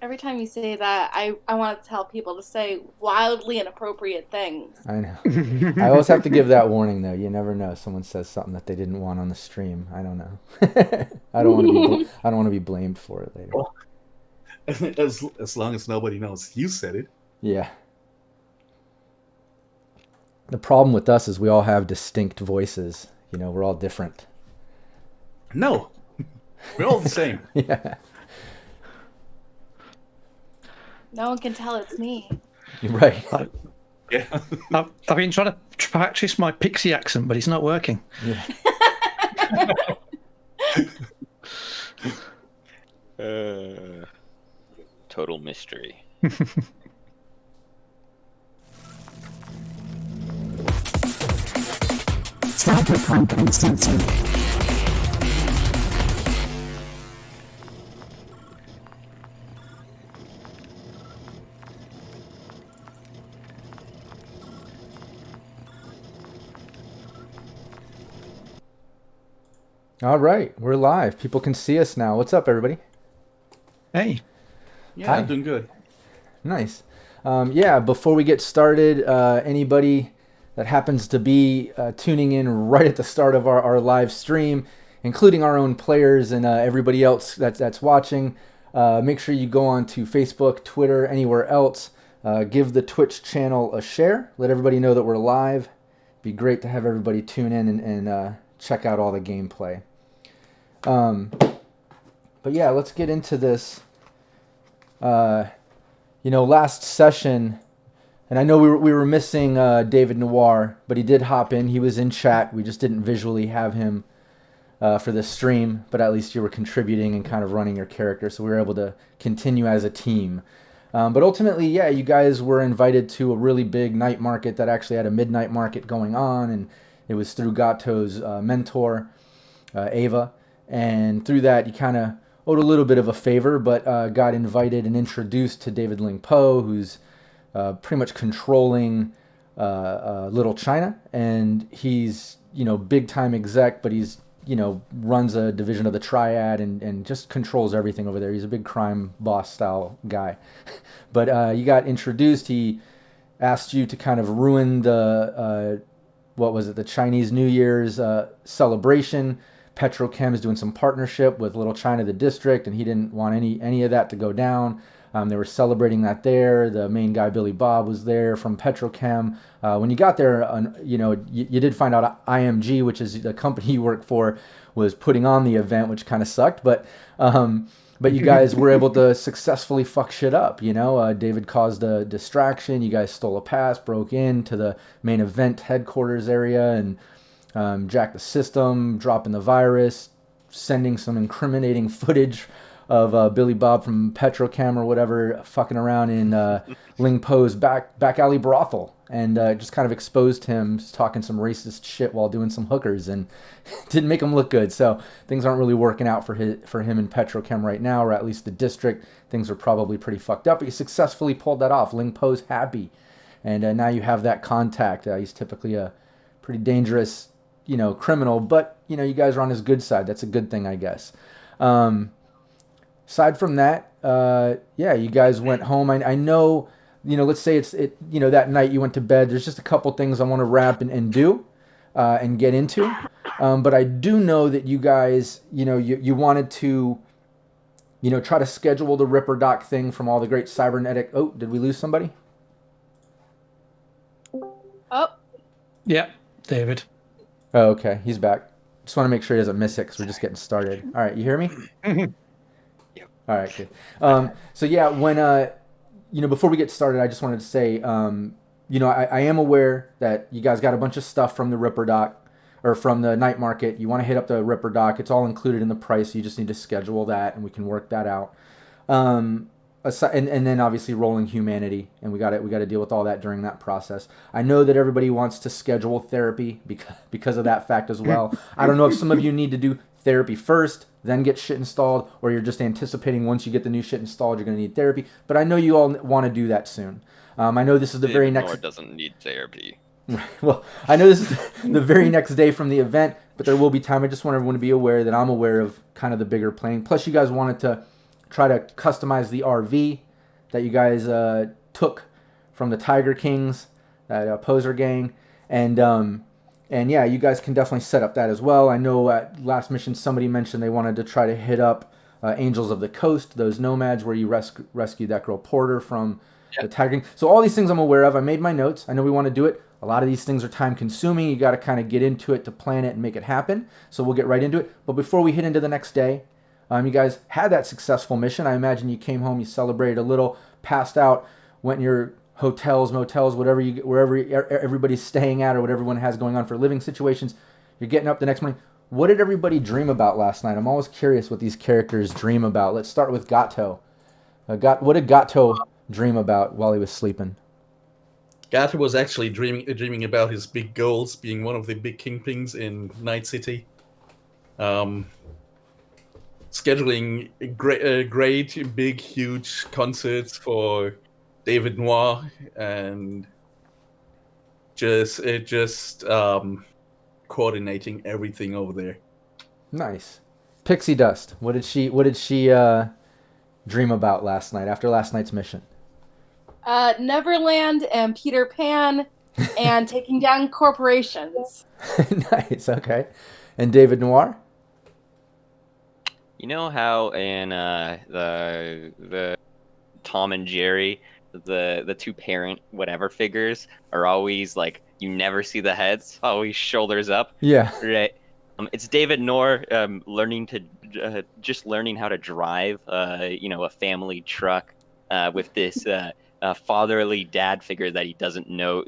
Every time you say that, I want to tell people to say wildly inappropriate things. I know. I always have to give that warning, though. You never know. Someone says something that they didn't want on the stream. I don't know. I don't want to be. I don't want to be blamed for it later. Well, as long as nobody knows you said it. Yeah. The problem with us is we all have distinct voices. You know, we're all different. No, we're all the same. Yeah. No one can tell it's me. You're right. Yeah. I've been trying to practice my pixie accent, but it's not working. Yeah. Total mystery. Cyberpunk Uncensored. All right, we're live. People can see us now. What's up, everybody? Hey. Yeah, Hi. I'm doing good. Nice. Yeah, before we get started, anybody that happens to be tuning in right at the start of our live stream, including our own players and everybody else that's watching, make sure you go on to Facebook, Twitter, anywhere else. Give the Twitch channel a share. Let everybody know that we're live. Be great to have everybody tune in and check out all the gameplay. But yeah, let's get into this. Last session, and I know we were missing David Noire, but he did hop in. He was in chat. We just didn't visually have him for the stream, but at least you were contributing and kind of running your character, so we were able to continue as a team. But ultimately, yeah, you guys were invited to a really big night market that actually had a midnight market going on, and it was through Gato's mentor, Ava, and through that you kind of owed a little bit of a favor, but got invited and introduced to David Ling Po, who's pretty much controlling Little China, and he's, big time exec, but he's, runs a division of the Triad and just controls everything over there. He's a big crime boss style guy. But you got introduced. He asked you to kind of ruin the, the Chinese New Year's celebration. Petrochem is doing some partnership with Little China, the district, and he didn't want any of that to go down. They were celebrating that there. The main guy, Billy Bob, was there from Petrochem. When you got there, you did find out IMG, which is the company you work for, was putting on the event, which kind of sucked. But you guys were able to successfully fuck shit up. David caused a distraction. You guys stole a pass, broke into the main event headquarters area, and jacked the system, dropping the virus, sending some incriminating footage of Billy Bob from Petrochem or whatever fucking around in Ling Po's back alley brothel, and just kind of exposed him talking some racist shit while doing some hookers, and didn't make him look good. So things aren't really working out for him in Petrochem right now, or at least the district. Things are probably pretty fucked up, but he successfully pulled that off. Ling Po's happy, and now you have that contact. He's typically a pretty dangerous, criminal, but you guys are on his good side. That's a good thing, I guess. Aside from that, you guys went home. I know, let's say that night you went to bed. There's just a couple things I want to wrap and do and get into. But I do know that you guys, you wanted to, try to schedule the Ripper Doc thing from all the great cybernetic. Oh, did we lose somebody? Oh. Yeah, David. Oh, okay. He's back. Just want to make sure he doesn't miss it because we're just getting started. All right. You hear me? All right, good. So yeah, when before we get started, I just wanted to say, I am aware that you guys got a bunch of stuff from the Ripper Doc, or from the night market. You want to hit up the Ripper Doc. It's all included in the price. So you just need to schedule that, and we can work that out. And then obviously rolling humanity, and we got to deal with all that during that process. I know that everybody wants to schedule therapy because of that fact as well. I don't know if some of you need to do therapy first, then get shit installed, or you're just anticipating once you get the new shit installed, you're going to need therapy. But I know you all want to do that soon. I know this is the very next... Noire doesn't need therapy. Well, I know this is the very next day from the event, but there will be time. I just want everyone to be aware that I'm aware of kind of the bigger plan. Plus, you guys wanted to try to customize the RV that you guys took from the Tiger Kings, that poser gang, and yeah, you guys can definitely set up that as well. I know at last mission somebody mentioned they wanted to try to hit up Angels of the Coast, those nomads where you rescued that girl Porter from the Tiger King. So all these things I'm aware of. I made my notes. I know we want to do it. A lot of these things are time consuming. You got to kind of get into it to plan it and make it happen. So we'll get right into it. But before we hit into the next day, you guys had that successful mission. I imagine you came home, you celebrated a little, passed out, went in your hotels, motels, wherever everybody's staying at or what everyone has going on for living situations. You're getting up the next morning. What did everybody dream about last night? I'm always curious what these characters dream about. Let's start with Gato. What did Gato dream about while he was sleeping? Gato was actually dreaming about his big goals, being one of the big kingpins in Night City. Scheduling great, big, huge concerts for David Noire, and just coordinating everything over there. Nice. Pixie Dust. What did she dream about last night after last night's mission? Neverland and Peter Pan and taking down corporations. Nice. Okay. And David Noire? You know how in the Tom and Jerry, the two parent whatever figures are always like, you never see the heads, always shoulders up. Yeah. Right. It's David Noire learning how to drive a family truck with this fatherly dad figure that he doesn't know,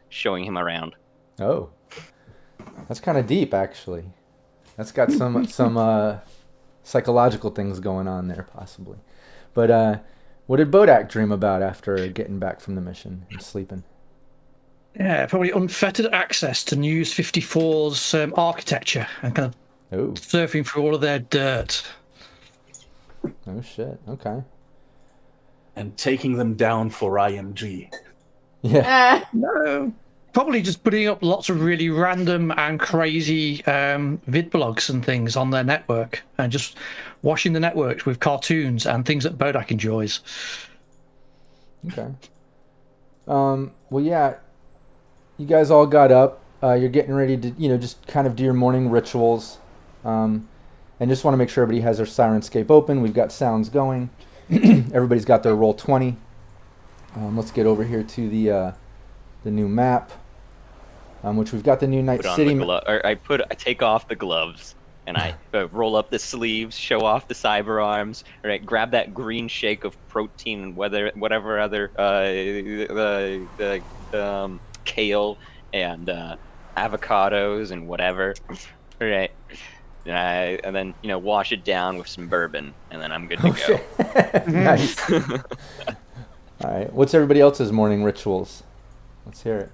showing him around. Oh, that's kind of deep, actually. That's got some psychological things going on there, possibly. But what did Bodach dream about after getting back from the mission and sleeping? Yeah, probably unfettered access to News 54's architecture and kind of surfing through all of their dirt. Oh, shit. Okay. And taking them down for IMG. Yeah. No. Probably just putting up lots of really random and crazy vid blogs and things on their network and just washing the networks with cartoons and things that Bodach enjoys. Okay. Well, yeah, you guys all got up. You're getting ready to, just kind of do your morning rituals. And just want to make sure everybody has their Sirenscape open. We've got sounds going. Everybody's got their roll 20. Let's get over here to the new map. Which we've got the new Night City. I take off the gloves and I roll up the sleeves, show off the cyber arms. Right, grab that green shake of protein and whatever other kale and avocados and whatever. Right, and then wash it down with some bourbon, and then I'm good to go. Nice. All right, what's everybody else's morning rituals? Let's hear it.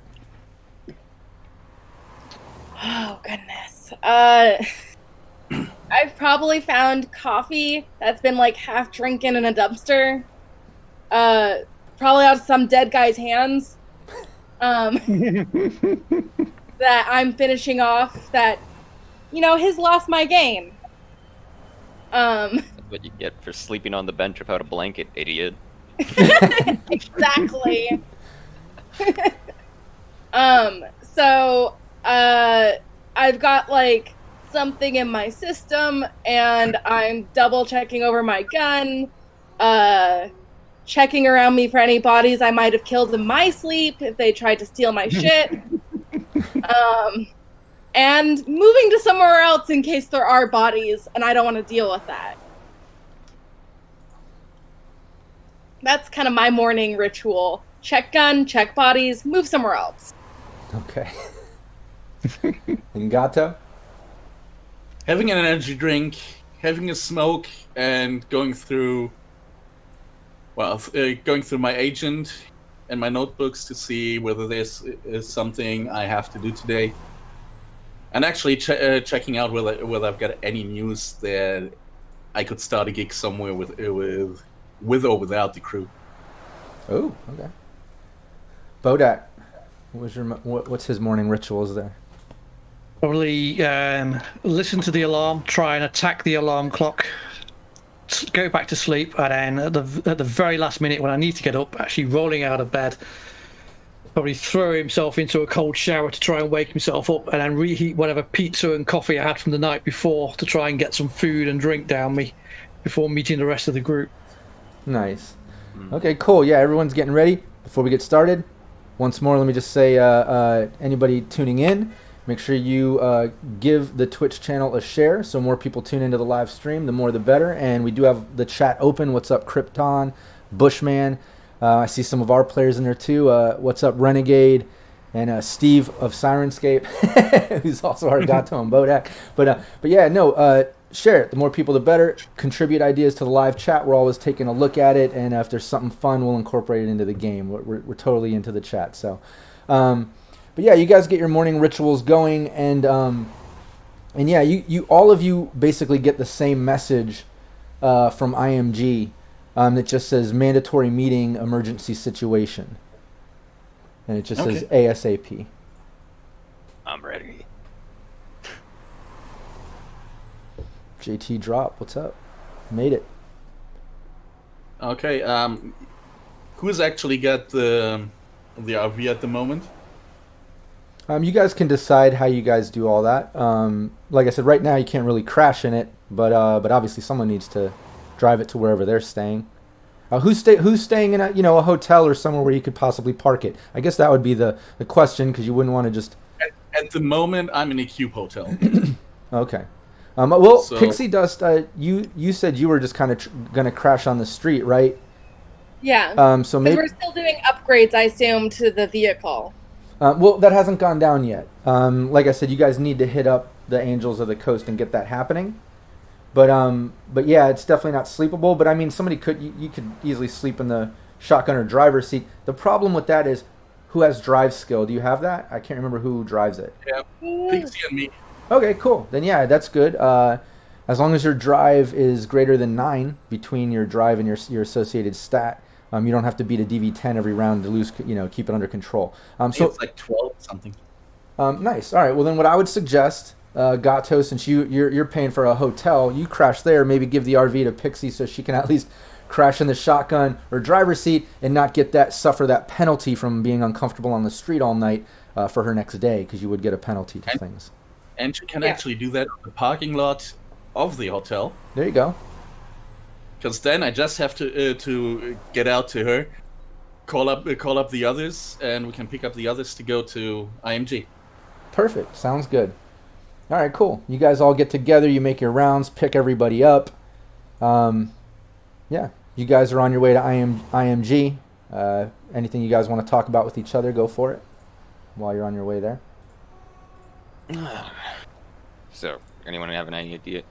Oh, goodness. I've probably found coffee that's been like half drinking in a dumpster. Probably out of some dead guy's hands. That I'm finishing off that, has lost my game. That's what you get for sleeping on the bench without a blanket, idiot. Exactly. So I've got like something in my system and I'm double checking over my gun, checking around me for any bodies I might have killed in my sleep if they tried to steal my shit, and moving to somewhere else in case there are bodies and I don't want to deal with that. That's kind of my morning ritual. Check gun, check bodies, move somewhere else. Okay. And Gato? Having an energy drink, having a smoke, and going through my agent and my notebooks to see whether this is something I have to do today. And actually checking out whether I've got any news that I could start a gig somewhere with or without the crew. Oh, okay. Bodach, what's his morning rituals there? Probably listen to the alarm, try and attack the alarm clock go back to sleep, and then at the very last minute when I need to get up, actually rolling out of bed, probably throw himself into a cold shower to try and wake himself up, and then reheat whatever pizza and coffee I had from the night before to try and get some food and drink down me before meeting the rest of the group. Nice. Okay, cool. Yeah, everyone's getting ready. Before we get started, once more, let me just say, anybody tuning in, make sure you give the Twitch channel a share so more people tune into the live stream. The more the better. And we do have the chat open. What's up, Krypton, Bushman? I see some of our players in there too. What's up, Renegade? And Steve of Sirenscape, who's also our Gato and Bodach. But yeah, no, share it. The more people, the better. Contribute ideas to the live chat. We're always taking a look at it, and if there's something fun, we'll incorporate it into the game. We're totally into the chat. So, but yeah, you guys get your morning rituals going, and yeah, you all of you basically get the same message from IMG that just says mandatory meeting, emergency situation. And it just says ASAP. I'm ready. JT Drop, what's up? Made it. Okay. Who's actually got the RV at the moment? You guys can decide how you guys do all that. Like I said, right now you can't really crash in it, but obviously someone needs to drive it to wherever they're staying. Who's staying in a hotel or somewhere where you could possibly park it? I guess that would be the question, because you wouldn't want to just. At the moment, I'm in a cube hotel. Okay. Well, So- Pixie Dust, you said you were just kind of gonna crash on the street, right? Yeah. So Because maybe. we're still doing upgrades, I assume, to the vehicle. Well, that hasn't gone down yet. Like I said, you guys need to hit up the Angels of the Coast and get that happening. But yeah, it's definitely not sleepable. But I mean, somebody you could easily sleep in the shotgun or driver's seat. The problem with that is, who has drive skill? Do you have that? I can't remember who drives it. Yeah, Pixie and me. Okay, cool. Then yeah, that's good. As long as your drive is greater than 9 between your drive and your associated stat, you don't have to beat a DV10 every round to keep it under control. So It's like 12 something. nice. All right. Well, then what I would suggest, Gato, since you're paying for a hotel, you crash there. Maybe give the RV to Pixie so she can at least crash in the shotgun or driver's seat and not suffer that penalty from being uncomfortable on the street all night for her next day, because you would get a penalty to things. And you can actually do that on the parking lot of the hotel. There you go. Because then I just have to get out to her, call up the others, and we can pick up the others to go to IMG. Perfect. Sounds good. All right, cool. You guys all get together. You make your rounds, pick everybody up. Yeah, you guys are on your way to IMG. Anything you guys want to talk about with each other, go for it while you're on your way there. So, anyone have any idea?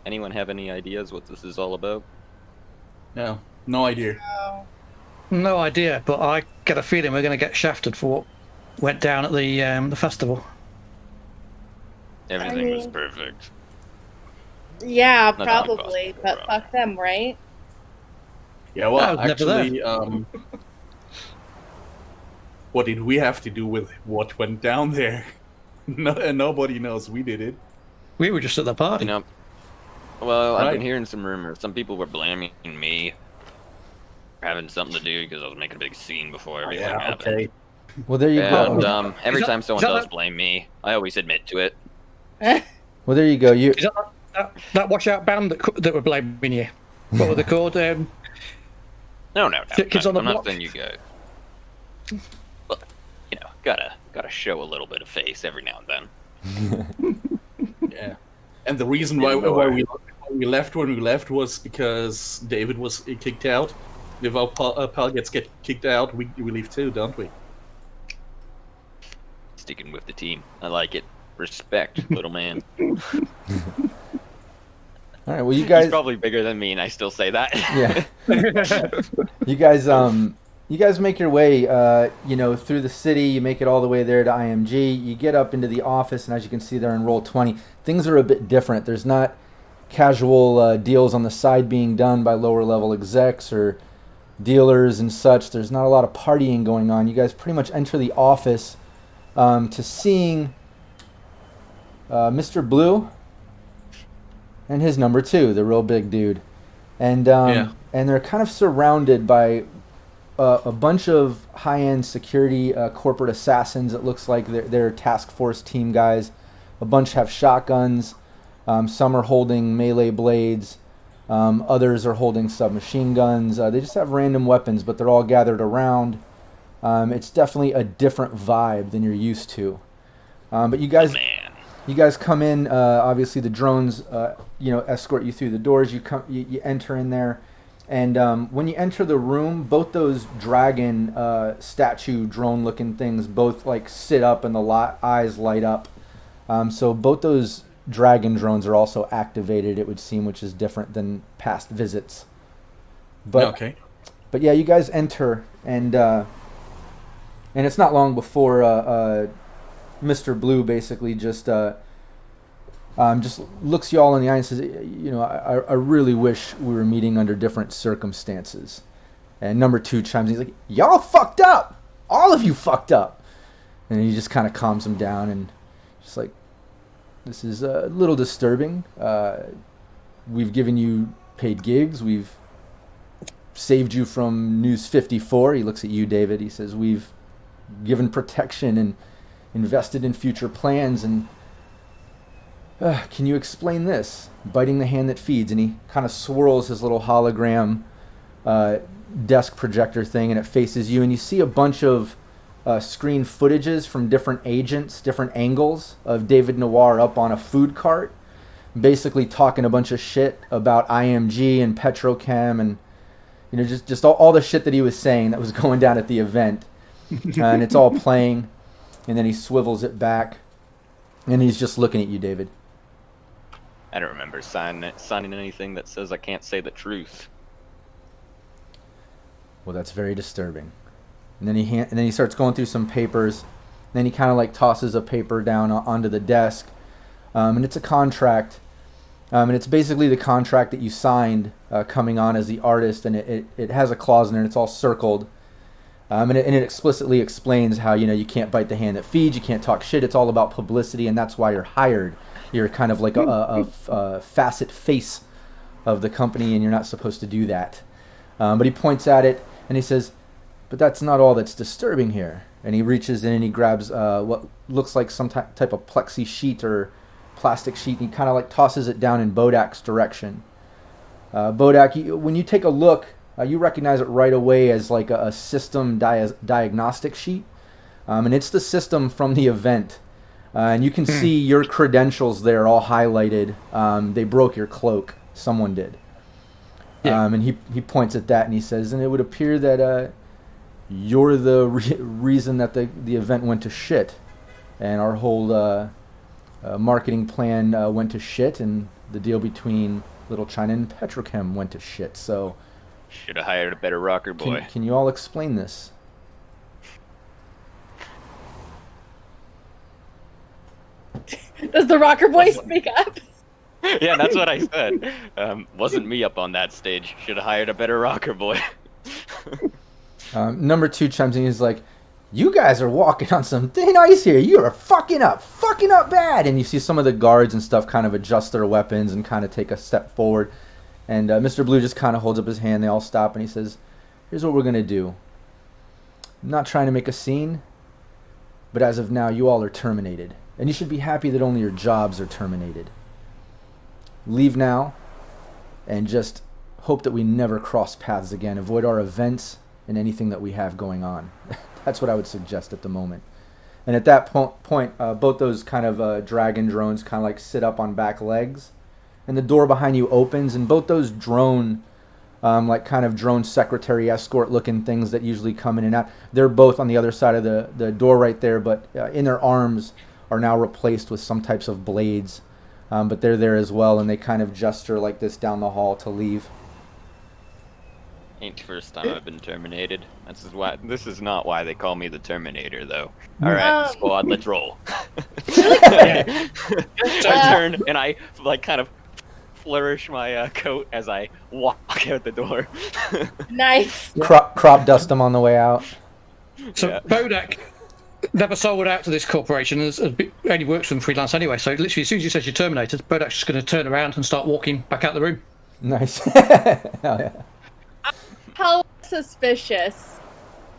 Anyone have any ideas what this is all about? No idea. No idea, but I get a feeling we're going to get shafted for what went down at the festival. Everything was mean- perfect. Yeah, Not probably. impossible, But bro. fuck them, right? Yeah, well, I was never there. actually, what did we have to do with what went down there? Nobody knows. We did it. We were just at the party. You know, well, I've been Right. hearing some rumors. Some people were blaming me for having something to do because I was making a big scene before everything happened. Well, there you And go. every Is that- time someone is that does like- blame me, I always admit to it. Well, there you go. You Is that washout band that were blaming you? What were they called? No, Kids on the I'm not block? saying you guys. But, gotta show a little bit of face every now and then. Yeah. And the reason why we left when we left was because David was kicked out. If our pal gets kicked out, we leave too, don't we? Sticking with the team. I like it. Respect, little man. all right? Well, you guys. He's probably bigger than me, and I still say that. Yeah. You guys make your way, through the city. You make it all the way there to IMG. You get up into the office, and as you can see there in roll 20, things are a bit different. There's not casual deals on the side being done by lower level execs or dealers and such. There's not a lot of partying going on. You guys pretty much enter the office to seeing Mr. Blue and his number 2, the real big dude. and they're kind of surrounded by a bunch of high-end security corporate assassins. It looks like they're task force team guys. A bunch have shotguns. Some are holding melee blades. Others are holding submachine guns. They just have random weapons, but they're all gathered around. It's definitely a different vibe than you're used to. But you guys come in. Obviously, the drones, escort you through the doors. You enter in there, and when you enter the room, both those dragon statue drone-looking things both like sit up, and the eyes light up. So both those dragon drones are also activated, it would seem, which is different than past visits. But yeah, you guys enter, and it's not long before Mr. Blue basically just looks you all in the eye and says, I really wish we were meeting under different circumstances. And number 2 chimes in. He's like, y'all fucked up. All of you fucked up. And he just kind of calms him down and just like, this is a little disturbing. We've given you paid gigs. We've saved you from News 54. He looks at you, David. He says, we've given protection and invested in future plans. And can you explain this? Biting the hand that feeds. And he kind of swirls his little hologram desk projector thing, and it faces you. And you see a bunch of screen footages from different agents, different angles of David Noire up on a food cart, basically talking a bunch of shit about IMG and Petrochem and just all the shit that he was saying that was going down at the event. And it's all playing, and then he swivels it back, and he's just looking at you, David. I don't remember signing anything that says I can't say the truth. Well, that's very disturbing. And then he starts going through some papers. Then he kind of like tosses a paper down onto the desk, and it's a contract. And it's basically the contract that you signed coming on as the artist, and it has a clause in there, and it's all circled. And it explicitly explains how you can't bite the hand that feeds, you can't talk shit. It's all about publicity, and that's why you're hired. You're kind of like a facet face of the company, and you're not supposed to do that. But he points at it and he says, but that's not all that's disturbing here. And he reaches in and he grabs what looks like some type of plexi sheet or plastic sheet, and he kind of like tosses it down in Bodach's direction. Bodach, when you take a look, you recognize it right away as like a system diagnostic sheet. And it's the system from the event. And you can see your credentials there all highlighted. They broke your cloak. Someone did. Yeah. And he points at that and he says, and it would appear that you're the reason that the event went to shit. And our whole marketing plan went to shit, and the deal between Little China and Petrochem went to shit. So should have hired a better rocker boy. Can you all explain this? Does the rocker boy speak up? Yeah, that's what I said. Wasn't me up on that stage. Should have hired a better rocker boy. Number 2 chimes in. He's like, you guys are walking on some thin ice here. You are fucking up bad. And you see some of the guards and stuff kind of adjust their weapons and kind of take a step forward. And Mr. Blue just kind of holds up his hand. They all stop, and he says, here's what we're going to do. I'm not trying to make a scene, but as of now, you all are terminated. And you should be happy that only your jobs are terminated. Leave now, and just hope that we never cross paths again. Avoid our events and anything that we have going on. That's what I would suggest at the moment. And at that point, both those kind of dragon drones kind of like sit up on back legs. And the door behind you opens, and both those drone, like kind of drone secretary escort looking things that usually come in and out, they're both on the other side of the door right there, but in their arms are now replaced with some types of blades. But they're there as well, and they kind of gesture like this down the hall to leave. Ain't the first time I've been terminated. This is not why they call me the Terminator, though. All right, squad, let's roll. I turn and I like kind of flourish my coat as I walk out the door. Nice. Crop dust them on the way out. So yeah. Bodach never sold out to this corporation, only works for them freelance anyway. So literally, as soon as you said you're terminated, Bodach's just going to turn around and start walking back out the room. Nice. Hell yeah. How suspicious.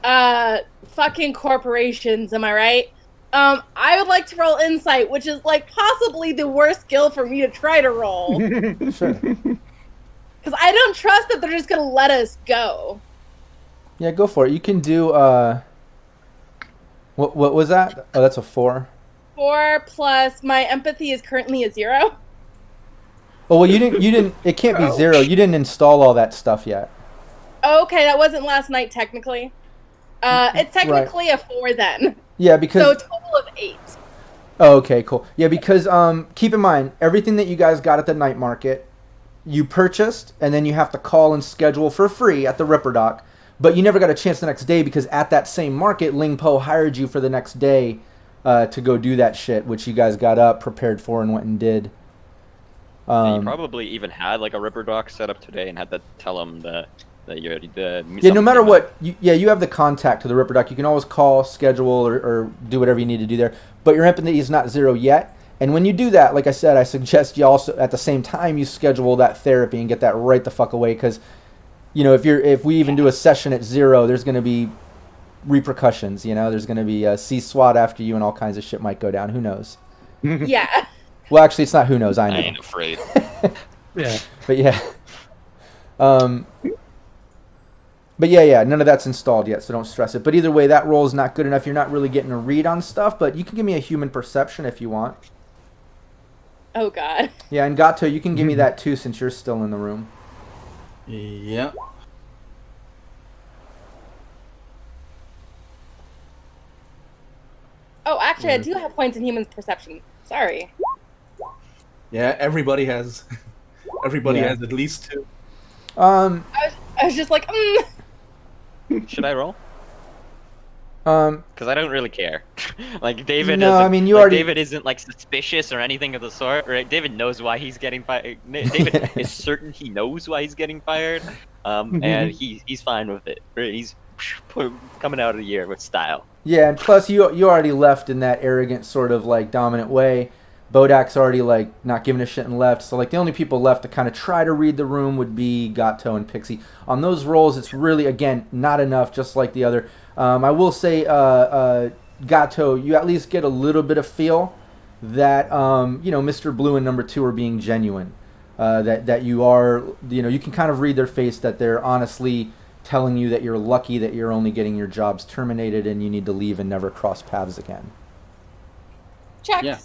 Fucking corporations, am I right? I would like to roll insight, which is like possibly the worst skill for me to try to roll. Sure. Because I don't trust that they're just gonna let us go. Yeah, go for it. You can do what was that? Oh, that's a 4. 4 plus my empathy is currently a 0. Oh, well, you didn't. It can't be 0. You didn't install all that stuff yet. Okay, that wasn't last night technically. It's technically a 4 then. Yeah, because So a total of 8. Oh, okay, cool. Yeah, because keep in mind everything that you guys got at the night market, you purchased, and then you have to call and schedule for free at the Ripper Dock. But you never got a chance the next day because at that same market, Ling Po hired you for the next day to go do that shit, which you guys got up, prepared for, and went and did. Yeah, you probably even had like a Ripper Dock set up today and had to tell them that you're the. Yeah, no matter what, you have the contact to the Ripper Dock. You can always call, schedule, or do whatever you need to do there. But your empathy is not 0 yet. And when you do that, like I said, I suggest you also, at the same time, you schedule that therapy and get that right the fuck away. Because, you know, if we even do a session at 0, there's going to be repercussions, you know? There's going to be a C-SWAT after you and all kinds of shit might go down. Who knows? Yeah. Well, actually, it's not who knows. I know. I ain't afraid. Yeah. But yeah. But yeah, none of that's installed yet, so don't stress it. But either way, that roll is not good enough. You're not really getting a read on stuff, but you can give me a human perception if you want. Oh god. Yeah, and Gato, you can give me that too since you're still in the room. Yeah. Oh, actually, I do have points in human perception. Sorry. Yeah, everybody has. Everybody Yeah. has at least 2. I was just like, Should I roll? Um, Because I don't really care. Like David. No, isn't, I mean, you like, already- David isn't like suspicious or anything of the sort, right? David knows why he's getting fired. David is certain he knows why he's getting fired, and he's fine with it. Right? He's coming out of the year with style. Yeah, and plus you already left in that arrogant sort of like dominant way. Bodach's already like not giving a shit and left. So like the only people left to kind of try to read the room would be Gato and Pixie. On those rolls, it's really again not enough, just like the other. I will say, Gato, you at least get a little bit of feel that Mr. Blue and Number 2 are being genuine. That you are, you can kind of read their face that they're honestly telling you that you're lucky that you're only getting your jobs terminated and you need to leave and never cross paths again. checks. Yeah.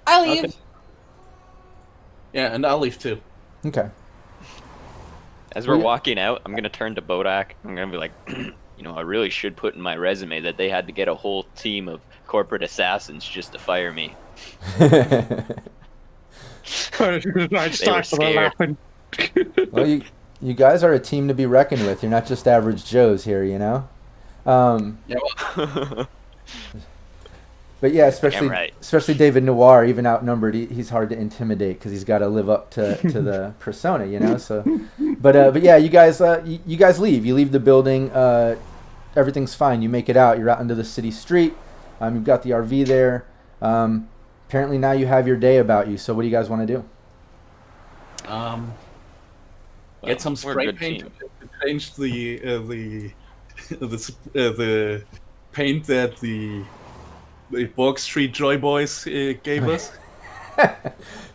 I leave. Okay. Yeah, and I'll leave too. Okay. As we're walking out, I'm gonna turn to Bodach. I'm gonna be like, I really should put in my resume that they had to get a whole team of corporate assassins just to fire me. I'd They start were scared. laughing. Well, you guys are a team to be reckoned with. You're not just average Joes here, Yeah, well, But yeah, especially right. especially David Noire, even outnumbered, he's hard to intimidate because he's got to live up to the persona, So, but yeah, you guys leave. You leave the building. Everything's fine. You make it out. You're out into the city street. You've got the RV there. Apparently now you have your day about you. So what do you guys want to do? get some we're a spray good paint team. to change the paint that the Borg Street Joy Boys gave us.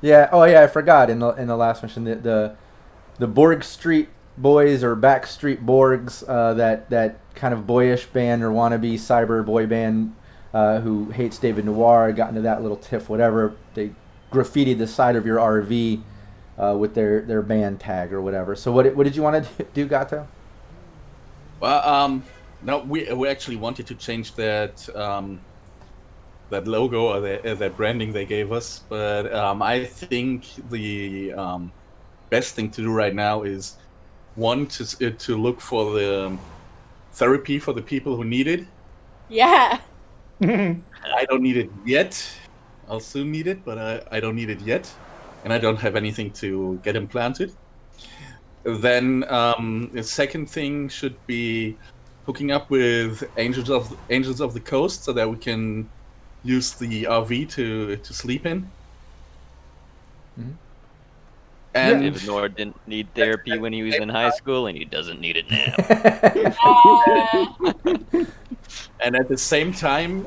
Yeah. Oh yeah, I forgot in the last mission the Borg Street Boys or Backstreet Borgs, that kind of boyish band or wannabe cyber boy band who hates David Noire, got into that little tiff. Whatever, they graffitied the side of your RV with their band tag or whatever. So what did you want to do, Gato? Well, no, we actually wanted to change that that logo or that branding they gave us, but I think the best thing to do right now is one to look for the therapy for the people who need it. Yeah. I don't need it yet. I'll soon need it, but I don't need it yet, and I don't have anything to get implanted. Then the second thing should be hooking up with Angels of the Coast so that we can use the RV to sleep in. Mhm. And And David Noire didn't need therapy when he was in high school, and he doesn't need it now. and at the same time,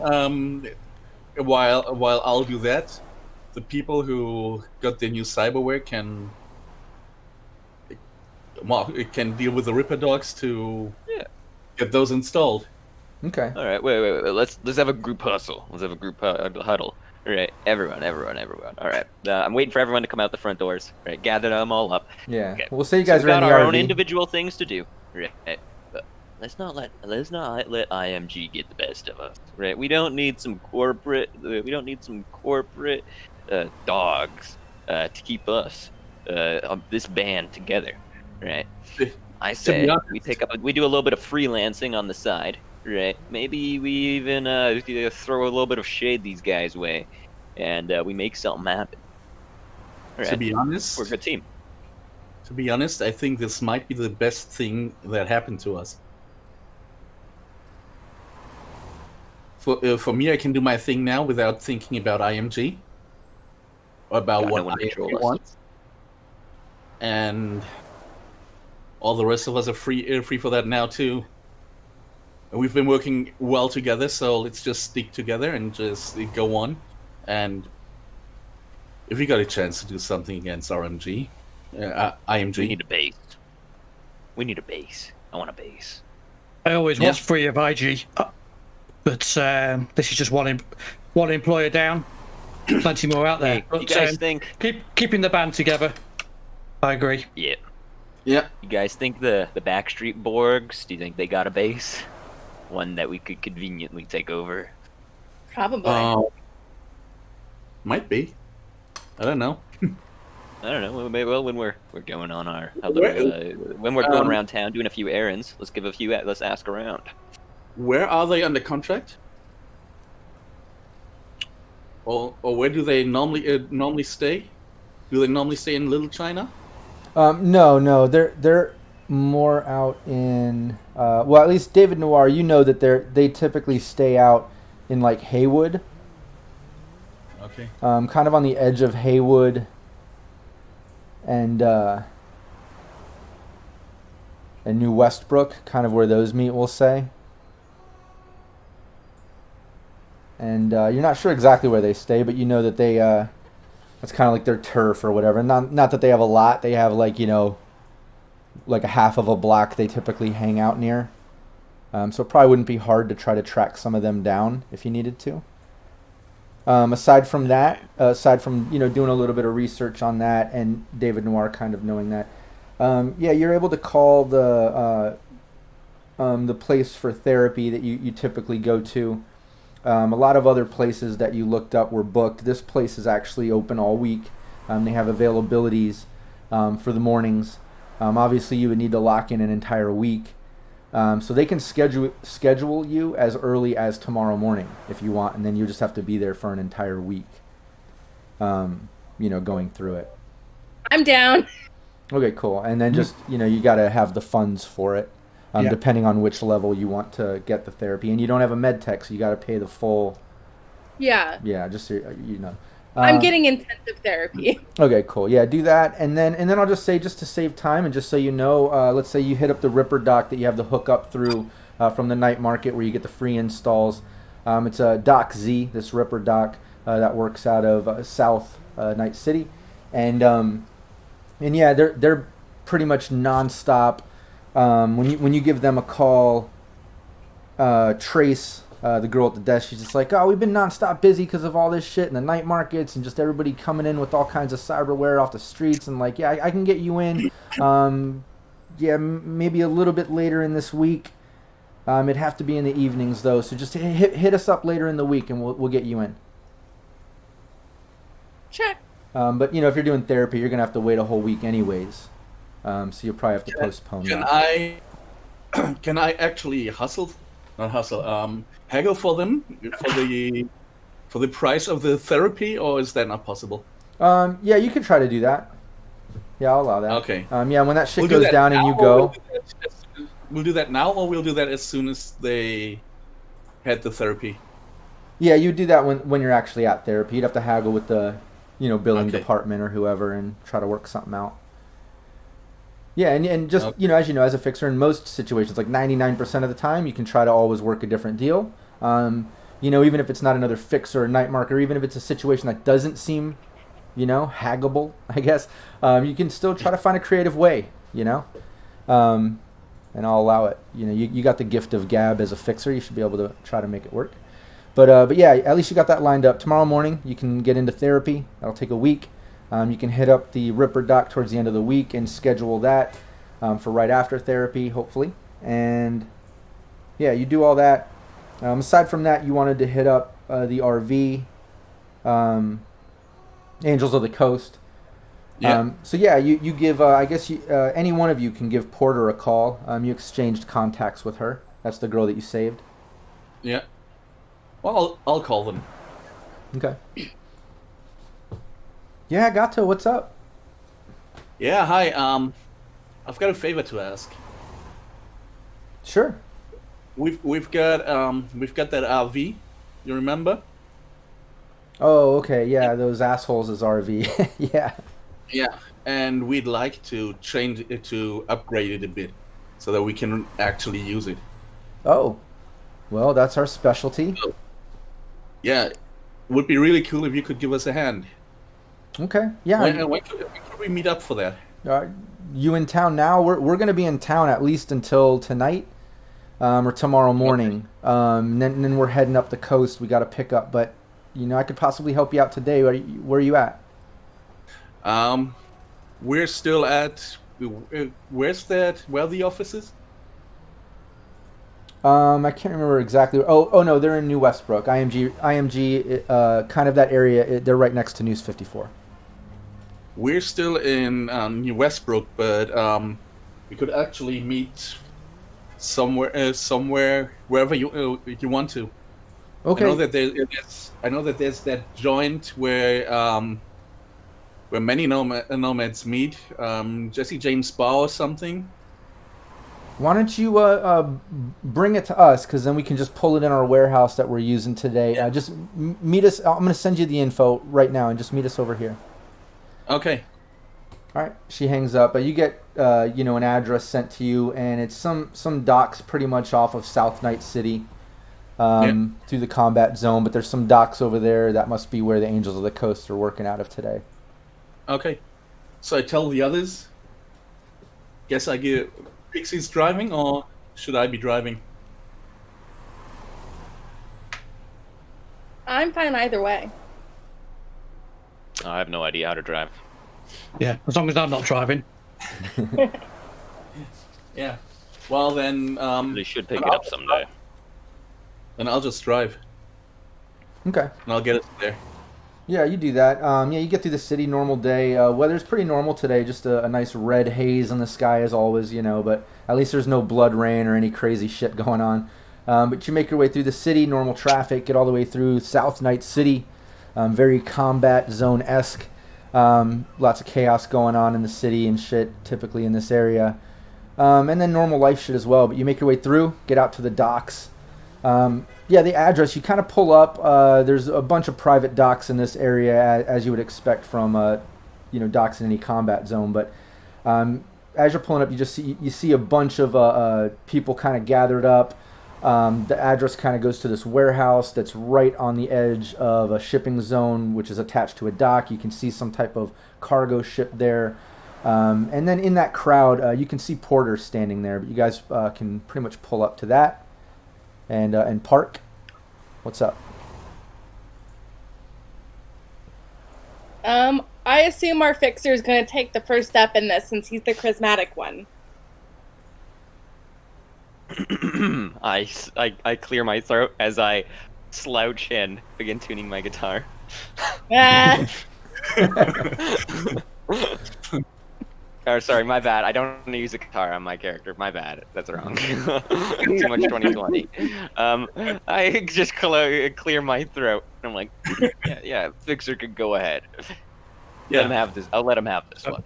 while I'll do that, the people who got their new cyberware can deal with the Ripper dogs to get those installed. Okay. All right, wait. Let's have a group hustle. Let's have a group huddle. All right, everyone. All right, I'm waiting for everyone to come out the front doors. All right, gather them all up. Yeah. Okay. We'll say you guys We've are in got the our RV. own individual things to do. Right. But let's not let IMG get the best of us. Right. We don't need some corporate. Dogs to keep us this band together. Right. I say we do a little bit of freelancing on the side. Right. Maybe we even throw a little bit of shade these guys' way, and we make something happen. Right. To be honest, we're a good team. To be honest, I think this might be the best thing that happened to us. For me, I can do my thing now without thinking about IMG or about what IMG wants, and all the rest of us are free for that now too. We've been working well together, so let's just stick together and just go on. And if we got a chance to do something against IMG, we need a base. I want a base. I always was free of IG, but this is just one employer down. Plenty more out there. Hey, but, you guys think keeping the band together? I agree. Yeah. Yeah. You guys think the Backstreet Borgs? Do you think they got a base? One that we could conveniently take over? Probably. Might be. I don't know. I don't know. Well, when we're going on our when we're going around town doing a few errands, let's ask around. Where are they under contract? Or where do they normally stay? Do they normally stay in Little China? No, they're more out in well, at least David Noire, you know that they typically stay out in like Haywood. Okay. Kind of on the edge of Haywood and New Westbrook, kind of where those meet, we'll say. And you're not sure exactly where they stay, but you know that they that's kind of like their turf or whatever. Not that they have a lot. They have like a half of a block they typically hang out near. So it probably wouldn't be hard to try to track some of them down if you needed to. Aside from doing a little bit of research on that and David Noire kind of knowing that, you're able to call the place for therapy that you typically go to. A lot of other places that you looked up were booked. This place is actually open all week. They have availabilities for the mornings. Obviously, you would need to lock in an entire week. So they can schedule you as early as tomorrow morning if you want, and then you just have to be there for an entire week, going through it. I'm down. Okay, cool. And then just, you got to have the funds for it, depending on which level you want to get the therapy. And you don't have a med tech, so you got to pay the full... Yeah. Yeah, just so you know. I'm getting intensive therapy. Okay, cool. Yeah, do that, and then I'll just say, just to save time, and just so you know, let's say you hit up the Ripper dock that you have the hookup through from the night market where you get the free installs. It's a Dock Z, this Ripper dock that works out of South Night City, and yeah, they're pretty much nonstop. When you give them a call, Trace. The girl at the desk, she's just like, oh, we've been nonstop busy because of all this shit and the night markets and just everybody coming in with all kinds of cyberware off the streets. And like, yeah, I can get you in. Maybe a little bit later in this week. It'd have to be in the evenings though. So just hit us up later in the week and we'll get you in. Check. But if you're doing therapy, you're gonna have to wait a whole week anyways. So you'll probably have to postpone that. Can I actually haggle for them for the price of the therapy, or is that not possible? Yeah, you could try to do that. Yeah, I'll allow that. Okay. Yeah, when that shit goes down and you go. We'll do that now, or we'll do that as soon as they had the therapy. Yeah, you do that when you're actually at therapy. You'd have to haggle with the billing department or whoever and try to work something out. Yeah, and just, Okay. as you know, as a fixer in most situations, like 99% of the time, you can try to always work a different deal. Even if it's not another fixer or night marker, even if it's a situation that doesn't seem, haggable, I guess, you can still try to find a creative way, and I'll allow it. You got the gift of gab as a fixer. You should be able to try to make it work. But yeah, at least you got that lined up. Tomorrow morning, you can get into therapy. That'll take a week. You can hit up the Ripper doc towards the end of the week and schedule that for right after therapy, hopefully. And yeah, you do all that. Aside from that, you wanted to hit up the RV, Angels of the Coast. Yeah. So yeah, you give. I guess any one of you can give Porter a call. You exchanged contacts with her. That's the girl that you saved. Yeah. Well, I'll call them. Okay. Yeah, Gato, what's up? Yeah. Hi. I've got a favor to ask. Sure. We've got that RV. You remember? Oh, okay. Yeah, those assholes is RV. Yeah. Yeah. And we'd like to change it, to upgrade it a bit, so that we can actually use it. Oh, well, that's our specialty. Yeah. It would be really cool if you could give us a hand. Okay. Yeah. When could we meet up for that? You in town now? We're going to be in town at least until tonight, or tomorrow morning. And then we're heading up the coast. We got to pick up, but I could possibly help you out today. Where are you at? We're still at. Where's that? Where are the offices? I can't remember exactly. Oh no, they're in New Westbrook. IMG, kind of that area. They're right next to News 54. We're still in New Westbrook, but we could actually meet somewhere wherever you want to. Okay. I know that there's that joint where many nomads meet. Jesse James Bar or something. Why don't you bring it to us, because then we can just pull it in our warehouse that we're using today. Just meet us. I'm going to send you the info right now, and just meet us over here. Okay. All right. She hangs up. You get an address sent to you, and it's some docks pretty much off of South Night City, through the combat zone. But there's some docks over there. That must be where the Angels of the Coast are working out of today. Okay. So I tell the others. Guess I get Pixie's driving, or should I be driving? I'm fine either way. I have no idea how to drive. Yeah, as long as I'm not driving. Yeah. Well then. They should pick it up someday. Then I'll just drive, Okay. and I'll get us there. Yeah, you do that. You get through the city, normal day. Weather's pretty normal today, just a nice red haze in the sky as always, but at least there's no blood rain or any crazy shit going on. But you make your way through the city, normal traffic, get all the way through South Night City, very combat zone-esque. Lots of chaos going on in the city and shit, typically in this area. And then normal life shit as well. But you make your way through, get out to the docks. The address, you kind of pull up. There's a bunch of private docks in this area, as you would expect from, docks in any combat zone. But as you're pulling up, you see a bunch of people kind of gathered up. The address kind of goes to this warehouse that's right on the edge of a shipping zone, which is attached to a dock. You can see some type of cargo ship there. And then in that crowd, you can see Porter standing there. But you guys can pretty much pull up to that. And Park, what's up? I assume our fixer is going to take the first step in this since he's the charismatic one. I clear my throat as I slouch and begin tuning my guitar. Ah. Or sorry, my bad. I don't want to use a guitar on my character. My bad. That's wrong. Too much 2020. I just clear my throat. I'm like, yeah, Fixer could go ahead. Yeah. Let him have this. I'll let him have this one.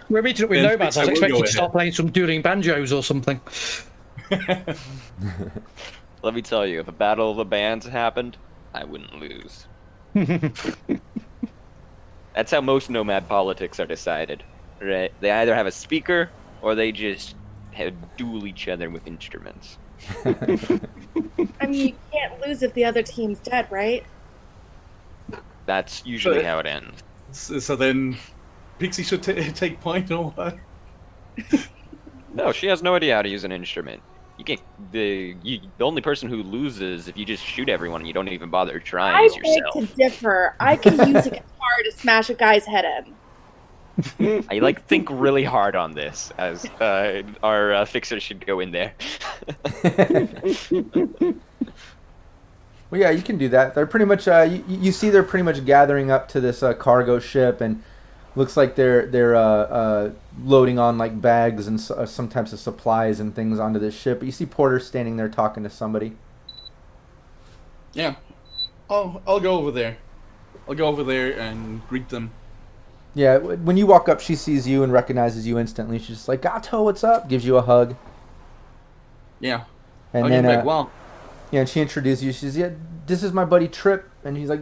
We're meeting up with nomads. I was expecting to start playing some dueling banjos or something. Let me tell you, if a battle of the bands happened, I wouldn't lose. That's how most nomad politics are decided. Right. They either have a speaker or they just duel each other with instruments. I mean, you can't lose if the other team's dead, right? That's usually how it ends. So then, Pixie should take point or what? No, she has no idea how to use an instrument. You can't. The only person who loses if you just shoot everyone and you don't even bother trying I is beg yourself. to differ. I can use a guitar to smash a guy's head in. I think really hard on this, as our fixer should go in there. Well, yeah, you can do that. They're pretty much. You see, they're pretty much gathering up to this cargo ship, and looks like they're loading on like bags and some types of supplies and things onto this ship. But you see Porter standing there talking to somebody. Yeah, I'll go over there. I'll go over there and greet them. Yeah, when you walk up, she sees you and recognizes you instantly. She's just like, "Gato, what's up?" Gives you a hug. Yeah. And I'll then, get back. Wow. yeah, and she introduces you. She says, "Yeah, this is my buddy Trip." And he's like,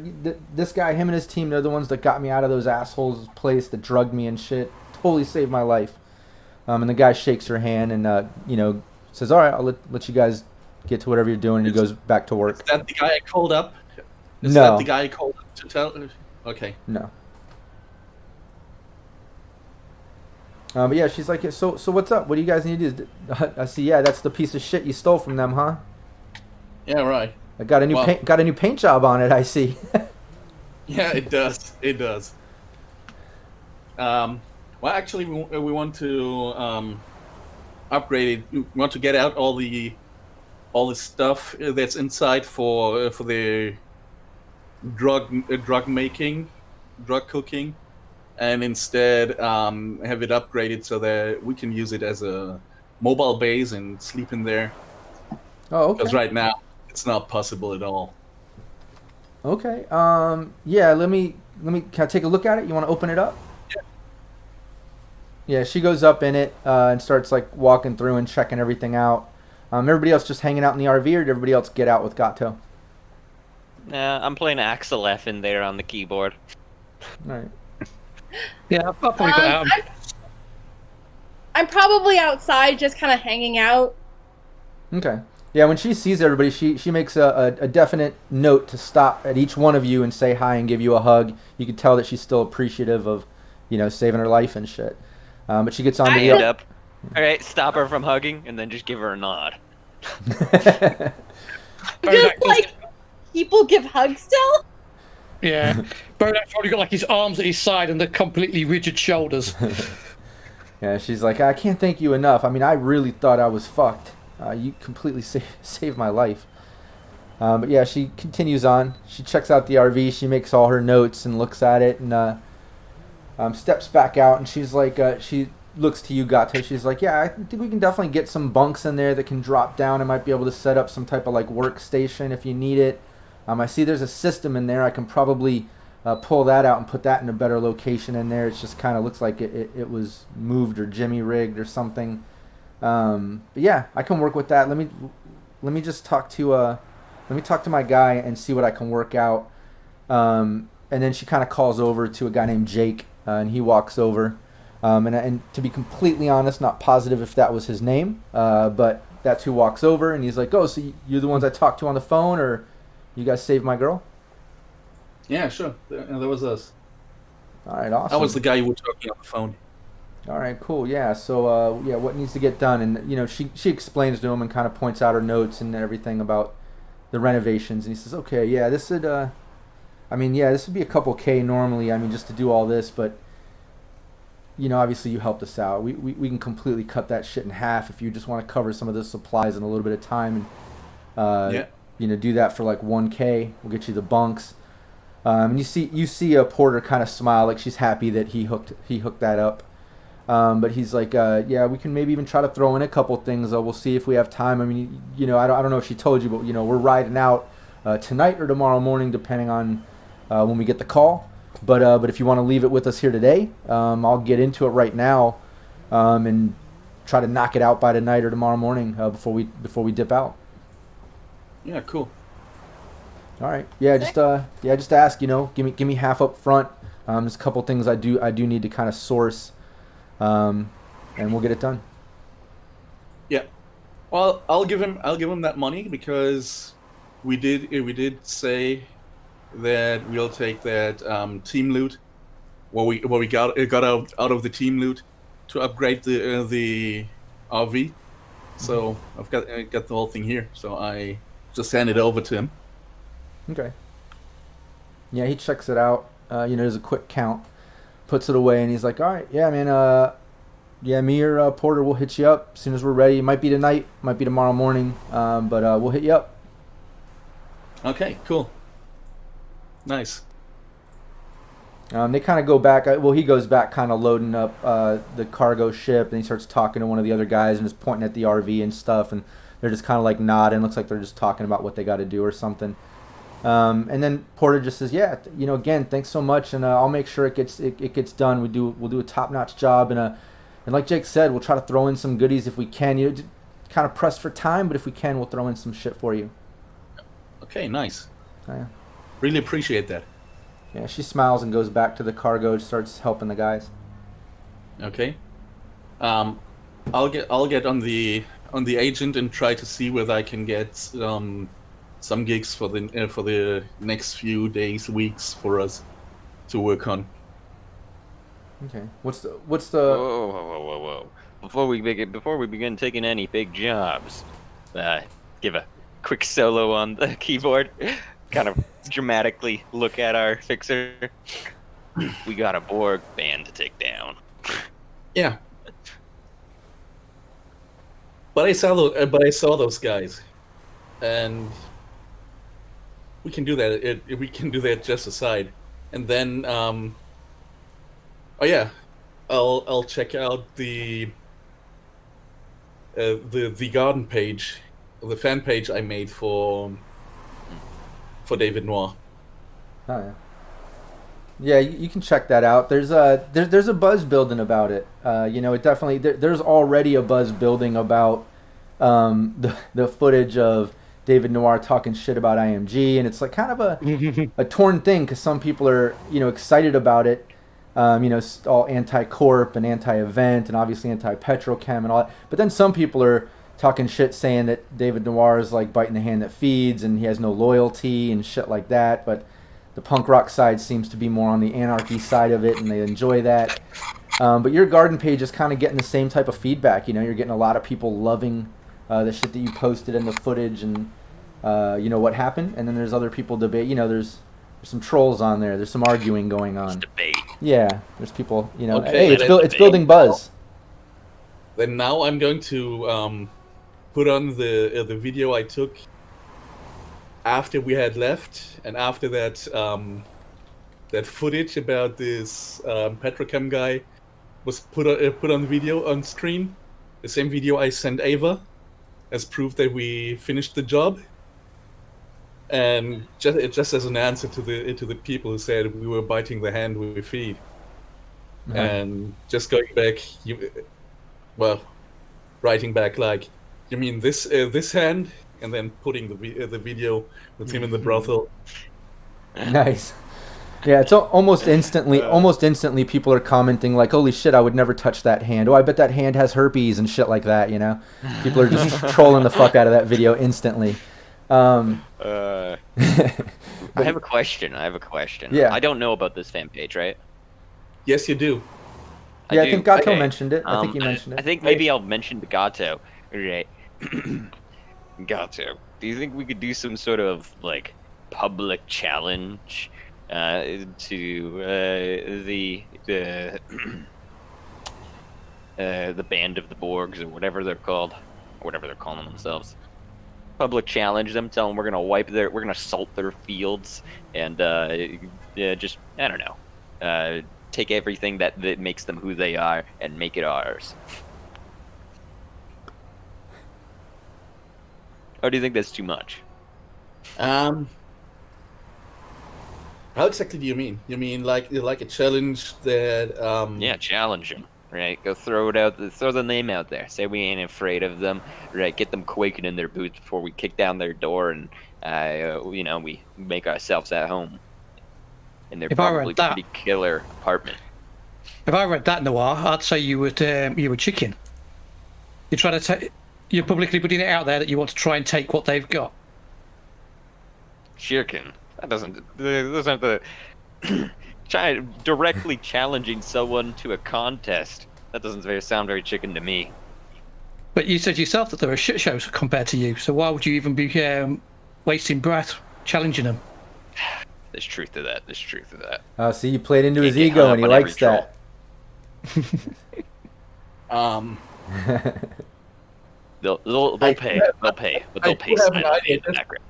"This guy, him and his team, they're the ones that got me out of those assholes' place that drugged me and shit. Totally saved my life." And the guy shakes her hand and says, "All right, I'll let you guys get to whatever you're doing." And he goes back to work. Is that the guy I called up? Is No. that the guy I called up to tell? Okay. No. But yeah, she's like, so what's up? What do you guys need to do? I see. Yeah, that's the piece of shit you stole from them, huh? Yeah, right. I got a new paint job on it. I see. Yeah, it does. It does. Well, actually, we want to upgrade it. We want to get out all the stuff that's inside for the drug making, drug cooking, and instead have it upgraded so that we can use it as a mobile base and sleep in there. Oh, okay. Because right now it's not possible at all. Okay. Yeah. Let me. Can I take a look at it? You want to open it up? Yeah. Yeah. She goes up in it and starts like walking through and checking everything out. Everybody else just hanging out in the RV, or did everybody else get out with Gato? I'm playing Axel F in there on the keyboard. All right. Yeah, I'll probably go out. I'm probably outside, just kind of hanging out. Okay. Yeah, when she sees everybody, she makes a definite note to stop at each one of you and say hi and give you a hug. You can tell that she's still appreciative of, saving her life and shit. But she gets on to the... End up. All right, stop her from hugging and then just give her a nod. Just like people give hugs still? Yeah. Bodach's probably got like his arms at his side and the completely rigid shoulders. Yeah, she's like, "I can't thank you enough. I mean, I really thought I was fucked. You completely saved my life." But yeah, she continues on. She checks out the RV. She makes all her notes and looks at it and steps back out. And she's like, she looks to you, Gato. She's like, "Yeah, I think we can definitely get some bunks in there that can drop down. I might be able to set up some type of like workstation if you need it. I see there's a system in there. I can probably pull that out and put that in a better location in there. It just kind of looks like it was moved or jimmy rigged or something. But yeah, I can work with that. Let me just talk to my guy and see what I can work out." And then she kind of calls over to a guy named Jake, and he walks over. And to be completely honest, not positive if that was his name, but that's who walks over, and he's like, "Oh, so you're the ones I talked to on the phone, or you guys saved my girl?" Yeah, sure. That was us. All right, awesome. I was the guy you were talking on the phone. All right, cool. Yeah, so what needs to get done? And she explains to him and kind of points out her notes and everything about the renovations. And he says, "Okay, yeah, this would, this would be a couple K normally. I mean, just to do all this, but obviously you helped us out. We can completely cut that shit in half if you just want to cover some of the supplies in a little bit of time and do that for like 1K. We'll get you the bunks." And you see a Porter kind of smile, like she's happy that he hooked that up. But he's like, "Yeah, we can maybe even try to throw in a couple things. We'll see if we have time. I mean, I don't know if she told you, but we're riding out tonight or tomorrow morning, depending on when we get the call. But if you want to leave it with us here today, I'll get into it right now, and try to knock it out by tonight or tomorrow morning before we dip out." Yeah, cool. All right. Yeah, just ask. Give me half up front. There's a couple things I do need to kind of source. and we'll get it done. Yeah. Well, I'll give him that money because we did say that we'll take that team loot, what we got out of the team loot, to upgrade the RV. So I've got the whole thing here. So I just hand it over to him. Okay. Yeah, he checks it out. There's a quick count, puts it away, and he's like, "All right, yeah, man. Yeah, me or Porter will hit you up as soon as we're ready. It might be tonight, might be tomorrow morning, but we'll hit you up." Okay, cool. Nice. They kind of go back. Well, he goes back, kind of loading up the cargo ship, and he starts talking to one of the other guys and just pointing at the RV and stuff, and they're just kind of like nodding. Looks like they're just talking about what they got to do or something. And then Porter just says, "Yeah, again, thanks so much, and I'll make sure it gets done. We'll do a top-notch job, and like Jake said, we'll try to throw in some goodies if we can. Kind of pressed for time, but if we can, we'll throw in some shit for you." Okay, nice. Yeah. Really appreciate that. Yeah, she smiles and goes back to the cargo, starts helping the guys. Okay. I'll get on the agent and try to see whether I can get some gigs for the next few days, weeks for us to work on. Okay. What's the? Whoa. Before we begin taking any big jobs, give a quick solo on the keyboard. Kind of dramatically look at our fixer. We got a Borg band to take down. Yeah. But I saw those guys, and we can do that. We can do that just aside, and then oh yeah, I'll check out the garden page, the fan page I made for David Noire. Oh yeah. Yeah, you can check that out. There's a buzz building about it. It definitely there's already a buzz building about the footage of David Noire talking shit about IMG, and it's like kind of a torn thing because some people are excited about it. All anti-corp and anti-event and obviously anti-Petrochem and all that. But then some people are talking shit saying that David Noire is like biting the hand that feeds and he has no loyalty and shit like that. But the punk rock side seems to be more on the anarchy side of it, and they enjoy that. But your garden page is kind of getting the same type of feedback. You're getting a lot of people loving the shit that you posted and the footage and what happened. And then there's other people debate. There's some trolls on there. There's some arguing going on. Debate. Yeah, there's people. Okay, hey, it's building buzz. Then now I'm going to put on the video I took after we had left, and after that that footage about this Petrochem guy was put on video on screen. The same video I sent Ava as proof that we finished the job, and just as an answer to the people who said we were biting the hand we feed, and just going back, writing back like, you mean this hand, and then putting the video with him in the brothel. Nice. Yeah, it's almost instantly people are commenting like, "Holy shit, I would never touch that hand. Oh, I bet that hand has herpes and shit like that." People are just trolling the fuck out of that video instantly. I have a question. Yeah. I don't know about this fan page, right? Yes, you do. I think Gato mentioned it. I think you mentioned it. I think maybe I'll mention the Gato. Right. Gato, do you think we could do some sort of like public challenge to the band of the Borgs, or whatever they're called, or whatever they're calling themselves? Public challenge them, tell them we're gonna salt their fields, and just, I don't know, take everything that makes them who they are and make it ours. Or do you think that's too much? How exactly do you mean? You mean like a challenge that? Yeah, challenge them. Right, go throw it out. Throw the name out there. Say we ain't afraid of them. Right, get them quaking in their boots before we kick down their door, and we make ourselves at home in their probably pretty killer apartment. If I read that, Noire, I'd say you were chicken. You're trying to take. You're publicly putting it out there that you want to try and take what they've got. Chicken. That doesn't have the directly challenging someone to a contest. That doesn't sound very chicken to me. But you said yourself that there are shit shows compared to you, so why would you even be wasting breath challenging them? There's truth to that. See, you played into his Can't get ego, hung and he up on likes every that. They'll pay, but they'll pay silently in the background.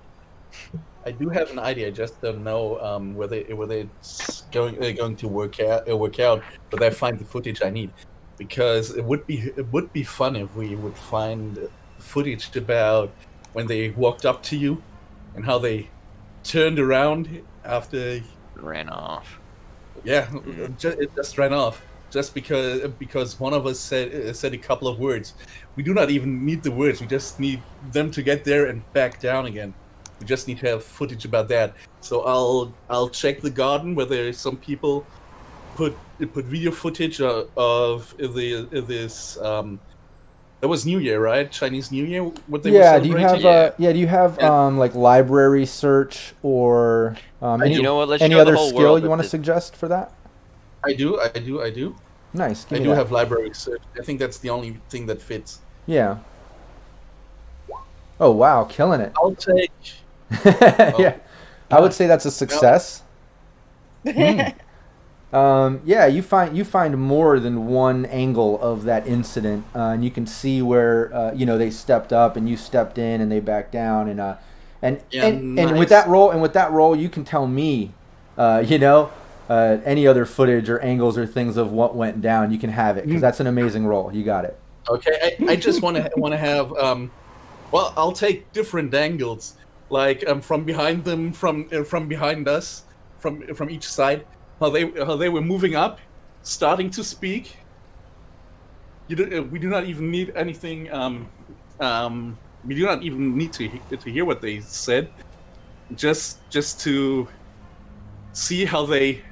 I do have an idea. I just don't know whether it's going to work out. But I find the footage I need, because it would be fun if we would find footage about when they walked up to you and how they turned around after Ran off. Yeah, it just ran off. Just because one of us said a couple of words. We do not even need the words. We just need them to get there and back down again. We just need to have footage about that. So I'll check the garden whether some people put video footage of this. That was New Year, right? Chinese New Year. What they were celebrating? Do you have like library search or any Let's any show the other whole skill world you want to that suggest for that? I do. Nice. I do have library search. I think that's the only thing that fits. Yeah. Oh wow, killing it. I'll take. Yeah, I would say that's a success. Yeah, you find more than one angle of that incident, and you can see where they stepped up and you stepped in and they backed down, and with that role, you can tell me, any other footage or angles or things of what went down. You can have it because that's an amazing role. You got it. Okay, I just want to have. Well, I'll take different angles, like from behind them, from behind us, from each side. How they were moving up, starting to speak. We do not even need anything. We do not even need to hear what they said. Just to see how they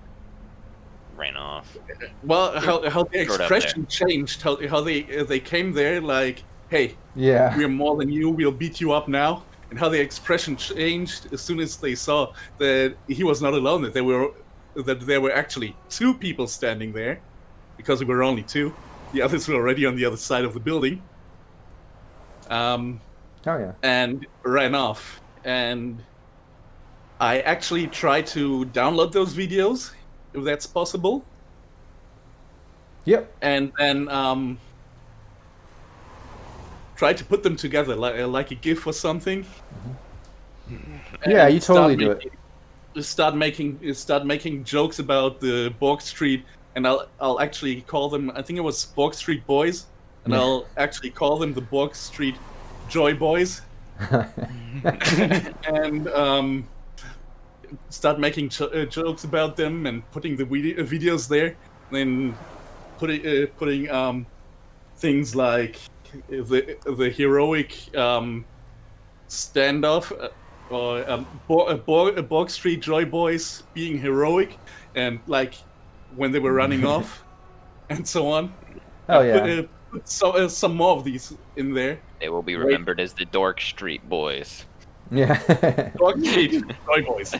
ran off. Well, how the expression changed. How they came there like, hey, yeah, we're more than you. We'll beat you up now. And how the expression changed as soon as they saw that he was not alone. That there were actually two people standing there, because we were only two. The others were already on the other side of the building. Oh yeah. And ran off. And I actually tried to download those videos, if that's possible. Yep. And then tried to put them together like a GIF or something. Mm-hmm. Yeah, you totally do it. Start making jokes about the Borg Street, and I'll actually call them. I think it was Borg Street Boys, and I'll actually call them the Borg Street Joy Boys, and start making jokes about them and putting the videos there. And then putting things like the heroic standoff. Or Borg Street Joy Boys being heroic, and like when they were running off, and so on. Oh yeah. Put some more of these in there. They will be remembered as the Dork Street Boys. Yeah. Borg Street Joy Boys.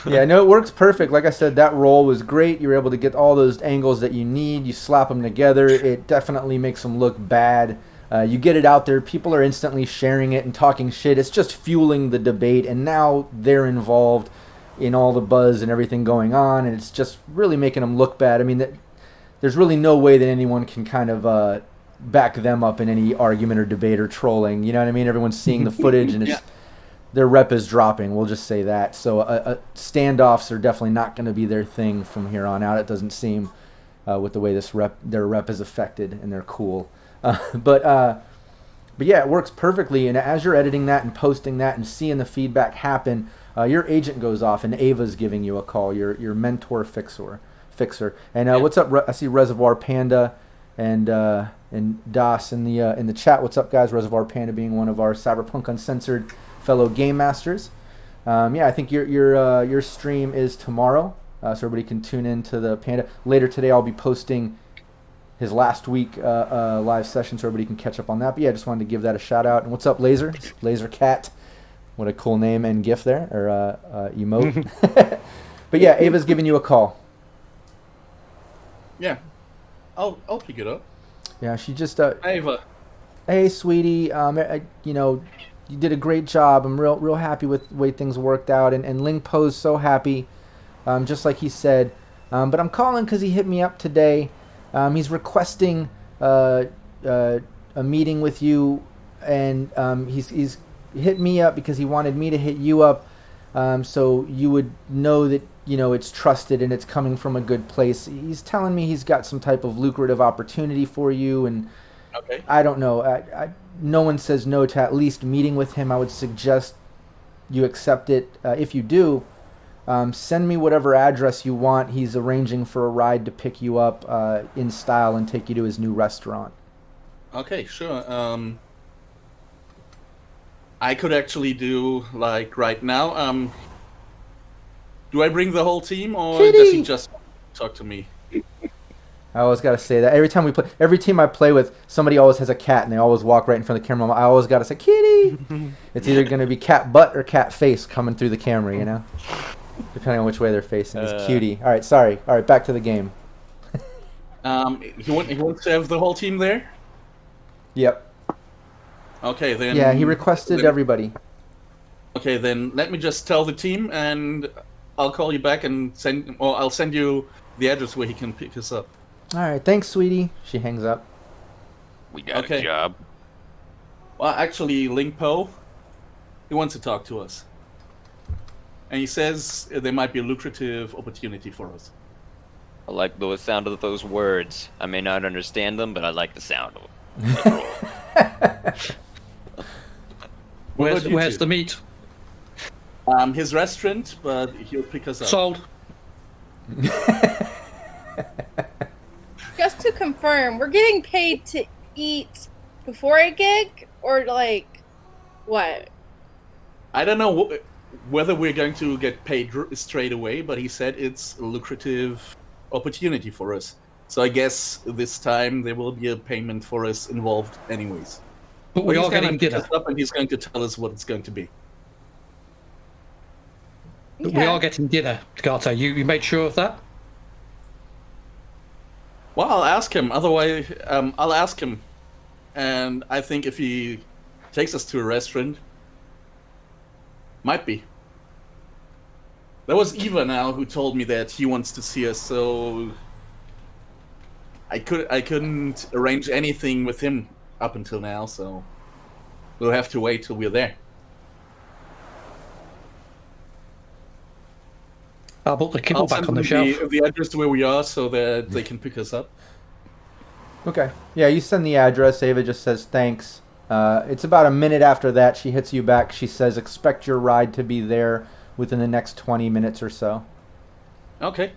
Yeah, no, it works perfect. Like I said, that role was great. You were able to get all those angles that you need. You slap them together. It definitely makes them look bad. You get it out there, people are instantly sharing it and talking shit. It's just fueling the debate, and now they're involved in all the buzz and everything going on, and it's just really making them look bad. I mean, there's really no way that anyone can kind of back them up in any argument or debate or trolling. You know what I mean? Everyone's seeing the footage, and their rep is dropping. We'll just say that. So standoffs are definitely not going to be their thing from here on out. It doesn't seem with the way their rep is affected, and they're cool. But yeah, it works perfectly. And as you're editing that and posting that and seeing the feedback happen, your agent goes off and Ava's giving you a call. Your mentor fixer. And what's up? I see Reservoir Panda and Das in the chat. What's up, guys? Reservoir Panda being one of our Cyberpunk Uncensored fellow game masters. Yeah, I think your stream is tomorrow. so everybody can tune in to the Panda. Later today, I'll be posting his last week live session, so everybody can catch up on that. But yeah, I just wanted to give that a shout out. And what's up, Laser? Laser Cat. What a cool name and gif there, or emote. But yeah, Ava's giving you a call. Yeah, I'll pick it up. Yeah, she just Ava. Hey, sweetie. You did a great job. I'm real happy with the way things worked out. And Ling Po's so happy, just like he said. But I'm calling because he hit me up today. He's requesting a meeting with you, and he's hit me up because he wanted me to hit you up, so you would know that it's trusted and it's coming from a good place. He's telling me he's got some type of lucrative opportunity for you, and Okay. I don't know. No one says no to at least meeting with him. I would suggest you accept it. If you do, send me whatever address you want. He's arranging for a ride to pick you up in style and take you to his new restaurant. Okay, sure. I could actually do like right now. Do I bring the whole team, or Kitty! does he just talk to me? I always got to say that. Every time we play, every team I play with, somebody always has a cat, and they always walk right in front of the camera. I always got to say, Kitty! It's either going to be cat butt or cat face coming through the camera, depending on which way they're facing. It's cutie. All right, sorry. All right, back to the game. He wants to have the whole team there? Yep. Okay, then... Yeah, he requested everybody. Okay, then let me just tell the team, and I'll call you back and I'll send you the address where he can pick us up. All right, thanks, sweetie. She hangs up. We got a job. Well, actually, Ling Po, he wants to talk to us. And he says there might be a lucrative opportunity for us. I like the sound of those words. I may not understand them, but I like the sound of them. Where's the meat? His restaurant, but he'll pick us up. Sold. Just to confirm, we're getting paid to eat before a gig, or like what? I don't know whether we're going to get paid straight away, but he said it's a lucrative opportunity for us. So I guess this time there will be a payment for us involved anyways. But we are getting pick dinner. us up and he's going to tell us what it's going to be. But we are getting dinner, Gato. You made sure of that? Well, I'll ask him. Otherwise, I'll ask him. And I think if he takes us to a restaurant, might be. That was Eva now who told me that he wants to see us, so I couldn't arrange anything with him up until now, so we'll have to wait till we're there. I'll put the kibble I'll back send on the them shelf. the address to where we are so that they can pick us up. Okay. Yeah, you send the address. Ava just says thanks. It's about a minute after that. She hits you back. She says, expect your ride to be there within the next 20 minutes or so. Okay.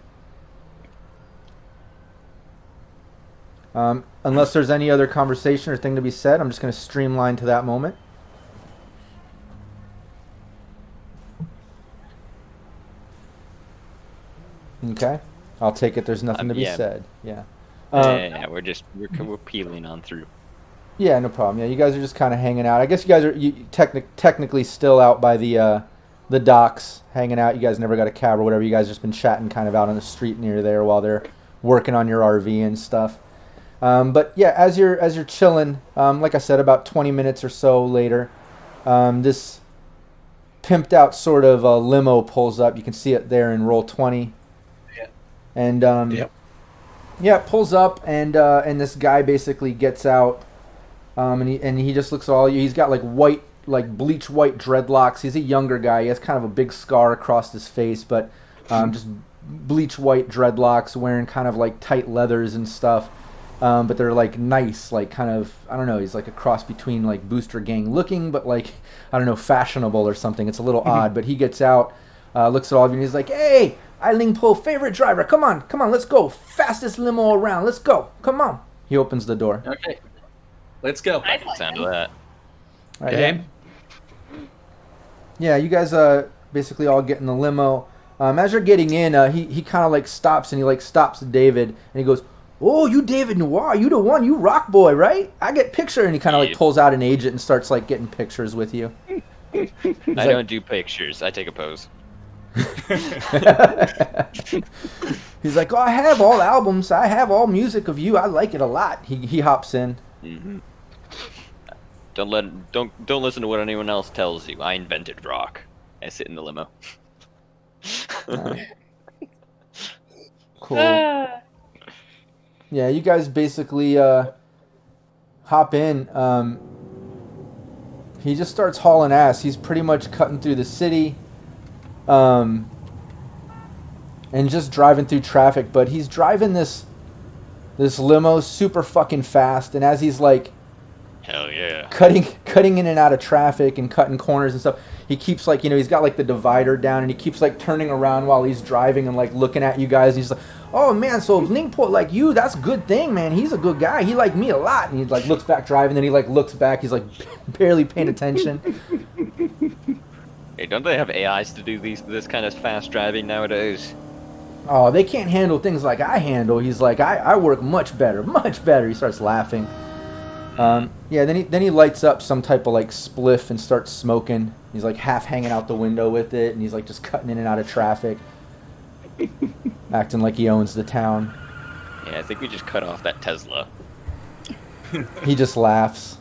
Unless there's any other conversation or thing to be said, I'm just going to streamline to that moment. Okay. I'll take it. There's nothing to be said. Yeah. Yeah, we're peeling on through. Yeah, no problem. Yeah, you guys are just kind of hanging out. I guess you guys are technically still out by the docks, hanging out. You guys never got a cab or whatever. You guys just been chatting kind of out on the street near there while they're working on your RV and stuff. But yeah, as you're chilling, like I said, about 20 minutes or so later, this pimped out sort of limo pulls up. You can see it there in roll 20. Yeah. And Yep. yeah, it pulls up, and this guy basically gets out, and he just looks at all you. He's got like bleach white dreadlocks. He's a younger guy. He has kind of a big scar across his face, but just bleach white dreadlocks, wearing kind of like tight leathers and stuff. But they're like nice, like kind of, I don't know, he's like a cross between like Booster Gang looking, but like, I don't know, fashionable or something. It's a little odd, but he gets out, looks at all of you, and he's like, hey, Ling Po, favorite driver, come on, let's go. Fastest limo around, let's go, come on. He opens the door. Okay. Let's go. I like the sound of that. All right, yeah, you guys basically all get in the limo. As you're getting in, he kind of like stops, and he like stops David, and he goes, "Oh, you David Noire, you the one, you rock boy, right? I get picture." And he kind of like pulls out an agent and starts like getting pictures with you. I don't do pictures. I take a pose. He's like, "Oh, I have all albums. I have all music of you. I like it a lot." He hops in. Mm-hmm. Don't listen to what anyone else tells you. I invented rock. I sit in the limo. Cool. Yeah, you guys basically hop in. He just starts hauling ass. He's pretty much cutting through the city, and just driving through traffic. But he's driving this limo super fucking fast, and as he's like, hell yeah, cutting in and out of traffic and cutting corners and stuff, he keeps like, he's got like the divider down, and he keeps like turning around while he's driving and like looking at you guys. And he's like, "Oh man, so Linkport like you, that's a good thing, man. He's a good guy. He liked me a lot." And he like looks back driving, then he like looks back. He's like barely paying attention. Hey, don't they have AIs to do this kind of fast driving nowadays? Oh, they can't handle things like I handle. He's like, I work much better, much better. He starts laughing. Yeah, then he lights up some type of like spliff and starts smoking. He's like half hanging out the window with it, and he's like just cutting in and out of traffic, acting like he owns the town. Yeah, I think we just cut off that Tesla. He just laughs.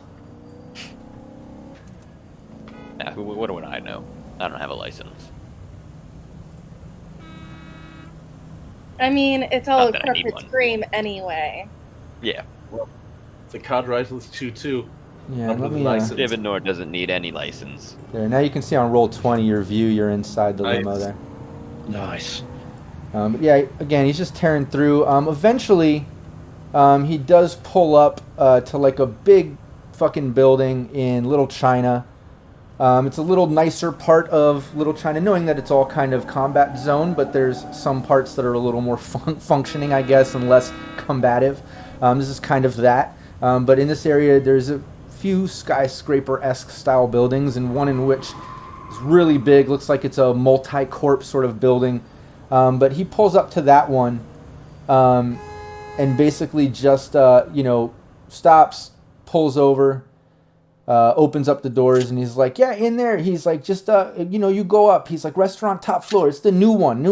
Now, what do I know? I don't have a license. I mean, it's all Not a that I need corporate one. scream anyway. Yeah, The card rifles too. Yeah, Not let with me. license. David Noire doesn't need any license. There, now you can see on roll 20 your view. You're inside the limo Nice. there. Nice. But yeah, again, he's just tearing through. Eventually, he does pull up to like a big fucking building in Little China. It's a little nicer part of Little China, knowing that it's all kind of combat zone, but there's some parts that are a little more functioning, I guess, and less combative. This is kind of that. But in this area, there's a few skyscraper-esque style buildings, and one in which is really big, looks like it's a multi-corp sort of building. But he pulls up to that one, and basically just, stops, pulls over, opens up the doors, and he's like, "Yeah, in there." He's like, "Just, you go up." He's like, "Restaurant top floor. It's the new one."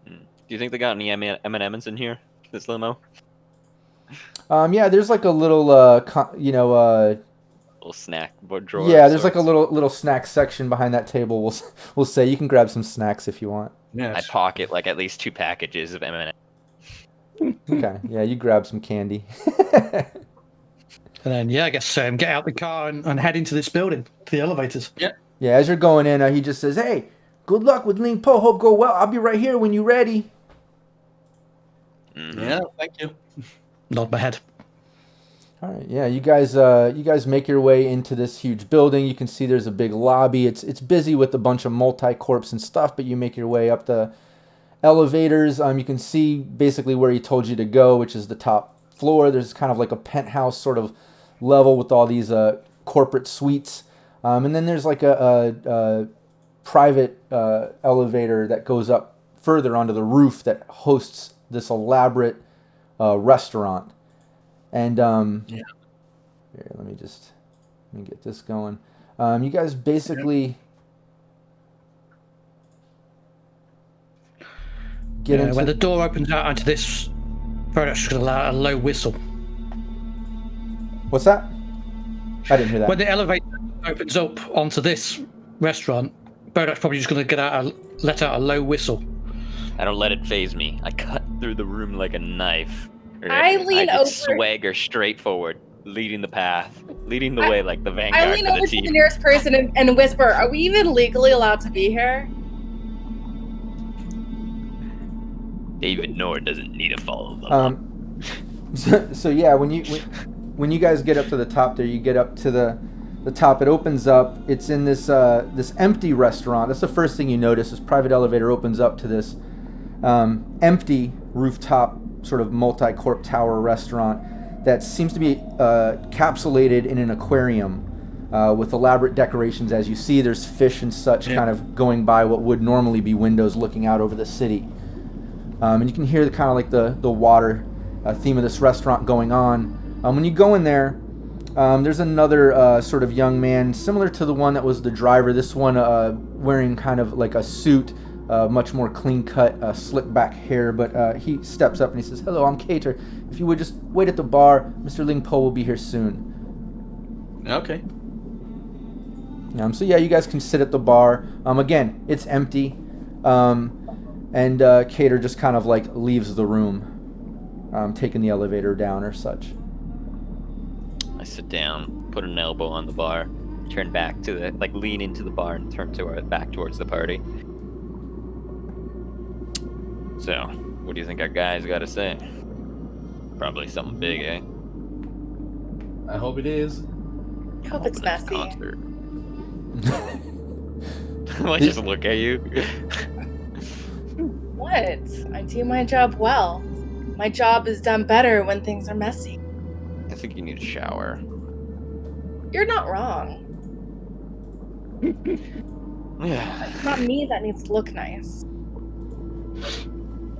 Do you think they got any M&Ms in here? This limo? Yeah, there's like a little, Little snack drawer. yeah, of there's like a sorts. little snack section behind that table. We'll say you can grab some snacks if you want. Yeah. I pocket like at least 2 packages of M&Ms. Okay, yeah, you grab some candy. And then, yeah, I guess get out the car and head into this building, to the elevators. Yeah. Yeah, as you're going in, he just says, "Hey, good luck with Ling Po. Hope go well. I'll be right here when you're ready." Mhm. Yeah, thank you. Nod my head. All right, yeah, you guys make your way into this huge building. You can see there's a big lobby. It's busy with a bunch of multi-corps and stuff, but you make your way up the elevators. You can see basically where he told you to go, which is the top floor. There's kind of like a penthouse sort of level with all these corporate suites, and then there's like a private elevator that goes up further onto the roof that hosts this elaborate restaurant. And here, let me get this going. You guys basically get into When the door opens out onto this, Bodach's just going to allow a low whistle. What's that? I didn't hear that. When the elevator opens up onto this restaurant, Bodach's probably just going to let out a low whistle. I don't let it phase me. I cut through the room like a knife. I lean just over- swagger straight forward, leading the path, leading the way like the vanguard I lean for over the to the team. nearest person and whisper, "Are we even legally allowed to be here?" David Noire doesn't need to follow the law. So yeah, when you guys get up to the top there, you get up to the top. It opens up. It's in this empty restaurant. That's the first thing you notice. This private elevator opens up to this empty rooftop sort of multi-corp tower restaurant that seems to be capsulated in an aquarium. with elaborate decorations. As you see, there's fish and such kind of going by what would normally be windows looking out over the city. And you can hear the kind of like the water theme of this restaurant going on. When you go in there, there's another sort of young man, similar to the one that was the driver. This one wearing kind of like a suit, much more clean-cut, slick-back hair. But he steps up and he says, "Hello, I'm Cater. If you would just wait at the bar, Mr. Ling Po will be here soon." Okay. So yeah, you guys can sit at the bar. Again, it's empty. And Cater just kind of like leaves the room, taking the elevator down or such. I sit down, put an elbow on the bar, turn back to the, like lean into the bar and turn back towards the party. So, what do you think our guys got to say? Probably something big, eh? I hope it is. I hope it's messy. Concert. I just look at you. What? I do my job well. My job is done better when things are messy. I think you need a shower. You're not wrong. Yeah. It's not me that needs to look nice.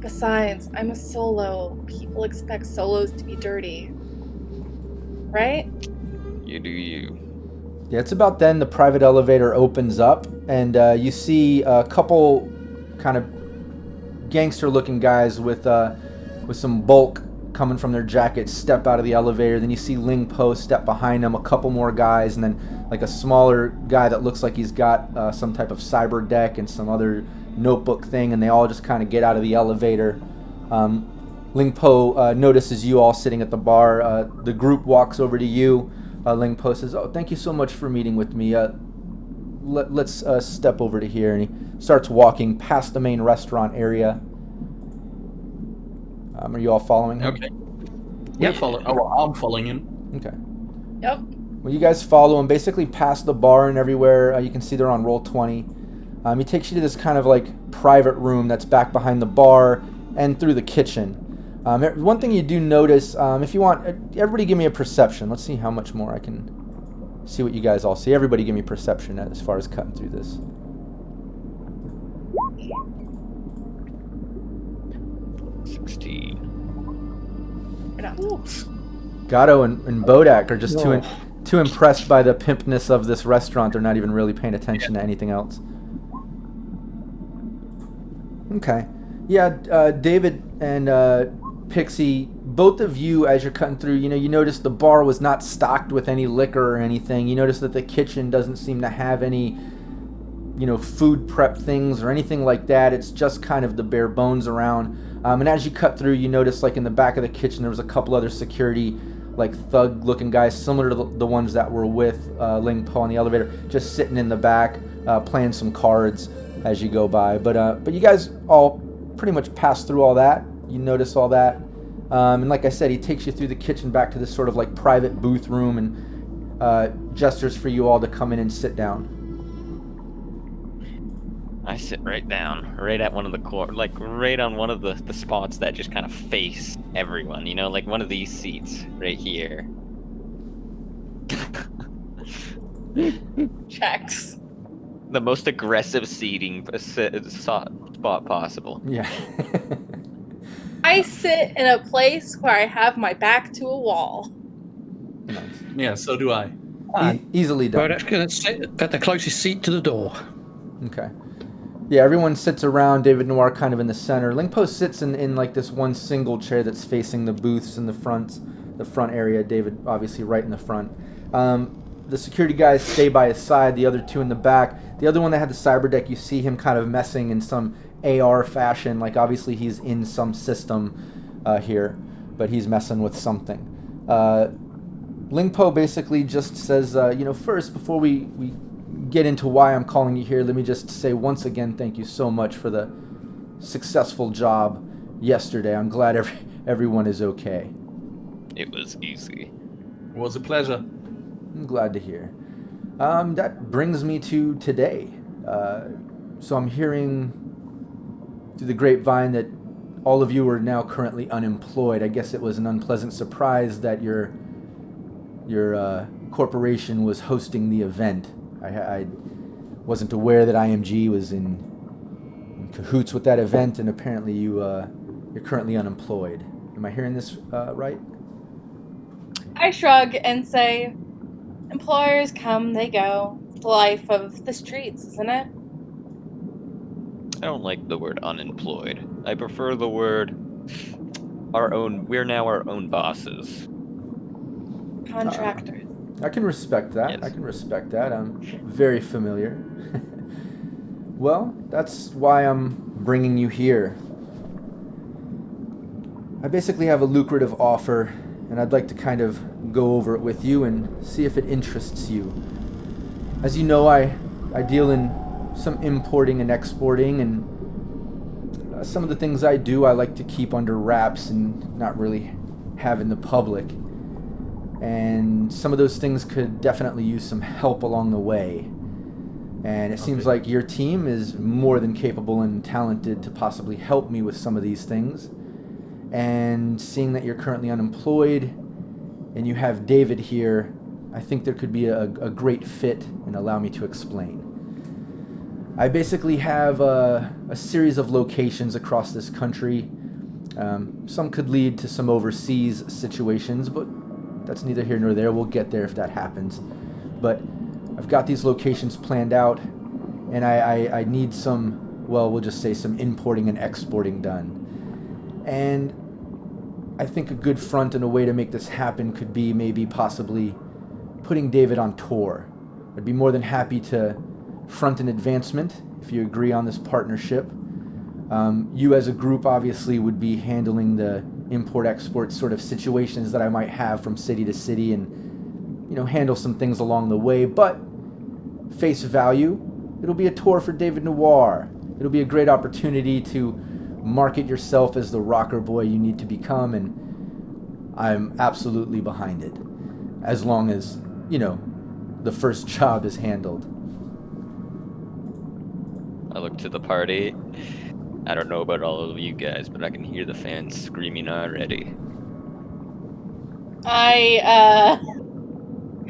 Besides, I'm a solo. People expect solos to be dirty. Right? You do you. Yeah, it's about then the private elevator opens up, and you see a couple kind of gangster-looking guys with some bulk coming from their jackets step out of the elevator. Then you see Ling Po step behind them, a couple more guys, and then like a smaller guy that looks like he's got some type of cyber deck and some other notebook thing, and they all just kind of get out of the elevator. Ling Po notices you all sitting at the bar. The group walks over to you. Ling Po says, "Oh, thank you so much for meeting with me. Let's step over to here." And he starts walking past the main restaurant area. Are you all following him? Okay. Yeah, follow. Oh, well, I'm following him. Okay. Yep. Well, you guys follow him basically past the bar and everywhere. You can see they're on roll 20. He takes you to this kind of like private room that's back behind the bar and through the kitchen. One thing you do notice, if you want, everybody give me a perception. Let's see how much more I can see what you guys all see. Everybody give me perception as far as cutting through this. 16. Gato and Bodach are just too impressed by the pimpness of this restaurant. They're not even really paying attention to anything else. Okay. Yeah, David and Pixie, both of you, as you're cutting through, you notice the bar was not stocked with any liquor or anything. You notice that the kitchen doesn't seem to have any, food prep things or anything like that. It's just kind of the bare bones around. And as you cut through, you notice like in the back of the kitchen, there was a couple other security, like thug-looking guys, similar to the ones that were with Ling Po on the elevator, just sitting in the back, playing some cards as you go by. But you guys all pretty much pass through all that. You notice all that. And like I said, he takes you through the kitchen back to this sort of like private booth room and gestures for you all to come in and sit down. I sit right down, right at one of the like right on one of the spots that just kind of face everyone, like one of these seats right here. Checks. The most aggressive seating spot possible. Yeah. I sit in a place where I have my back to a wall. Nice. Yeah, so do I. Easily done. Bodach's going to sit at the closest seat to the door. Okay. Yeah, everyone sits around. David Noire kind of in the center. Ling Po sits in like this one single chair that's facing the booths in the front area. David obviously right in the front. The security guys stay by his side. The other two in the back. The other one that had the cyber deck, you see him kind of messing in some AR fashion. Like obviously he's in some system here, but he's messing with something. Ling Po basically just says, first before we get into why I'm calling you here, let me just say once again thank you so much for the successful job yesterday. I'm glad everyone is okay. It was easy. It was a pleasure. I'm glad to hear. That brings me to today. So I'm hearing through the grapevine that all of you are now currently unemployed. I guess it was an unpleasant surprise that your corporation was hosting the event. I wasn't aware that IMG was in cahoots with that event, and apparently you're currently unemployed. Am I hearing this right? I shrug and say, employers come, they go. It's the life of the streets, isn't it? I don't like the word unemployed. I prefer the word our own. We're now our own bosses. Contractors. I can respect that. Yes. I can respect that. I'm very familiar. Well, that's why I'm bringing you here. I basically have a lucrative offer, and I'd like to kind of go over it with you and see if it interests you. As you know, I deal in some importing and exporting, and some of the things I do I like to keep under wraps and not really have in the public. And some of those things could definitely use some help along the way. And it seems like your team is more than capable and talented to possibly help me with some of these things. And seeing that you're currently unemployed and you have David here, I think there could be a great fit, and allow me to explain. I basically have a series of locations across this country. Some could lead to some overseas situations, but that's neither here nor there. We'll get there if that happens. But I've got these locations planned out, and I need some, well, we'll just say some importing and exporting done. And I think a good front and a way to make this happen could be maybe possibly putting David on tour. I'd be more than happy to front an advancement if you agree on this partnership. You as a group obviously would be handling the import-export sort of situations that I might have from city to city, and, you know, handle some things along the way. But face value, it'll be a tour for David Noire. It'll be a great opportunity to market yourself as the rocker boy you need to become, and I'm absolutely behind it, as long as, you know, the first job is handled. I look to the party. I don't know about all of you guys, but I can hear the fans screaming already. I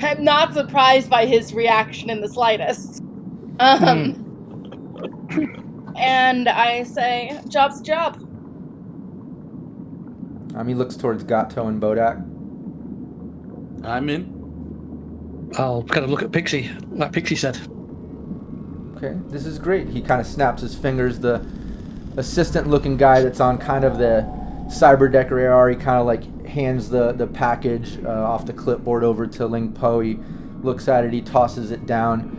am not surprised by his reaction in the slightest. And I say, job's a job. He looks towards Gato and Bodach. I'm in. I'll kind of look at Pixie, like Pixie said. Okay, this is great. He kind of snaps his fingers. The assistant-looking guy that's on kind of the cyber AR, he kind of like hands the package off the clipboard over to Ling Po. He looks at it, he tosses it down.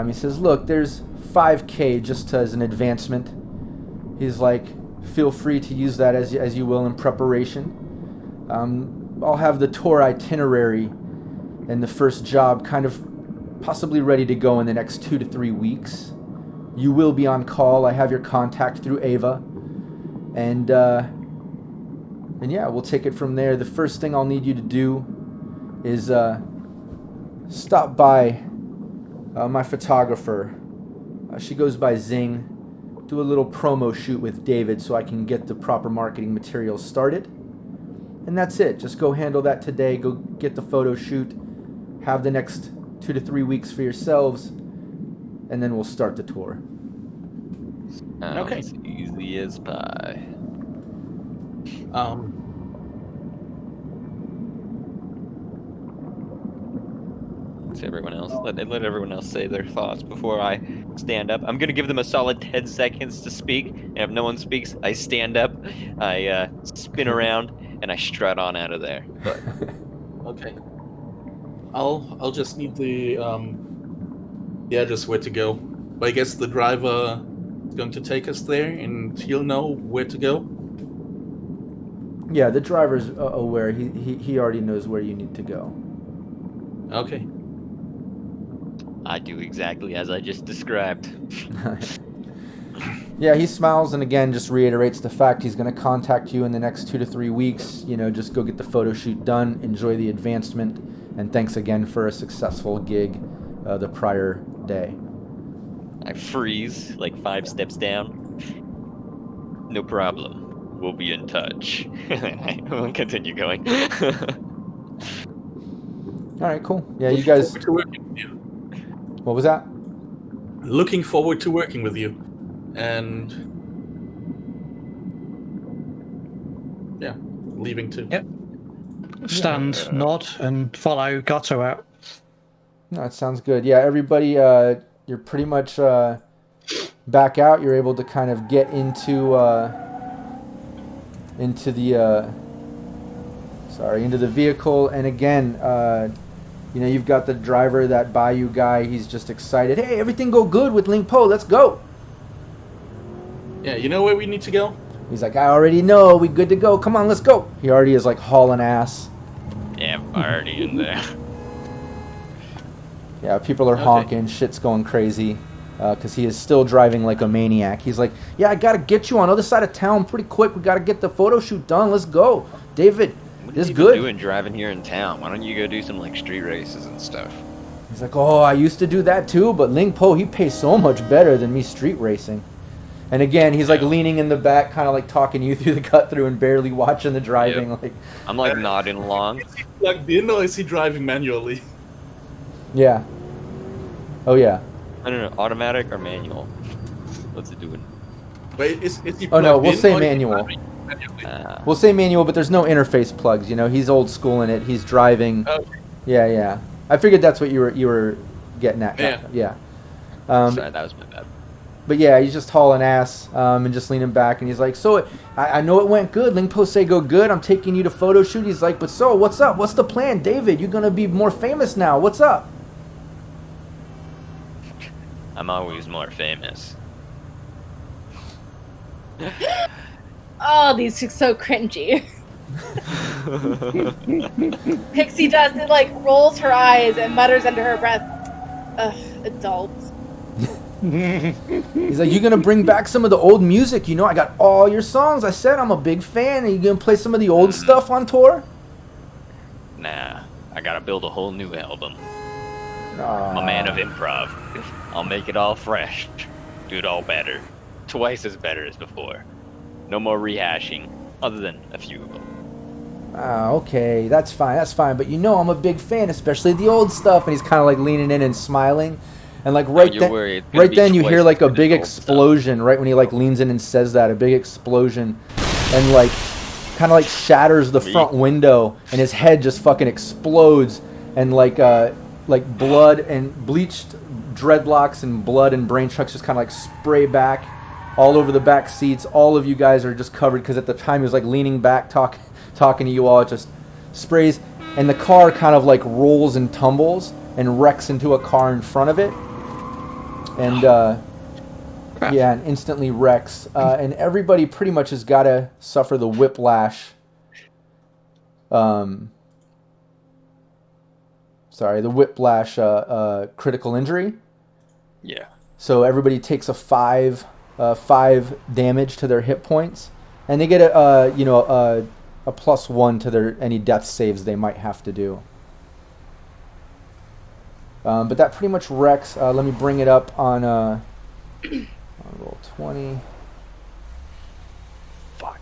He says, look, there's 5K just as an advancement. He's like, feel free to use that as you will in preparation. I'll have the tour itinerary and the first job kind of possibly ready to go in the next 2 to 3 weeks. You will be on call. I have your contact through Ava. And yeah, we'll take it from there. The first thing I'll need you to do is stop by my photographer. She goes by Zing. Do a little promo shoot with David so I can get the proper marketing materials started. And that's it. Just go handle that today. Go get the photo shoot. Have the next 2 to 3 weeks for yourselves. And then we'll start the tour. Okay. It's easy as pie. To everyone else, let everyone else say their thoughts before I stand up. I'm gonna give them a solid 10 seconds to speak, and if no one speaks, I stand up, I spin around, and I strut on out of there. But Okay. I'll just need the address where to go. But I guess the driver is going to take us there, and he'll know where to go. Yeah, the driver's aware. He already knows where you need to go. Okay. I do exactly as I just described. Yeah, he smiles and again just reiterates the fact he's going to contact you in the next 2 to 3 weeks. You know, just go get the photo shoot done, enjoy the advancement, and thanks again for a successful gig the prior day. I freeze, like 5 steps down. No problem. We'll be in touch. I will continue going. All right, cool. Yeah, you Looking guys. forward to working with you. What was that? Looking forward to working with you, and yeah, leaving too. Yep. Stand, nod, and follow Gato out. No, that sounds good. Yeah, everybody, you're pretty much back out. You're able to kind of get into the vehicle, and again, you've got the driver, that Bayou guy. He's just excited. Hey, everything go good with Ling Po. Let's go. Yeah, you know where we need to go? He's like, I already know. We good to go. Come on, let's go. He already is like hauling ass. Yeah, I'm already in there. Yeah, people are honking. Shit's going crazy. Because he is still driving like a maniac. He's like, yeah, I got to get you on the other side of town pretty quick. We got to get the photo shoot done. Let's go. David, What this are you good. doing driving here in town? Why don't you go do some like street races and stuff? He's like, oh, I used to do that too, but Ling Po, he pays so much better than me street racing. And again, he's like leaning in the back, kind of like talking you through the cut through and barely watching the driving. Yep. Like, I'm like nodding along. Is he plugged in or is he driving manually? yeah. Oh, yeah. I don't know, automatic or manual? What's it doing? Wait, is he plugged in? Oh, no, we'll say or is he manual. driving manually? We'll say manual, but there's no interface plugs. He's old school in it. He's driving. Okay. Yeah. I figured that's what you were getting at. Yeah. Sorry, that was my bad. But yeah, he's just hauling ass and just leaning back, and he's like, so I know it went good. Ling Po say go good. I'm taking you to photo shoot. He's like, but so what's up? What's the plan, David? You're gonna be more famous now. What's up? I'm always more famous. Oh, these are so cringy. Pixie does it, like rolls her eyes and mutters under her breath, ugh, adults. He's like, you gonna bring back some of the old music? I got all your songs. I said I'm a big fan. Are you gonna play some of the old stuff on tour? Nah, I gotta build a whole new album. I'm a man of improv. I'll make it all fresh. Do it all better. Twice as better as before. No more rehashing, other than a few of them. Okay, that's fine. But I'm a big fan, especially the old stuff. And he's kind of like leaning in and smiling. And like right then you hear like a big explosion right when he like leans in and says that, a big explosion, and like kind of like shatters the front window, and his head just fucking explodes, and like blood and bleached dreadlocks and blood and brain trucks just kind of like spray back all over the back seats. All of you guys are just covered because at the time he was like leaning back talking to you all. It just sprays, and the car kind of like rolls and tumbles and wrecks into a car in front of it, and and instantly wrecks, and everybody pretty much has got to suffer the whiplash. The whiplash critical injury. Yeah. So everybody takes a 5 damage to their hit points, and they get a +1 to their any death saves they might have to do. But that pretty much wrecks. Let me bring it up on roll 20. Fuck.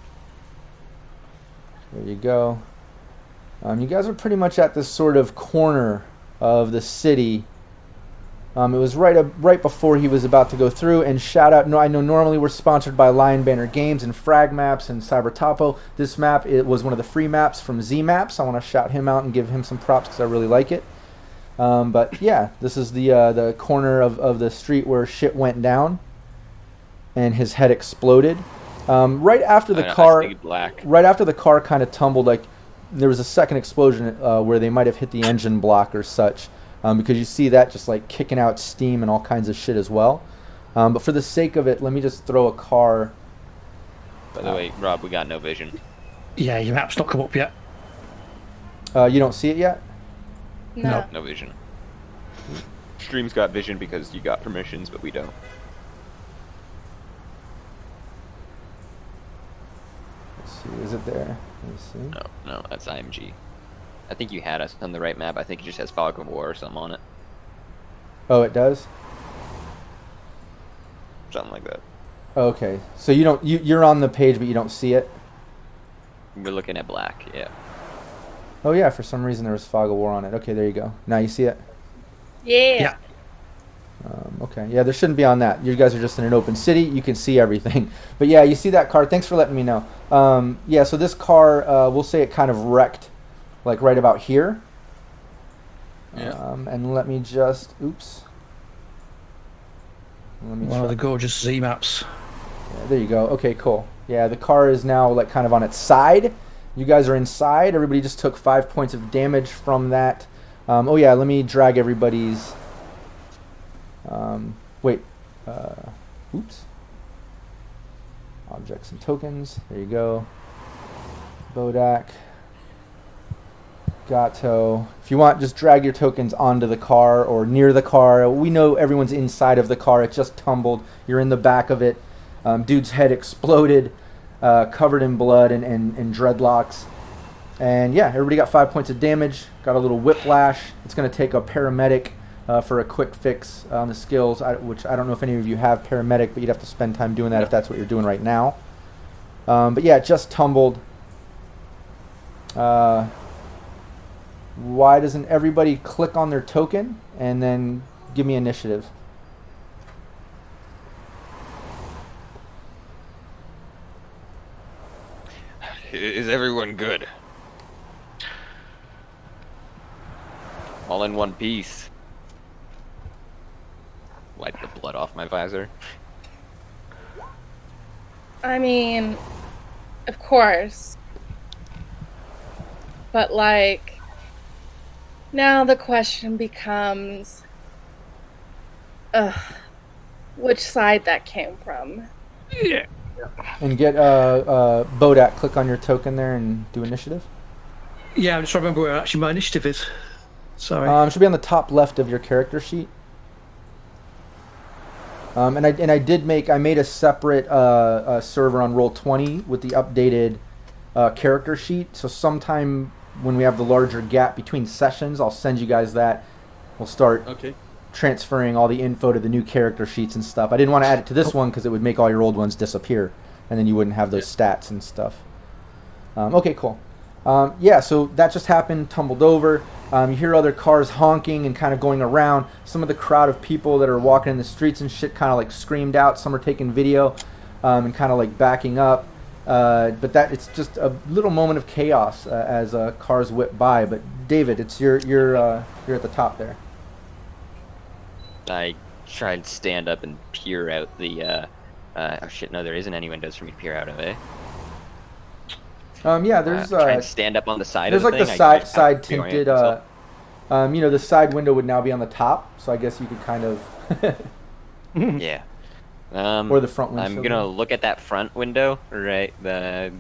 There you go. You guys are pretty much at this sort of corner of the city. It was right before he was about to go through. And shout out, I know normally we're sponsored by Lion Banner Games and Frag Maps and Cybertopo. This map, it was one of the free maps from Z Maps. I want to shout him out and give him some props because I really like it. But yeah, this is the corner of the street where shit went down, and his head exploded. Right after the car kind of tumbled, like there was a second explosion where they might have hit the engine block or such, because you see that just like kicking out steam and all kinds of shit as well. But for the sake of it, let me just throw a car. By the way, Rob, we got no vision. Yeah, your map's not come up yet. You don't see it yet? No. No vision. Stream's got vision because you got permissions, but we don't. Let's see, is it there? Let me see. No, that's IMG. I think you had us on the right map. I think it just has Fog of War or something on it. Oh, it does? Something like that. Okay, so you're on the page, but you don't see it? We're looking at black, yeah. Oh yeah, for some reason there was fog of war on it. Okay, there you go. Now you see it? Yeah. Okay, yeah, there shouldn't be on that. You guys are just in an open city. You can see everything. But yeah, you see that car. Thanks for letting me know. Yeah, so this car, we'll say it kind of wrecked, like right about here. Yeah. And let me just, oops. Let me One of the gorgeous Z maps. Yeah, there you go. Okay, cool. Yeah, the car is now like kind of on its side. You guys are inside. Everybody just took 5 points of damage from that. Oh yeah, let me drag everybody's. Wait. Oops. Objects and tokens. There you go. Bodach. Gato. If you want, just drag your tokens onto the car or near the car. We know everyone's inside of the car. It just tumbled. You're in the back of it. Dude's head exploded, covered in blood and dreadlocks. And yeah, everybody got 5 points of damage. Got a little whiplash. It's going to take a paramedic for a quick fix on the skills, which I don't know if any of you have paramedic, but you'd have to spend time doing that if that's what you're doing right now. But yeah, it just tumbled. Why doesn't everybody click on their token and then give me initiative? Is everyone good? All in one piece. Wipe the blood off my visor. I mean, of course. But, like, now the question becomes, which side that came from. Yeah. And get Bodach, click on your token there and do initiative. Yeah, I'm just trying to remember where actually my initiative is. Sorry. It should be on the top left of your character sheet. And I made a separate server on Roll20 with the updated character sheet. So sometime when we have the larger gap between sessions, I'll send you guys that. We'll start transferring all the info to the new character sheets and stuff. I didn't want to add it to this one because it would make all your old ones disappear, and then you wouldn't have those stats and stuff. Okay, cool. Yeah, so that just happened, tumbled over. You hear other cars honking and kind of going around. Some of the crowd of people that are walking in the streets and shit kind of like screamed out. Some are taking video and kind of like backing up. But it's just a little moment of chaos as cars whip by. But David, it's you're at the top there. I try and stand up and peer out the. Oh shit! No, there isn't any windows for me to peer out of, eh? Yeah, there's. Try and stand up on the side. There's of the like thing. the side tinted. The side window would now be on the top, so I guess you could kind of. Yeah. Or the front window. I'm gonna look at that front window, right? The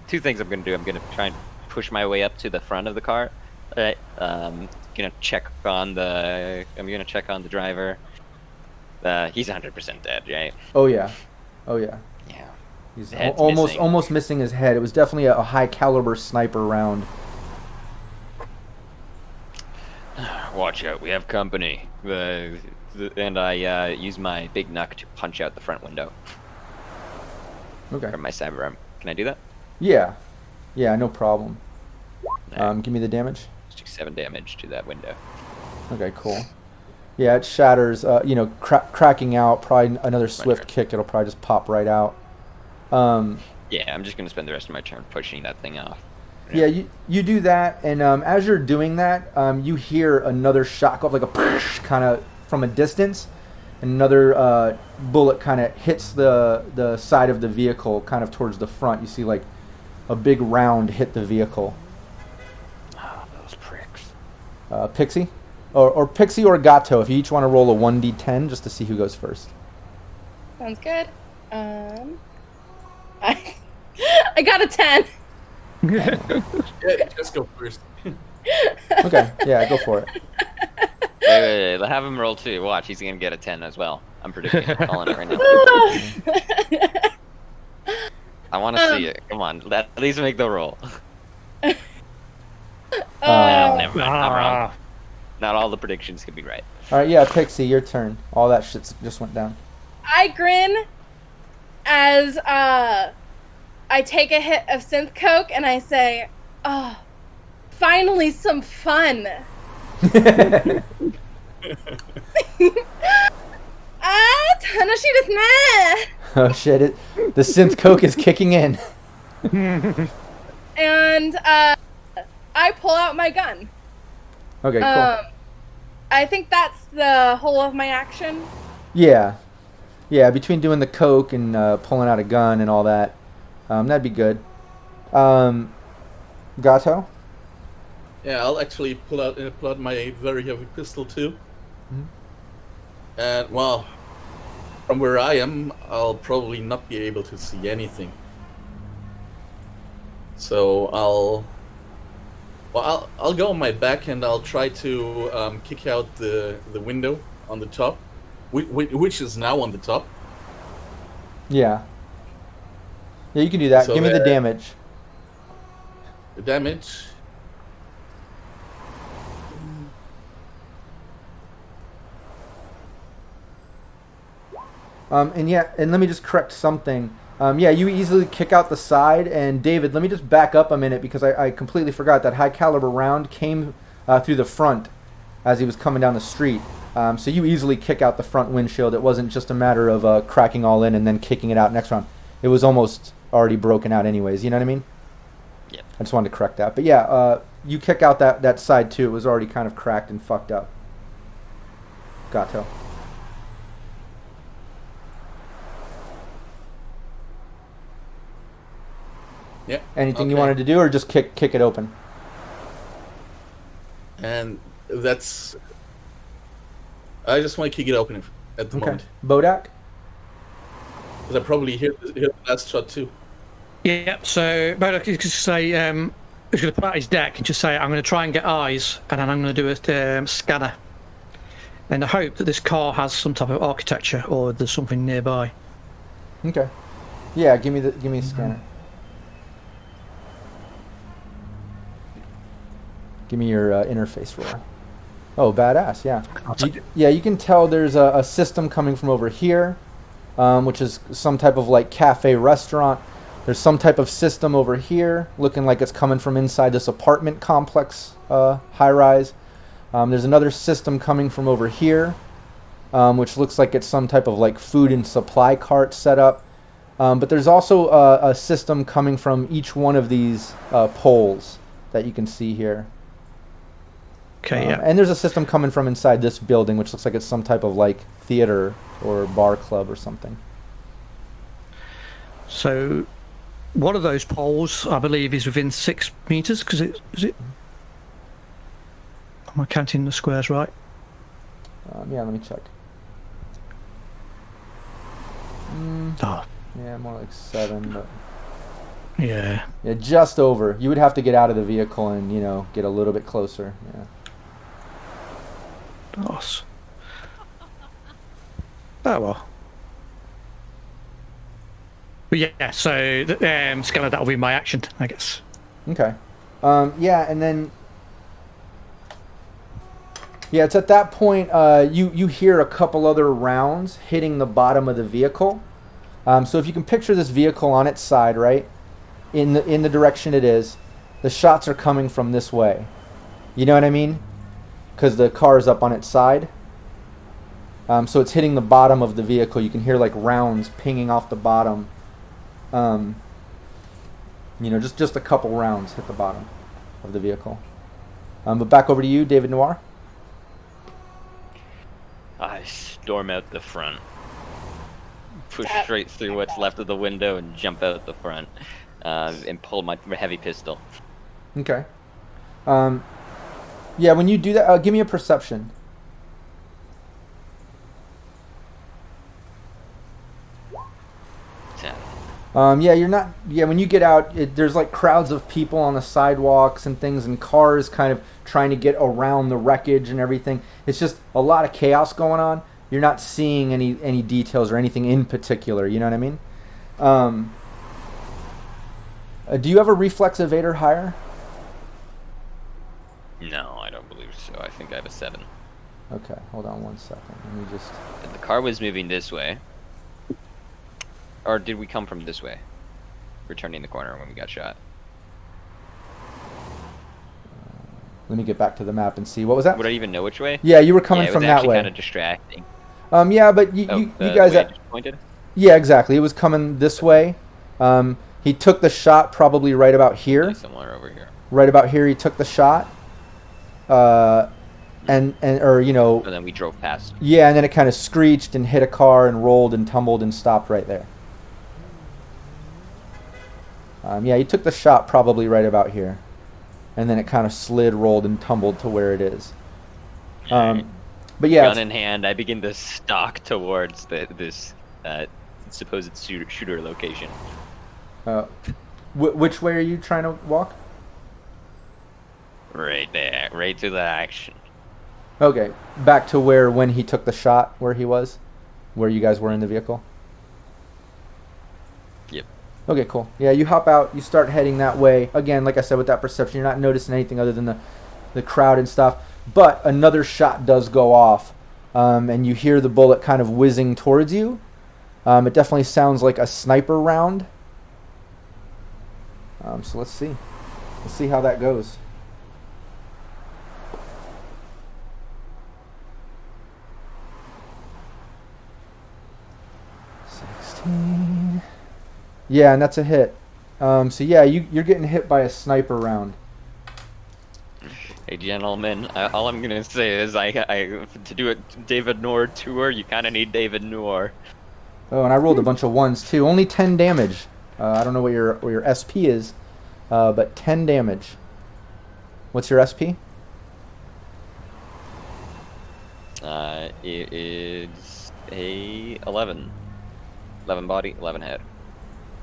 two things I'm gonna do. I'm gonna try and push my way up to the front of the car. Right. I'm gonna check on the driver. He's 100% dead, right? Oh yeah. Yeah. He's almost missing his head. It was definitely a high caliber sniper round. Watch out, we have company. And I use my big knuck to punch out the front window. Okay. From my cyber arm. Can I do that? Yeah, no problem. Right. Give me the damage. Just do 7 damage to that window. Okay, cool. Yeah, it shatters. Cracking out. Probably another swift kick. It'll probably just pop right out. Yeah, I'm just gonna spend the rest of my turn pushing that thing off. Yeah, you do that, and as you're doing that, you hear another shot go off like a kind of from a distance. Another bullet kind of hits the side of the vehicle, kind of towards the front. You see like a big round hit the vehicle. Oh, those pricks. Pixie, or Pixie or Gato, if you each want to roll a 1d10 just to see who goes first. Sounds good. I got a 10. Yeah, just go first. Okay, yeah, go for it. Wait, have him roll 2. Watch, he's gonna get a 10 as well. I'm predicting. I'm calling it right now. I want to see it. Come on, at least make the roll. No, never mind. I'm wrong. Not all the predictions can be right. All right, yeah, Pixie, your turn. All that shit just went down. I grin as I take a hit of synth coke and I say, "Oh, finally some fun. Tanashi desu ne. Oh shit! The synth coke is kicking in. And I pull out my gun. Okay, cool. I think that's the whole of my action. Yeah. Between doing the coke and pulling out a gun and all that, that'd be good. Gato. Yeah, I'll actually pull out my very heavy pistol too. Mm-hmm. And well, from where I am, I'll probably not be able to see anything. So I'll go on my back and I'll try to kick out the window on the top, which is now on the top. Yeah, you can do that. So Give me the damage. The damage. And let me just correct something. You easily kick out the side. And David, let me just back up a minute because I completely forgot that high caliber round came through the front as he was coming down the street. So you easily kick out the front windshield. It wasn't just a matter of cracking all in and then kicking it out next round. It was almost already broken out anyways. You know what I mean? Yep. I just wanted to correct that. But yeah, you kick out that side too. It was already kind of cracked and fucked up. Gato. Yeah. Anything you wanted to do, or just kick it open? And that's. I just want to kick it open at the moment. Bodach? Because I probably hit the last shot too. Yeah, so Bodach is going to say, he's going to put out his deck and just say, I'm going to try and get eyes, and then I'm going to do a scanner. And I hope that this car has some type of architecture, or there's something nearby. Okay. Yeah, give me a scanner. Give me your interface roll. Oh, badass, yeah. You can tell there's a system coming from over here, which is some type of like cafe restaurant. There's some type of system over here, looking like it's coming from inside this apartment complex, high-rise. There's another system coming from over here, which looks like it's some type of like food and supply cart setup. But there's also a system coming from each one of these poles that you can see here. Okay, yeah. And there's a system coming from inside this building, which looks like it's some type of like theater or bar club or something. So, one of those poles, I believe, is within 6 meters. Because is it? Am I counting the squares right? Yeah, let me check. Yeah, more like 7, but. Yeah. Yeah, just over. You would have to get out of the vehicle and get a little bit closer. Yeah. Nice. Oh well. But yeah, so scanner, that'll be my action, I guess. Okay. And then it's at that point you hear a couple other rounds hitting the bottom of the vehicle. So if you can picture this vehicle on its side, right, in the direction it is, the shots are coming from this way. You know what I mean? Because the car is up on its side. So it's hitting the bottom of the vehicle. You can hear like rounds pinging off the bottom. Just a couple rounds hit the bottom of the vehicle. But back over to you, David Noire. I storm out the front, push straight through what's left of the window, and jump out the front, and pull my heavy pistol. Okay. When you do that, give me a perception. You're not. Yeah, when you get out, there's like crowds of people on the sidewalks and things, and cars kind of trying to get around the wreckage and everything. It's just a lot of chaos going on. You're not seeing any details or anything in particular. You know what I mean? Do you have a reflex evader higher? No, I don't believe so. I think I have a 7. Okay, hold on 1 second. Let me just. The car was moving this way. Or did we come from this way? We're turning the corner when we got shot. Let me get back to the map and see. What was that? Would I even know which way? Yeah, you were coming from that way. Kind of distracting. Yeah, but you guys. The way I just pointed? Yeah, exactly. It was coming this way. He took the shot probably right about here. Somewhere over here. Right about here, he took the shot. Or you know. And then we drove past. Yeah, and then it kind of screeched and hit a car and rolled and tumbled and stopped right there. Yeah, he took the shot probably right about here. And then it kind of slid, rolled, and tumbled to where it is. But yeah. Gun in hand, I begin to stalk towards this supposed shooter location. Which way are you trying to walk? Right there, right to the action. Okay, back to when he took the shot, where he was? Where you guys were in the vehicle? Yep. Okay, cool. Yeah, you hop out, you start heading that way. Again, like I said, with that perception, you're not noticing anything other than the crowd and stuff. But another shot does go off, and you hear the bullet kind of whizzing towards you. It definitely sounds like a sniper round. So let's see. Let's see how that goes. 16. Yeah, and that's a hit. So yeah, you're getting hit by a sniper round. Hey gentlemen, all I'm gonna say is to do a David Noire tour, you kind of need David Noire. Oh, and I rolled a bunch of ones too. Only 10 damage. I don't know what your SP is, but 10 damage. What's your SP? It is a 11. 11 body, 11 head.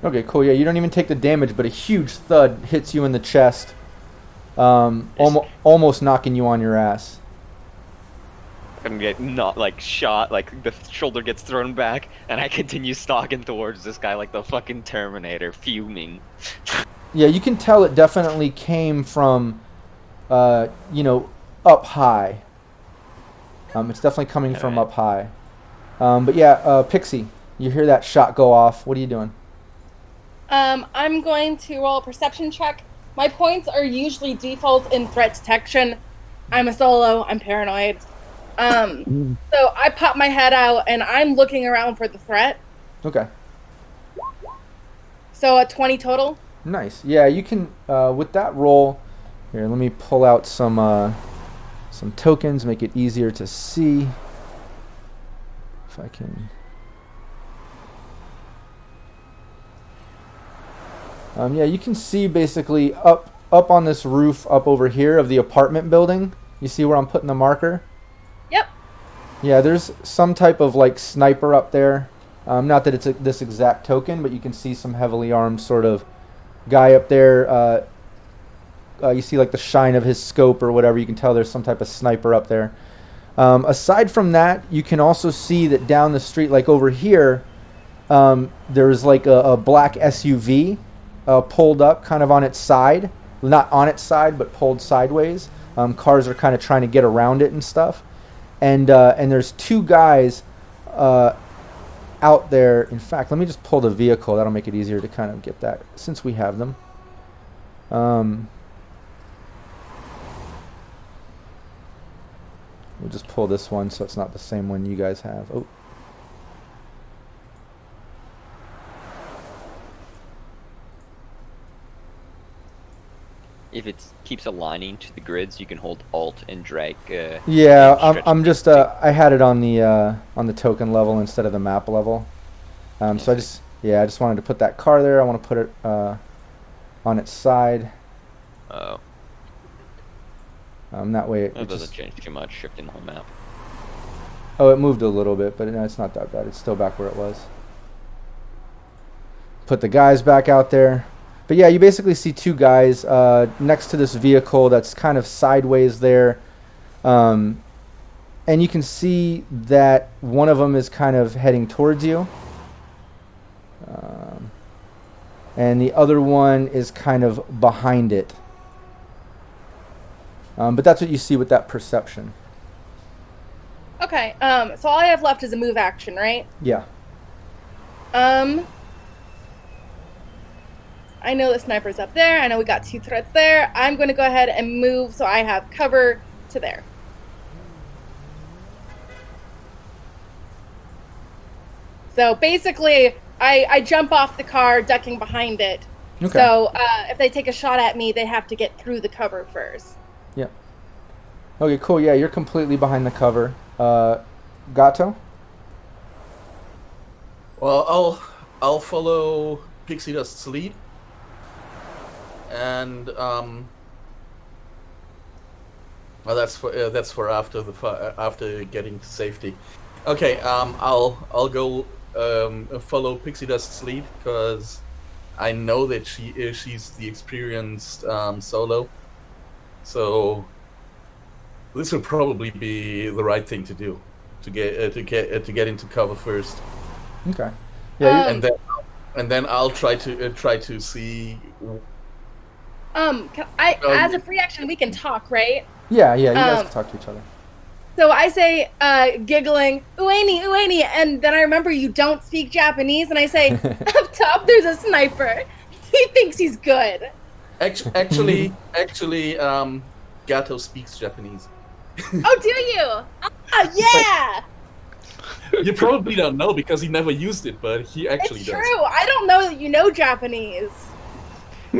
Okay, cool. Yeah, you don't even take the damage, but a huge thud hits you in the chest, almost knocking you on your ass. I'm getting not like shot, like the shoulder gets thrown back, and I continue stalking towards this guy like the fucking Terminator, fuming. Yeah, you can tell it definitely came from, up high. It's definitely coming from up high. But yeah, Pixie, you hear that shot go off. What are you doing? I'm going to roll a perception check. My points are usually default in threat detection. I'm a solo. I'm paranoid. So I pop my head out and I'm looking around for the threat. Okay. So a 20 total. Nice. Yeah, you can with that roll. Here, let me pull out some tokens, make it easier to see. If I can. Yeah, you can see basically up on this roof up over here of the apartment building. You see where I'm putting the marker? Yep. Yeah, there's some type of like sniper up there. Not that it's this exact token, but you can see some heavily armed sort of guy up there. You see like the shine of his scope or whatever. You can tell there's some type of sniper up there. Aside from that, you can also see that down the street, like over here, there's like a black SUV pulled up kind of on its side. Not on its side, but pulled sideways. Cars are kind of trying to get around it and stuff. And there's two guys out there. In fact, let me just pull the vehicle. That'll make it easier to kind of get that since we have them. We'll just pull this one so it's not the same one you guys have. Oh. If it keeps aligning to the grids, you can hold Alt and drag. Yeah, I'm just I had it on the token level instead of the map level. So I just wanted to put that car there. I want to put it on its side. Oh. That way That doesn't change too much, shifting the whole map. Oh, it moved a little bit, but no, it's not that bad. It's still back where it was. Put the guys back out there. But yeah, you basically see two guys next to this vehicle that's kind of sideways there. And you can see that one of them is kind of heading towards you. And the other one is kind of behind it. But that's what you see with that perception. Okay, so all I have left is a move action, right? Yeah. I I know the sniper's up there. I know we got 2 threats there. I'm going to go ahead and move so I have cover to there. So basically, I jump off the car, ducking behind it. Okay. So if they take a shot at me, they have to get through the cover first. Yep. Okay, cool. Yeah, you're completely behind the cover. Gato? Well, I'll follow Pixie Dust's lead, and well, that's for after getting to safety. Okay, I'll go follow Pixie Dust's lead because I know that she's the experienced solo, so this will probably be the right thing to do to get into cover first. Okay. Yeah. And then I'll try to see. As a free action, we can talk, right? Yeah. You guys can talk to each other. So I say, giggling, ueni, and then I remember you don't speak Japanese, and I say, up top there's a sniper. He thinks he's good. Actually, Gato speaks Japanese. Oh, do you? Yeah! You probably don't know because he never used it, but he actually It's does. true. I don't know that you know Japanese.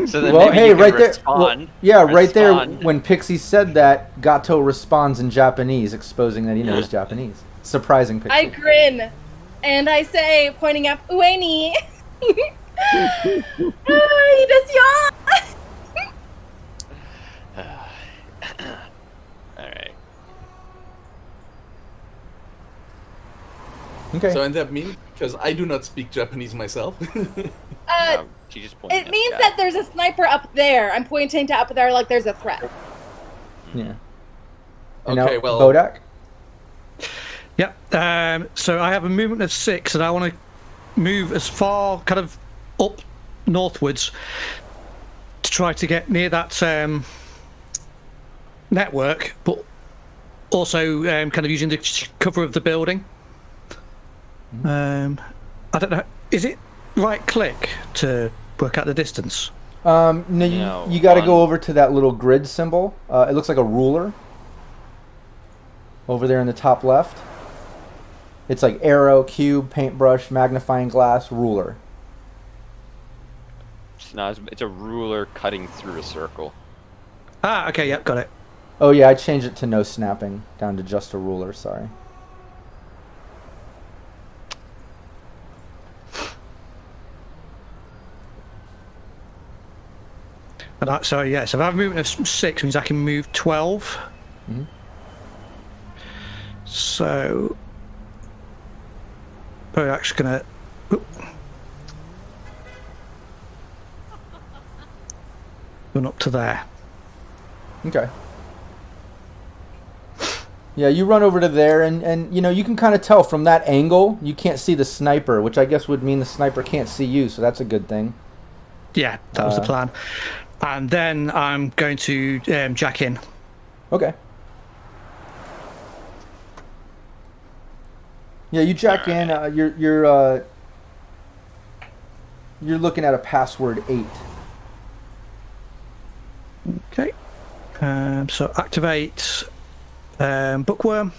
So then Well, maybe hey, you can right there. respond. Right there. Respond. When Pixie said that, Gato responds in Japanese, exposing that he knows Japanese. Surprising Pixie. I grin, and I say, pointing up, ueni. Alright. Okay. So, and that means because I do not speak Japanese myself. She just pointed It at means the that guy. there's a sniper up there. I'm pointing to up there like there's a threat. Yeah. And Okay, now, well, Bodach? Yep. So I have a movement of 6, and I want to move as far kind of up northwards to try to get near that network, but also kind of using the cover of the building. I don't know. Is it right click to work out the distance? No, No, you got to on- go over to that little grid symbol. It looks like a ruler. Over there in the top left. It's like arrow, cube, paintbrush, magnifying glass, ruler. No, it's a ruler cutting through a circle. Ah, okay, yep, got it. Oh yeah, I changed it to no snapping, down to just a ruler, sorry. And so yeah, so if I have a movement of 6, means I can move 12. Mm-hmm. So probably actually gonna run up to there. Okay. Yeah, you run over to there, and you know, you can kind of tell from that angle, you can't see the sniper, which I guess would mean the sniper can't see you, so that's a good thing. Yeah, that was the plan. And then I'm going to jack in. Okay. Yeah, you jack in. You're looking at a password 8. Okay. So activate bookworm.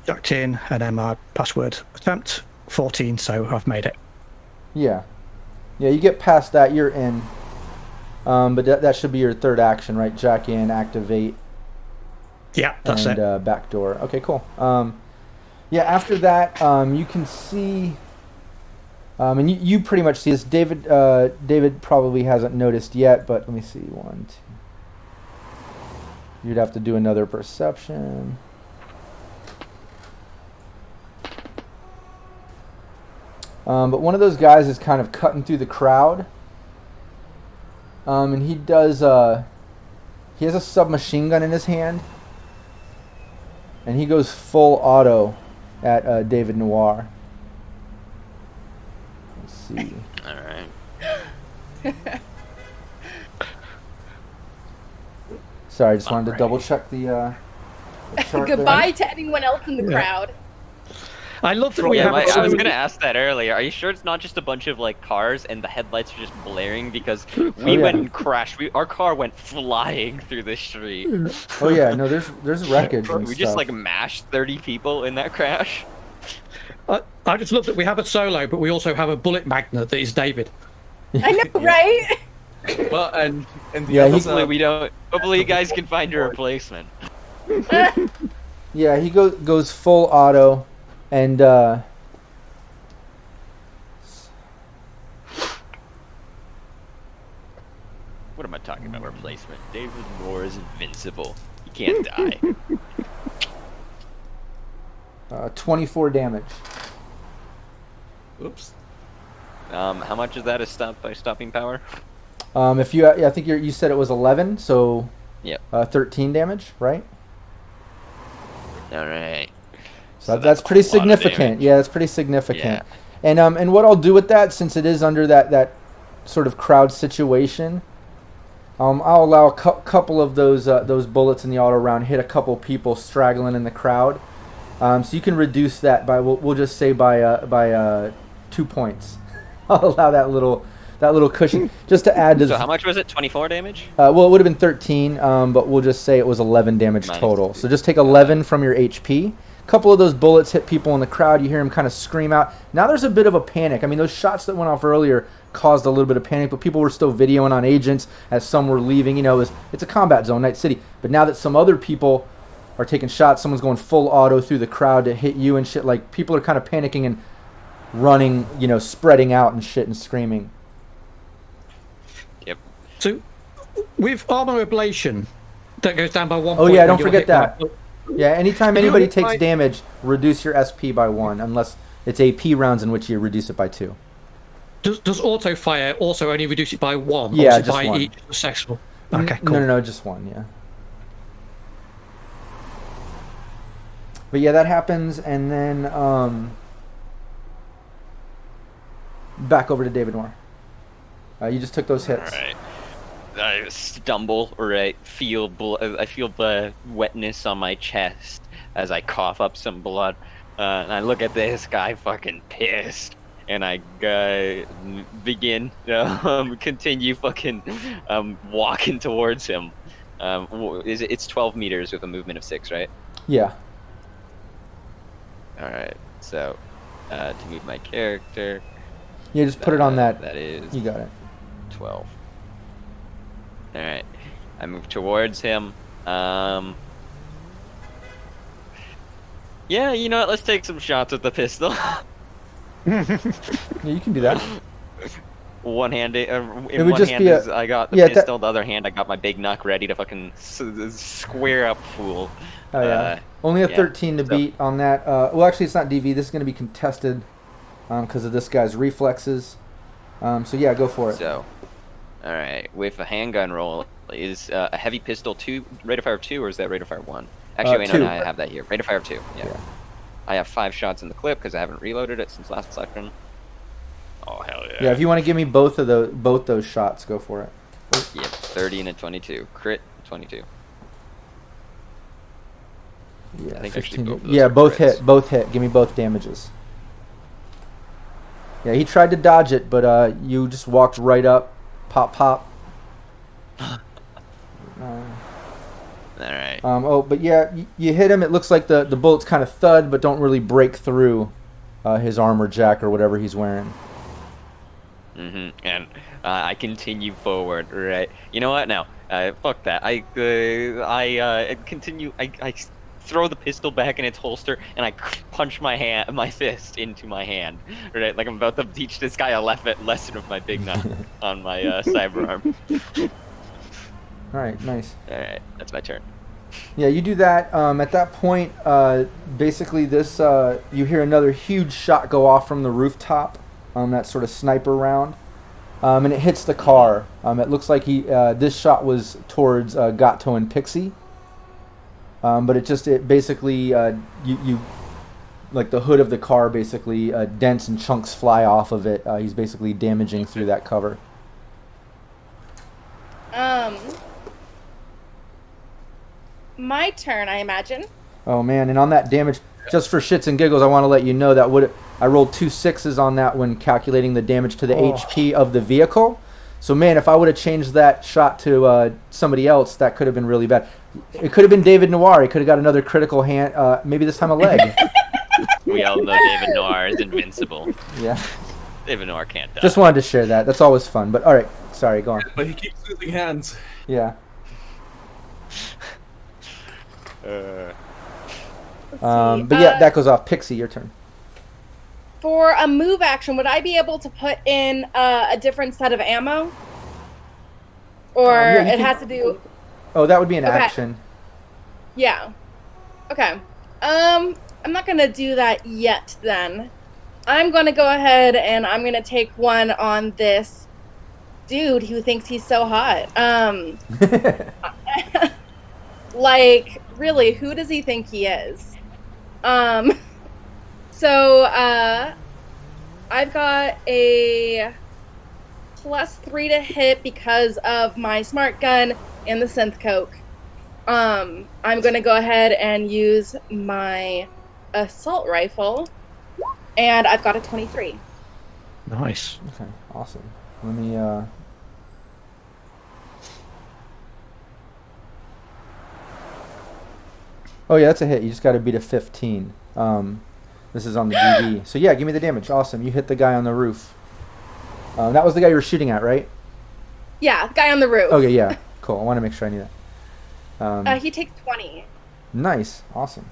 Jacked in, and then my password attempt 14. So I've made it. Yeah. Yeah, you get past that, you're in. But that should be your third action, right? Jack in, activate, Yeah, that's and it. backdoor. Okay, cool. Yeah, after that, you can see, and you pretty much see this. David probably hasn't noticed yet, but let me see. 1, 2. You'd have to do another perception. But one of those guys is kind of cutting through the crowd. And he does, he has a submachine gun in his hand. And he goes full auto at David Noire. Let's see. Alright. Sorry, I just wanted to double check the chart Goodbye to anyone else in the Yeah. crowd. I love that we Yeah, have. I was so- gonna ask that earlier. Are you sure it's not just a bunch of like cars and the headlights are just blaring? Because we yeah. went and crashed. Our car went flying through the street. Oh yeah, no, there's wreckage and We stuff. just like mashed 30 people in that crash. I just love that we have a solo, but we also have a bullet magnet that is David. I know, right? Well, and the Yeah, other Hopefully side- we don't. Hopefully you guys can find your replacement. Yeah, he goes full auto, and What am I talking about? Replacement. David Noire is invincible. He can't die. 24 damage. Oops. How much is that a stop by stopping power? If you, I think you said it was 11, so Yep. 13 damage, right? All right. So that's pretty a lot of significant. damage. Yeah, that's pretty significant. Yeah. And what I'll do with that, since it is under that sort of crowd situation, I'll allow a couple of those bullets in the auto round hit a couple people straggling in the crowd. So you can reduce that by we'll just say by 2 points. I'll allow that little cushion just to add to. So how much was it? 24 damage? Well, it would have been 13, but we'll just say it was 11 damage Minus total. 2. So just take 11 from your HP. A couple of those bullets hit people in the crowd. You hear them kind of scream out. Now there's a bit of a panic. I mean, those shots that went off earlier caused a little bit of panic, but people were still videoing on agents as some were leaving. You know, it's a combat zone, Night City. But now that some other people are taking shots, someone's going full auto through the crowd to hit you and shit. Like, people are kind of panicking and running, you know, spreading out and shit and screaming. Yep. So, with armor ablation, that goes down by 1 Oh point. yeah, when don't you're forget hit that. by- Yeah, anytime If you anybody hit takes by- damage, reduce your SP by 1, unless it's AP rounds in which you reduce it by 2. Does auto fire also only reduce it by 1? Yeah, or is it just by 1. each successful? Okay, No, cool. no, just 1, yeah. But yeah, that happens, and then back over to David Noire. You just took those hits. All right. I stumble, or I feel wetness on my chest as I cough up some blood. And I look at this guy fucking pissed. And I begin, continue fucking walking towards him. It's 12 meters with a movement of 6, right? Yeah. Alright, so to move my character. Yeah, just put it on that. That is You got it. 12. Alright, I move towards him. Yeah, you know what? Let's take some shots with the pistol. Yeah, you can do that. One-handed. would In one just hand be a- is I got the yeah, pistol. The other hand, I got my big knuck ready to fucking square up fool. Oh yeah. Only a yeah, 13 to so- beat on that. Well, actually, it's not DV. This is going to be contested because of this guy's reflexes. So yeah, go for it. So, all right. With a handgun roll, is a heavy pistol rate of fire 2, or is that rate of fire 1? Actually, wait, 2. no, I have that here. Rate of fire 2. Yeah. I have 5 shots in the clip because I haven't reloaded it since last session. Oh hell yeah. Yeah, if you want to give me both those shots, go for it. Yep, 30 and a 22. Crit 22. Yeah, I think 15. actually both of those Yeah, are both crits. hit. Both hit. Give me both damages. Yeah, he tried to dodge it, but you just walked right up. Pop, pop. Alright. But yeah, you hit him. It looks like the bullets kind of thud, but don't really break through his armor jack or whatever he's wearing. And I continue forward, right? You know what? Now, fuck that. I continue. I throw the pistol back in its holster, and I punch my fist into my hand, right? Like I'm about to teach this guy a lesson with my big nut on my cyber arm. All right, nice. All right, that's my turn. Yeah, you do that. At that point, basically this you hear another huge shot go off from the rooftop. That sort of sniper round, and it hits the car. It looks like this shot was towards Gato and Pixie, but it basically you like the hood of the car basically dents and chunks fly off of it. He's basically damaging through that cover. My turn, I imagine. Oh man, and on that damage, just for shits and giggles, I want to let you know that I rolled 2 6s on that when calculating the damage to the HP of the vehicle. So, man, if I would have changed that shot to somebody else, that could have been really bad. It could have been David Noire. He could have got another critical hand, maybe this time a leg. We all know David Noire is invincible. Yeah. David Noire can't die. Just wanted to share that. That's always fun. But, all right. Sorry, go on. But he keeps losing hands. Yeah. Let's But, see. yeah, that goes off. Pixie, your turn. For a move action, would I be able to put in a different set of ammo? Or Yeah, you it can- has to do... Oh, that would be an Okay. action. Yeah. Okay. I'm not going to do that yet, then. I'm going to go ahead and I'm going to take one on this dude who thinks he's so hot. Like, really, who does he think he is? So, I've got a +3 to hit because of my smart gun and the synth coke. I'm going to go ahead and use my assault rifle, and I've got a 23. Nice. Okay, awesome. Let me, Oh, yeah, that's a hit. You just got to beat a 15. This is on the DD. So, yeah, give me the damage. Awesome. You hit the guy on the roof. That was the guy you were shooting at, right? Yeah, the guy on the roof. Okay, yeah. Cool. I want to make sure I knew that. He takes 20. Nice. Awesome.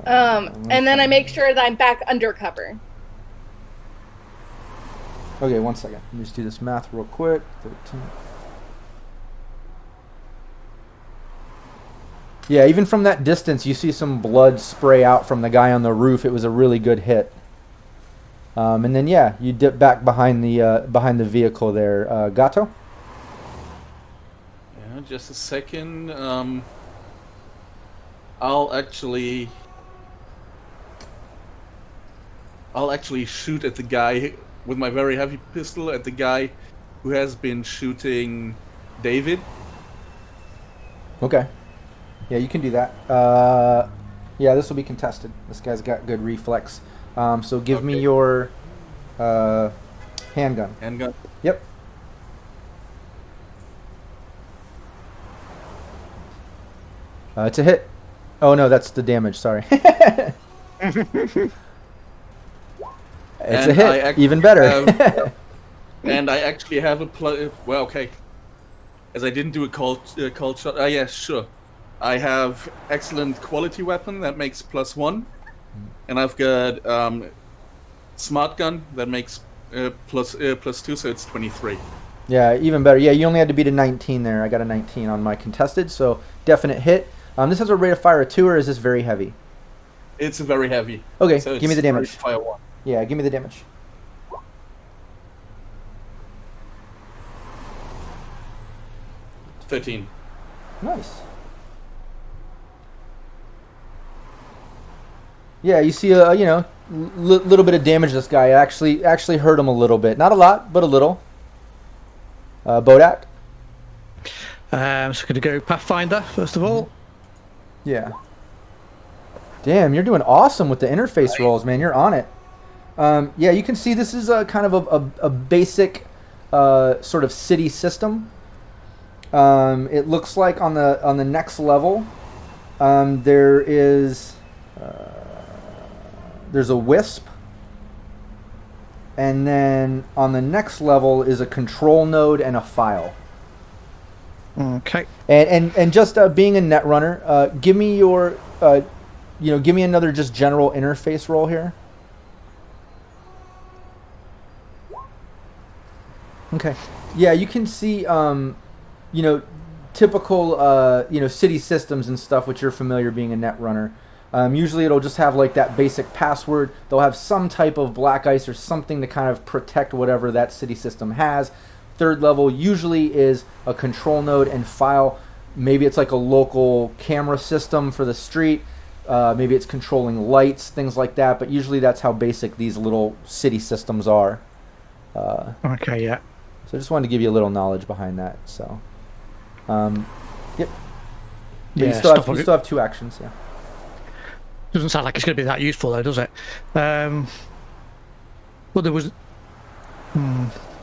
And then I make sure that I'm back undercover. Okay, 1 second. Let me just do this math real quick. 13. Yeah, even from that distance, you see some blood spray out from the guy on the roof. It was a really good hit. And then, yeah, you dip back behind the vehicle there. Gato? Yeah, just a second. I'll actually shoot at the guy with my very heavy pistol at the guy who has been shooting David. Okay. Yeah, you can do that. Yeah, this will be contested. This guy's got good reflex. So give me your handgun. Handgun. Yep. It's a hit. Oh, no, that's the damage. Sorry. It's And a hit. I actually Even better. And I actually have a well, okay. As I didn't do a cold shot. Yeah, sure. I have excellent quality weapon that makes +1, and I've got smart gun that makes +2, so it's 23. Yeah, even better. Yeah, you only had to beat a 19 there. I got a 19 on my contested, so definite hit. This has a rate of fire of 2, or is this very heavy? It's very heavy. Okay, So give me the it's damage. Fire 1. Yeah, give me the damage. $13. Nice. Yeah, you see, little bit of damage. This guy actually hurt him a little bit. Not a lot, but a little. Bodach. So going to go Pathfinder first of all. Yeah. Damn, you're doing awesome with the interface rolls, man. You're on it. Yeah, you can see this is a kind of a basic sort of city system. It looks like on the next level, there's a wisp, and then on the next level is a control node and a file. Okay. And just being a netrunner, give me your give me another just general interface roll here. Okay. Yeah, you can see typical city systems and stuff, which you're familiar being a netrunner. Usually it'll just have like that basic password. They'll have some type of black ice or something to kind of protect whatever that city system has. Third level usually is a control node and file. Maybe it's like a local camera system for the street. Maybe it's controlling lights, things like that. But usually that's how basic these little city systems are. Okay, yeah. So I just wanted to give you a little knowledge behind that. So, yep. But Yeah, you still have 2 actions, yeah. Doesn't sound like it's going to be that useful, though, does it? Well, there was...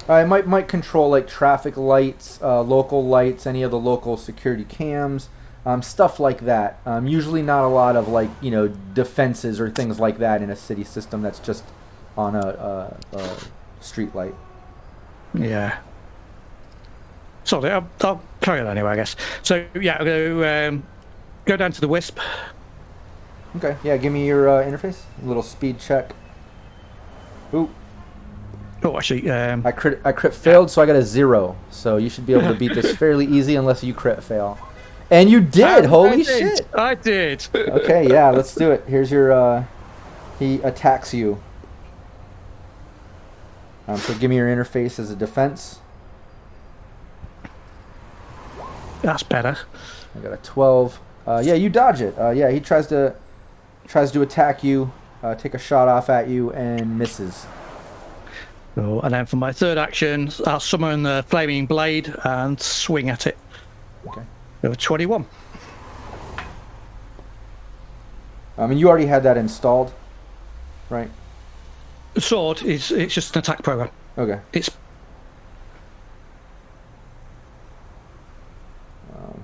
It might control like traffic lights, local lights, any of the local security cams, stuff like that. Usually not a lot of like defenses or things like that in a city system that's just on a street light. Yeah. So I'll carry on anyway, I guess. So yeah, I'll go down to the Wisp. Okay. Yeah. Give me your interface. A little speed check. Ooh. Oh, actually, I crit failed, so I got a 0. So you should be able to beat this fairly easy unless you crit fail. And you did! Holy shit! I did! Okay, yeah, let's do it. Here's your, he attacks you. So give me your interface as a defense. That's better. I got a 12. Yeah, you dodge it. Yeah, he tries to attack you, take a shot off at you, and misses. Cool. And then for my third action, I'll summon the Flaming Blade and swing at it. Okay. With 21. And you already had that installed, right? The sword it's just an attack program. Okay. It's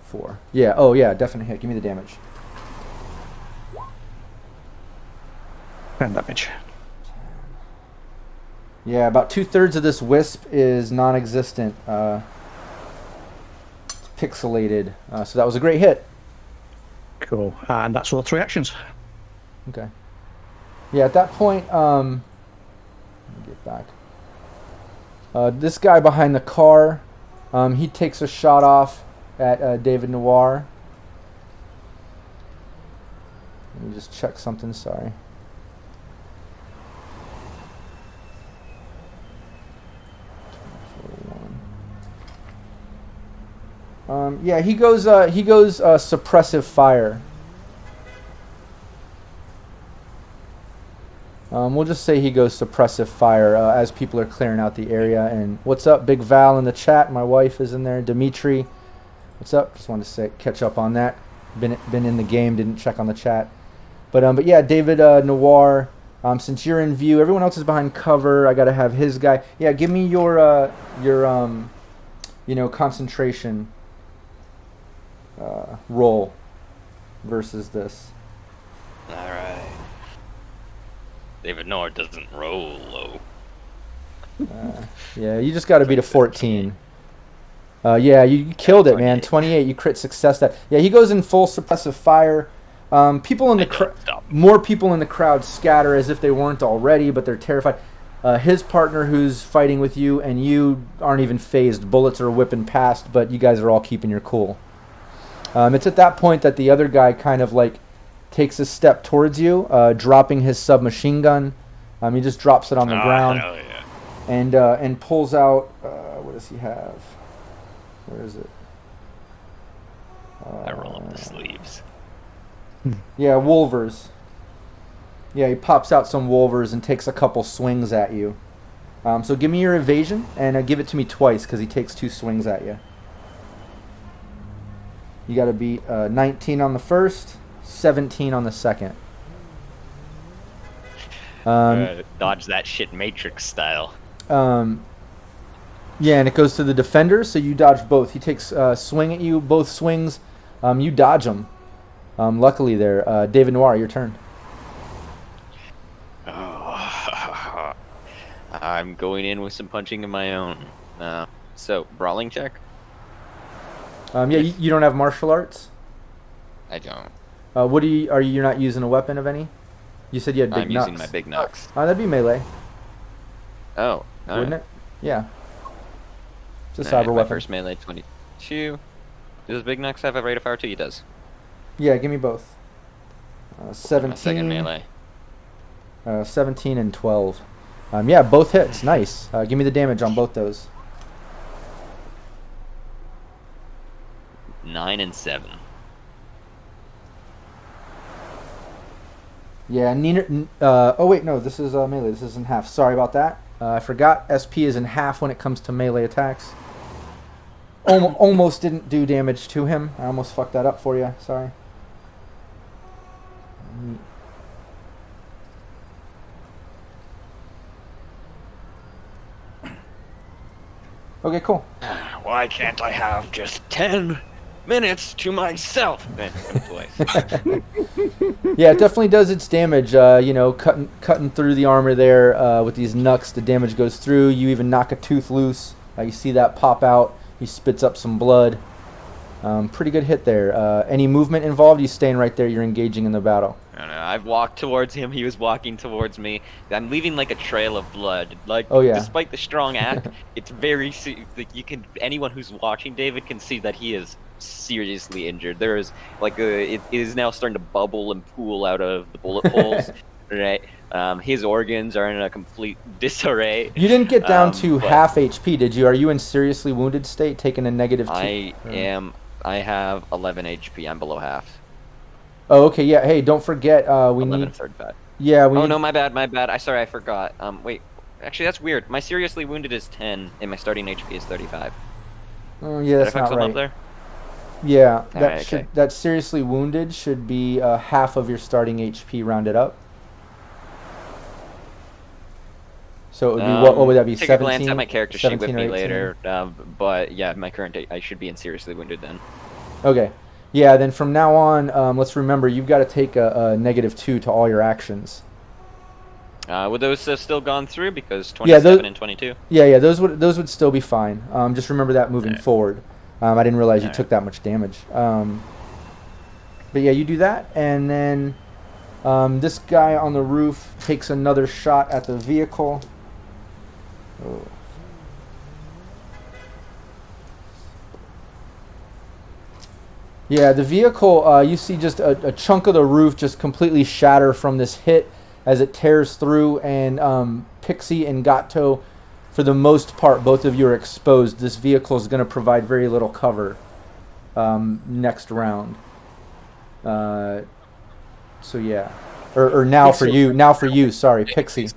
4. Yeah. Oh, yeah. Definite hit. Give me the damage. 10 damage. Yeah, about 2/3 of this wisp is non-existent. It's pixelated. So that was a great hit. Cool. And that's all 3 actions. Okay. Yeah, at that point, let me get back. This guy behind the car, he takes a shot off at David Noire. Let me just check something, sorry. Yeah, he goes suppressive fire. We'll just say he goes suppressive fire as people are clearing out the area. And what's up, Big Val in the chat? My wife is in there. Dimitri, what's up? Just wanted to catch up on that. Been in the game, didn't check on the chat. But yeah, David Noire. Since you're in view, everyone else is behind cover. I gotta have his guy. Yeah, give me your concentration roll versus this. All right. David Noire doesn't roll low. Yeah, you just got to beat a 14. Yeah, you killed it, man. 28. You crit success that. Yeah, he goes in full suppressive fire. People in the more people in the crowd scatter as if they weren't already, but they're terrified. His partner, who's fighting with you, and you aren't even phased. Bullets are whipping past, but you guys are all keeping your cool. It's at that point that the other guy kind of like takes a step towards you, dropping his submachine gun. He just drops it on the ground, hell yeah. and pulls out. What does he have? Where is it? I roll up the sleeves. Yeah, Wolvers. Yeah, he pops out some Wolvers and takes a couple swings at you. So give me your evasion and give it to me twice because he takes 2 swings at you. You got to beat 19 on the first, 17 on the second. Dodge that shit Matrix style. Yeah, and it goes to the defender, so you dodge both. He takes a swing at you, both swings. You dodge them. Luckily there. David Noire, your turn. Oh, I'm going in with some punching of my own. So, brawling check? Yeah, you don't have martial arts? I don't. What do you? You're not using a weapon of any? You said you had big I'm knucks. using my big knucks. That'd be melee, Oh, wouldn't it? Yeah. It's a Alright, cyber my weapon. first melee 22. Does big knucks have a rate of fire too? He does. Yeah, give me both. 17. My second melee. 17 and 12. Yeah, both hits. Nice. Give me the damage on both those. 9 and 7. Yeah, Nina. Oh wait, no, this is melee. This is in half. Sorry about that. I forgot. SP is in half when it comes to melee attacks. Almost didn't do damage to him. I almost fucked that up for you. Sorry. Okay, cool. Why can't I have just 10 minutes to myself? Yeah, it definitely does its damage. Cutting through the armor there with these knucks, the damage goes through. You even knock a tooth loose. You see that pop out. He spits up some blood. Pretty good hit there. Any movement involved? You staying right there. You're engaging in the battle. I don't know. I've walked towards him. He was walking towards me. I'm leaving like a trail of blood. Like, oh, yeah. Despite the strong act, it's very. Anyone who's watching David can see that he is seriously injured. There is it is now starting to bubble and pool out of the bullet holes. Right. His organs are in a complete disarray. You didn't get down to half HP, did you? Are you in seriously wounded state, taking a -2? I have 11 HP. I'm below half. Oh, okay, yeah. Hey, don't forget, we 11 need... 35. Yeah, we Oh, need... no, my bad. I forgot. Wait. Actually, that's weird. My seriously wounded is 10, and my starting HP is 35. Oh, yeah, that's Did I fuck not something right. up there? Yeah, Okay. that seriously wounded should be half of your starting HP rounded up. So it would be, what would that be, Take 17? a glance at my character sheet with me 18? later. But yeah, my current I should be in seriously wounded then. Okay. Yeah, then from now on, let's remember, you've got to take a -2 to all your actions. Would those have still gone through? Because 27 and 22? Yeah, those would still be fine. Just remember that moving forward. I didn't realize you took that much damage. But yeah, you do that, and then this guy on the roof takes another shot at the vehicle. Oh. Yeah, the vehicle, you see just a chunk of the roof just completely shatter from this hit as it tears through, and Pixie and Gato, for the most part, both of you are exposed. This vehicle is going to provide very little cover next round. So yeah. Or now for you, sorry, Pixie.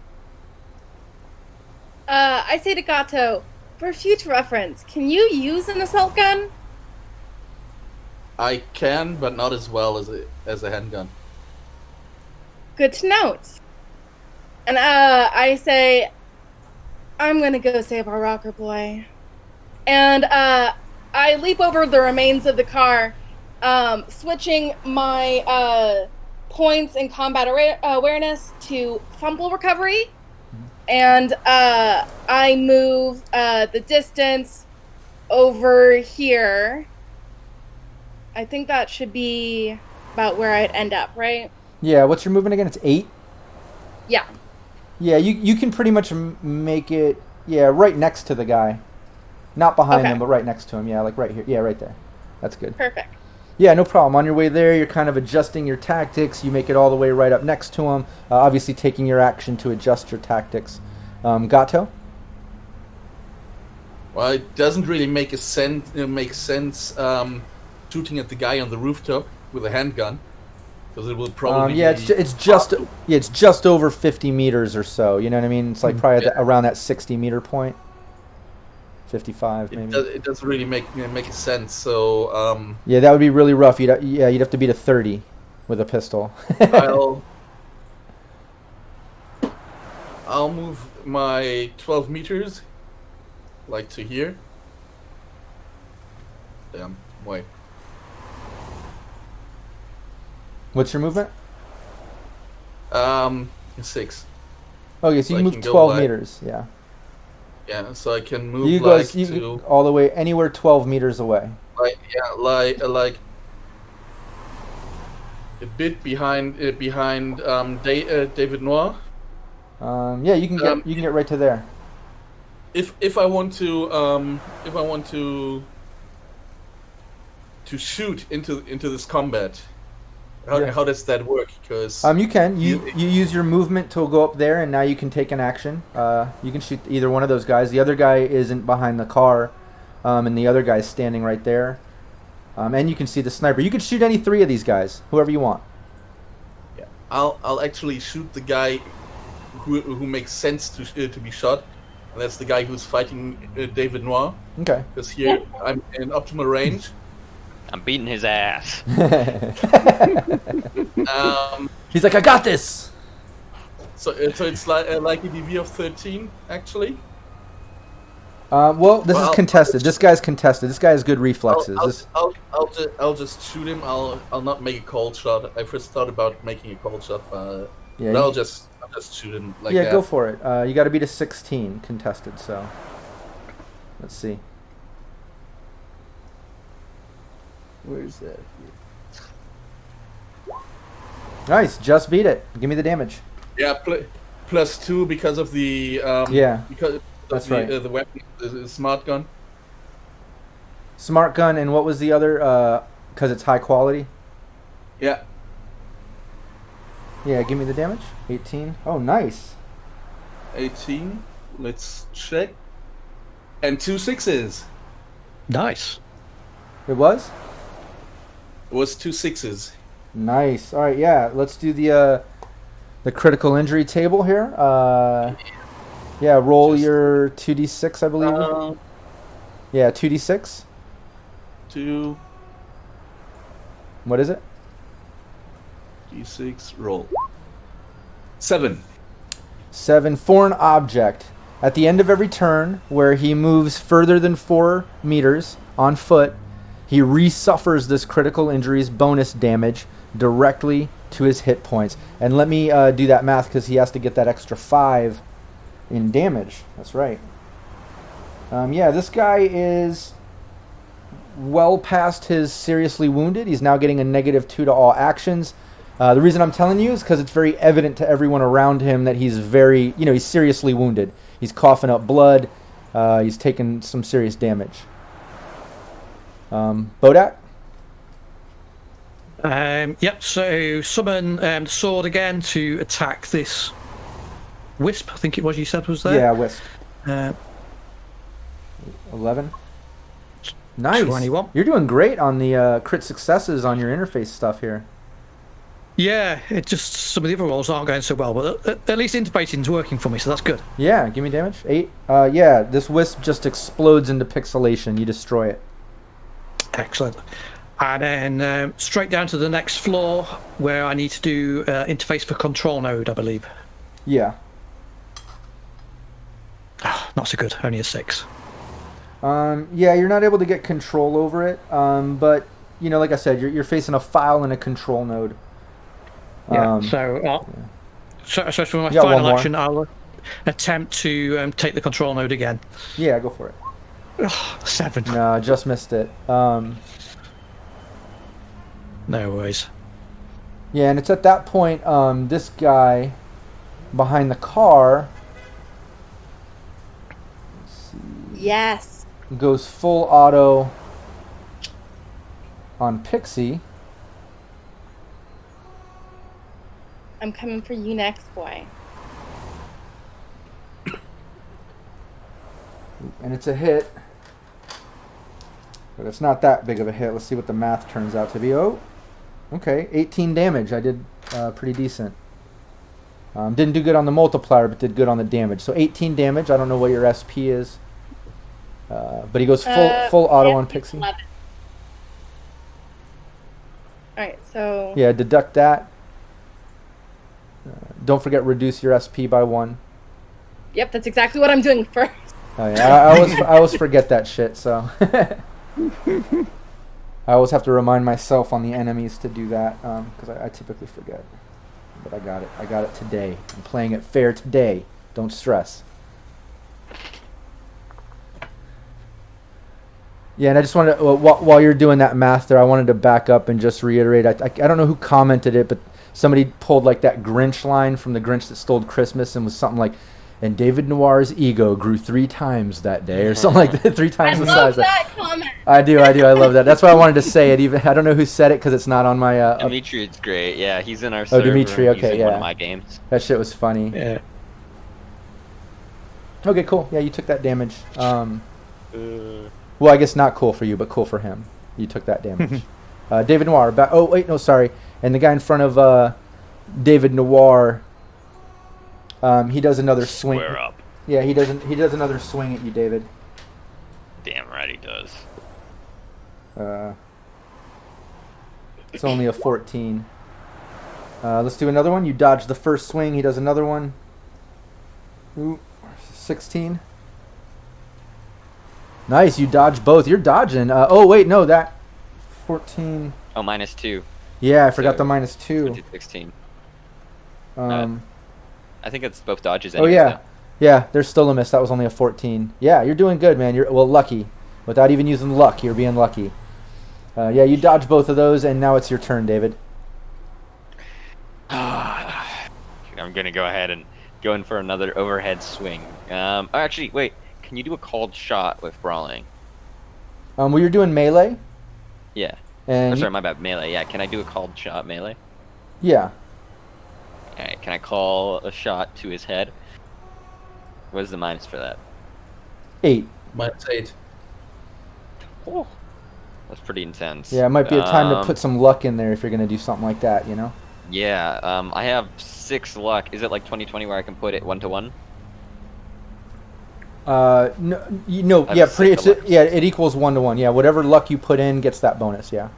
I say to Gato, for future reference, can you use an assault gun? I can, but not as well as a handgun. Good to note. And I say, I'm gonna go save our rocker boy. And I leap over the remains of the car, switching my points in combat awareness to fumble recovery. And I move the distance over here. I think that should be about where I'd end up, right? Yeah, what's your movement again? It's 8? Yeah. Yeah, you can pretty much make it, right next to the guy. Not behind him, but right next to him. Yeah, like right here. Yeah, right there. That's good. Perfect. Yeah, no problem. On your way there, you're kind of adjusting your tactics. You make it all the way right up next to him. Obviously taking your action to adjust your tactics. Gato? Well, it doesn't really make sense shooting at the guy on the rooftop with a handgun, because it will probably it's just over 50 meters or so. You know what I mean? It's like probably around that 60 meter point. 55 maybe. It doesn't really make sense. So yeah, that would be really rough. You'd have to beat a 30 with a pistol. I'll move my 12 meters, like to here. Damn, wait. What's your movement? 6. Okay, so you move 12 meters, yeah. Yeah, so I can move to all the way anywhere 12 meters away. Like a bit behind David Noire. Yeah, you can get right to there. If I want to shoot into this combat, how does that work? Because you use your movement to go up there, and now you can take an action. You can shoot either one of those guys. The other guy isn't behind the car, and the other guy's standing right there. And you can see the sniper. You can shoot any 3 of these guys, whoever you want. Yeah, I'll actually shoot the guy who makes sense to be shot, and that's the guy who's fighting David Noire. Okay. Because here I'm in optimal range. I'm beating his ass. He's like, I got this. So it's like a DV of 13, actually. Well, this is Well, contested. This guy's contested. This guy has good reflexes. I'll just shoot him. I'll not make a cold shot. I first thought about making a cold shot, but I'll just shoot him like that. Yeah, go for it. You got to beat a 16 contested. So let's see. Where's that? Nice, just beat it. Give me the damage. Yeah, +2 because of the because that's the, right. The weapon, the smart gun. Smart gun, and what was the other? Because it's high quality. Yeah. Yeah, give me the damage. 18. Oh, nice. 18. Let's check. And 2 6s. Nice. It was? It was 2 6s. Nice. All right, yeah. Let's do the critical injury table here. Yeah, roll your 2d6, I believe. Yeah, 2d6. 2 What is it? d6 roll. 7. 7. Foreign object. At the end of every turn, where he moves further than 4 meters on foot, he resuffers this critical injuries bonus damage directly to his hit points. And let me do that math because he has to get that extra 5 in damage. That's right. Yeah, this guy is well past his seriously wounded. He's now getting a -2 to all actions. The reason I'm telling you is because it's very evident to everyone around him that he's very, he's seriously wounded. He's coughing up blood. He's taken some serious damage. Bodach? Yep, so summon the sword again to attack this wisp, I think it was you said was there. Yeah, wisp. 11. Nice. 21. You're doing great on the crit successes on your interface stuff here. Yeah, it just some of the other rolls aren't going so well, but at least interfacing's working for me, so that's good. Yeah, give me damage. 8. Yeah, this wisp just explodes into pixelation. You destroy it. Excellent. And then straight down to the next floor where I need to do interface for control node, I believe. Yeah. Not so good, only a 6. Yeah, you're not able to get control over it, but, like I said, you're facing a file and a control node. Yeah, so for my You got one final more. action, I'll attempt to take the control node again. Yeah, go for it. 7. No, I just missed it. No worries. Yeah, and it's at that point, this guy behind the car Yes. goes full auto on Pixie. I'm coming for you next, boy. And it's a hit. But it's not that big of a hit. Let's see what the math turns out to be. Oh, okay. 18 damage. I did pretty decent. Didn't do good on the multiplier, but did good on the damage. So 18 damage. I don't know what your SP is. But he goes full auto on Pixie. 11. Alright, so... Yeah, deduct that. Don't forget reduce your SP by 1. Yep, that's exactly what I'm doing first. Oh yeah, I always forget that shit, so... I always have to remind myself on the enemies to do that, because I typically forget. But I got it. I got it today. I'm playing it fair today. Don't stress. Yeah, and I just wanted to, while you're doing that math there, I wanted to back up and just reiterate. I don't know who commented it, but somebody pulled like that Grinch line from The Grinch That Stole Christmas and was something like, and David Noire's ego grew 3 times that day, or something like that, 3 times the size. I love that comment. I do. I love that. That's why I wanted to say it. Even I don't know who said it because it's not on my. Dimitri, it's great. Yeah, he's in our server. Dimitri, okay, he's in yeah. one of my games. That shit was funny. Yeah. Okay, cool. Yeah, you took that damage. Well, I guess not cool for you, but cool for him. You took that damage. David Noire. Oh, wait, no, sorry. And the guy in front of David Noire, he does another swing. Square up. Yeah, he does another swing at you, David. Damn right he does. It's only a 14. Let's do another one. You dodge the first swing. He does another one. Ooh, 16. Nice, you dodged both. You're dodging. Oh wait, no, that 14. Oh, -2. Yeah, I forgot So, the -2. 16. I think it's both dodges. Oh Anyways, yeah, though. yeah. There's still a miss. That was only a 14. Yeah, you're doing good, man. You're lucky. Without even using luck, you're being lucky. Yeah, you dodged both of those, and now it's your turn, David. I'm gonna go ahead and go in for another overhead swing. Oh, actually, wait. Can you do a called shot with brawling? Well, you're doing melee, Yeah. and Oh, sorry, my bad. Melee. Yeah. Can I do a called shot melee? yeah. All right. Can I call a shot to his head? What is the minus for that? 8. -8. Oh, that's pretty intense. Yeah, it might be a time to put some luck in there if you're gonna do something like that, you know. Yeah. I have 6 luck. Is it like 20/20 where I can put it 1-to-1? No, I yeah, have pretty. 6 luck. Yeah, it equals 1-to-1. Yeah, whatever luck you put in gets that bonus. Yeah.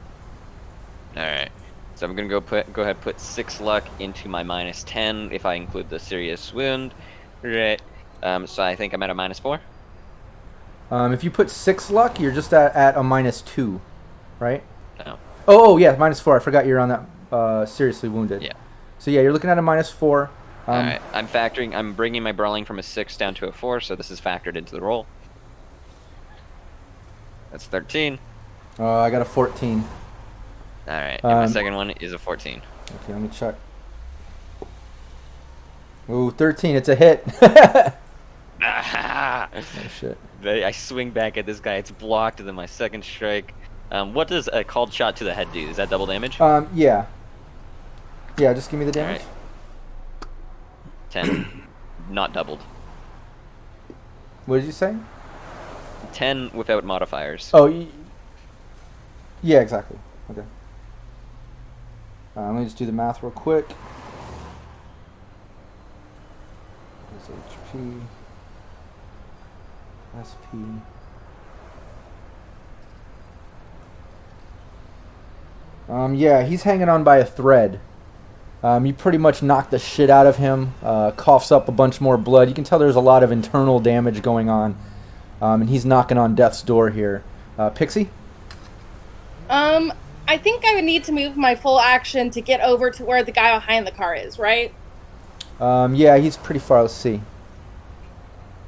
All right. So I'm gonna go ahead and put 6 luck into my -10 if I include the serious wound. Right. So I think I'm at a -4. If you put 6 luck, you're just at a -2, right? No. Oh, yeah, -4. I forgot you're on that seriously wounded. Yeah. So yeah, you're looking at a -4. All right. I'm bringing my brawling from a 6 down to a 4, so this is factored into the roll. That's 13. I got a 14. All right. And my second one is a 14. Okay, let me check. Ooh, 13. It's a hit. Ah! Oh shit. I swing back at this guy. It's blocked, and then my second strike. What does a called shot to the head do? Is that double damage? Yeah. Yeah, just give me the damage. Alright. 10. Not doubled. What did you say? 10 without modifiers. Oh, yeah, exactly. Okay. Let me just do the math real quick. There's HP. SP. Yeah, he's hanging on by a thread. You pretty much knocked the shit out of him. Coughs up a bunch more blood. You can tell there's a lot of internal damage going on. And he's knocking on death's door here. Pixie? I think I would need to move my full action to get over to where the guy behind the car is, right? Yeah, he's pretty far. Let's see.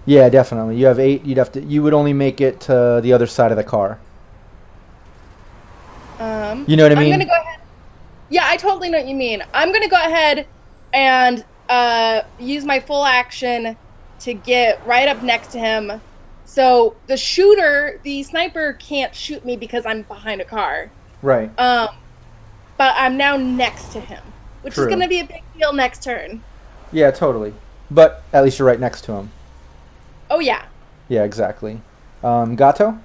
Yeah, definitely. You have 8. You would only make it to the other side of the car. You know what I mean? I'm gonna go ahead. Yeah, I totally know what you mean. I'm gonna go ahead and use my full action to get right up next to him. So the sniper can't shoot me because I'm behind a car. Right. But I'm now next to him, which True. is gonna be a big deal next turn. Yeah, totally. But at least you're right next to him. Oh yeah. Yeah, exactly. Gato?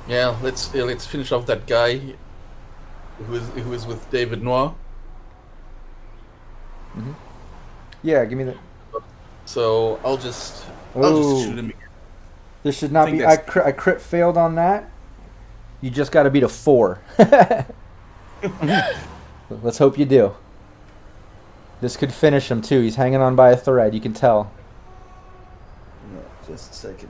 Yeah, let's finish off that guy who is with David Noire. Mm-hmm. Yeah, give me the. So I'll just shoot him. This should not be. I crit failed on that. You just got to beat a 4. Let's hope you do. This could finish him too. He's hanging on by a thread. You can tell. No, just a second.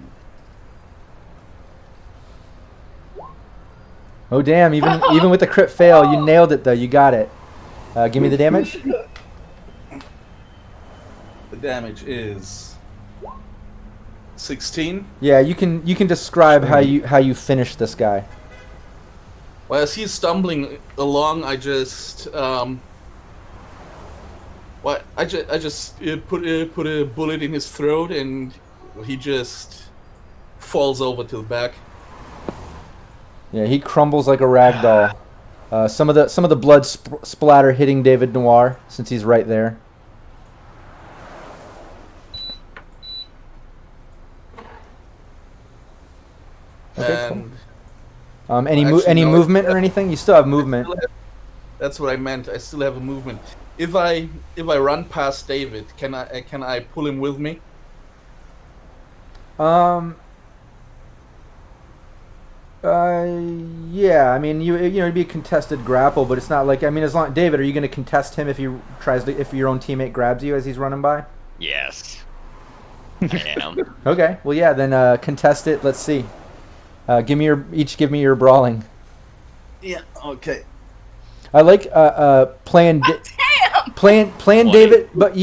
Oh damn! Even with the crit fail, you nailed it though. You got it. Give me the damage. The damage is 16. Yeah, you can describe how you finish this guy. Well, as he's stumbling along, I just put a bullet in his throat, and he just falls over to the back. Yeah, he crumbles like a rag doll. Some of the blood splatter hitting David Noire since he's right there. Okay, And cool. Any movement or anything? You still have movement. That's what I meant. I still have a movement. If I run past David, can I pull him with me? Yeah. I mean, it'd be a contested grapple, but it's not like, I mean, as long David, are you going to contest him if if your own teammate grabs you as he's running by? Yes. I am. Okay. Well, yeah. Then contest it. Let's see. Give me your brawling. Yeah. Okay. I like playing. Playing David, but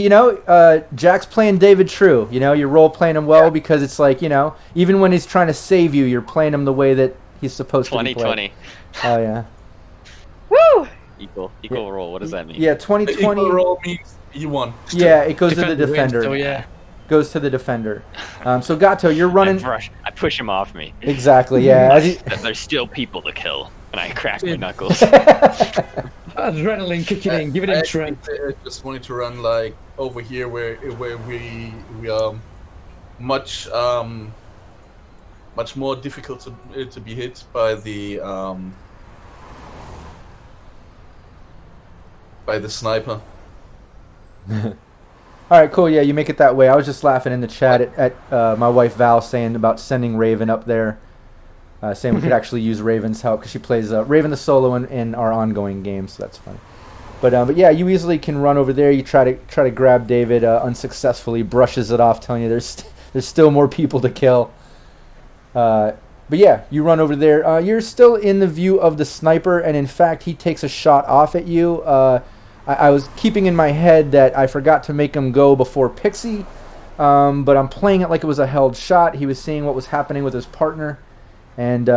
Jack's playing David true. You're role playing him well because it's like even when he's trying to save you, you're playing him the way that he's supposed to be played. 2020. Oh yeah. Woo! Equal roll. What does that mean? Yeah, 2020. Equal roll means you won. Yeah, it goes to the defender. So yeah. Goes to the defender. So Gato, you're running. I push him off me. Exactly. Yeah. There's still people to kill, and I crack my knuckles. Adrenaline kicking in, giving him strength. I just wanted to run like over here where we are much more difficult to be hit by the sniper. All right, cool. Yeah, you make it that way. I was just laughing in the chat at my wife Val saying about sending Raven up there, saying we could actually use Raven's help because she plays Raven the solo in our ongoing game, so that's funny. But yeah, you easily can run over there. You try to grab David unsuccessfully, brushes it off, telling you there's still more people to kill. But yeah, you run over there. You're still in the view of the sniper, and in fact, he takes a shot off at you. I was keeping in my head that I forgot to make him go before Pixie, but I'm playing it like it was a held shot. He was seeing what was happening with his partner, and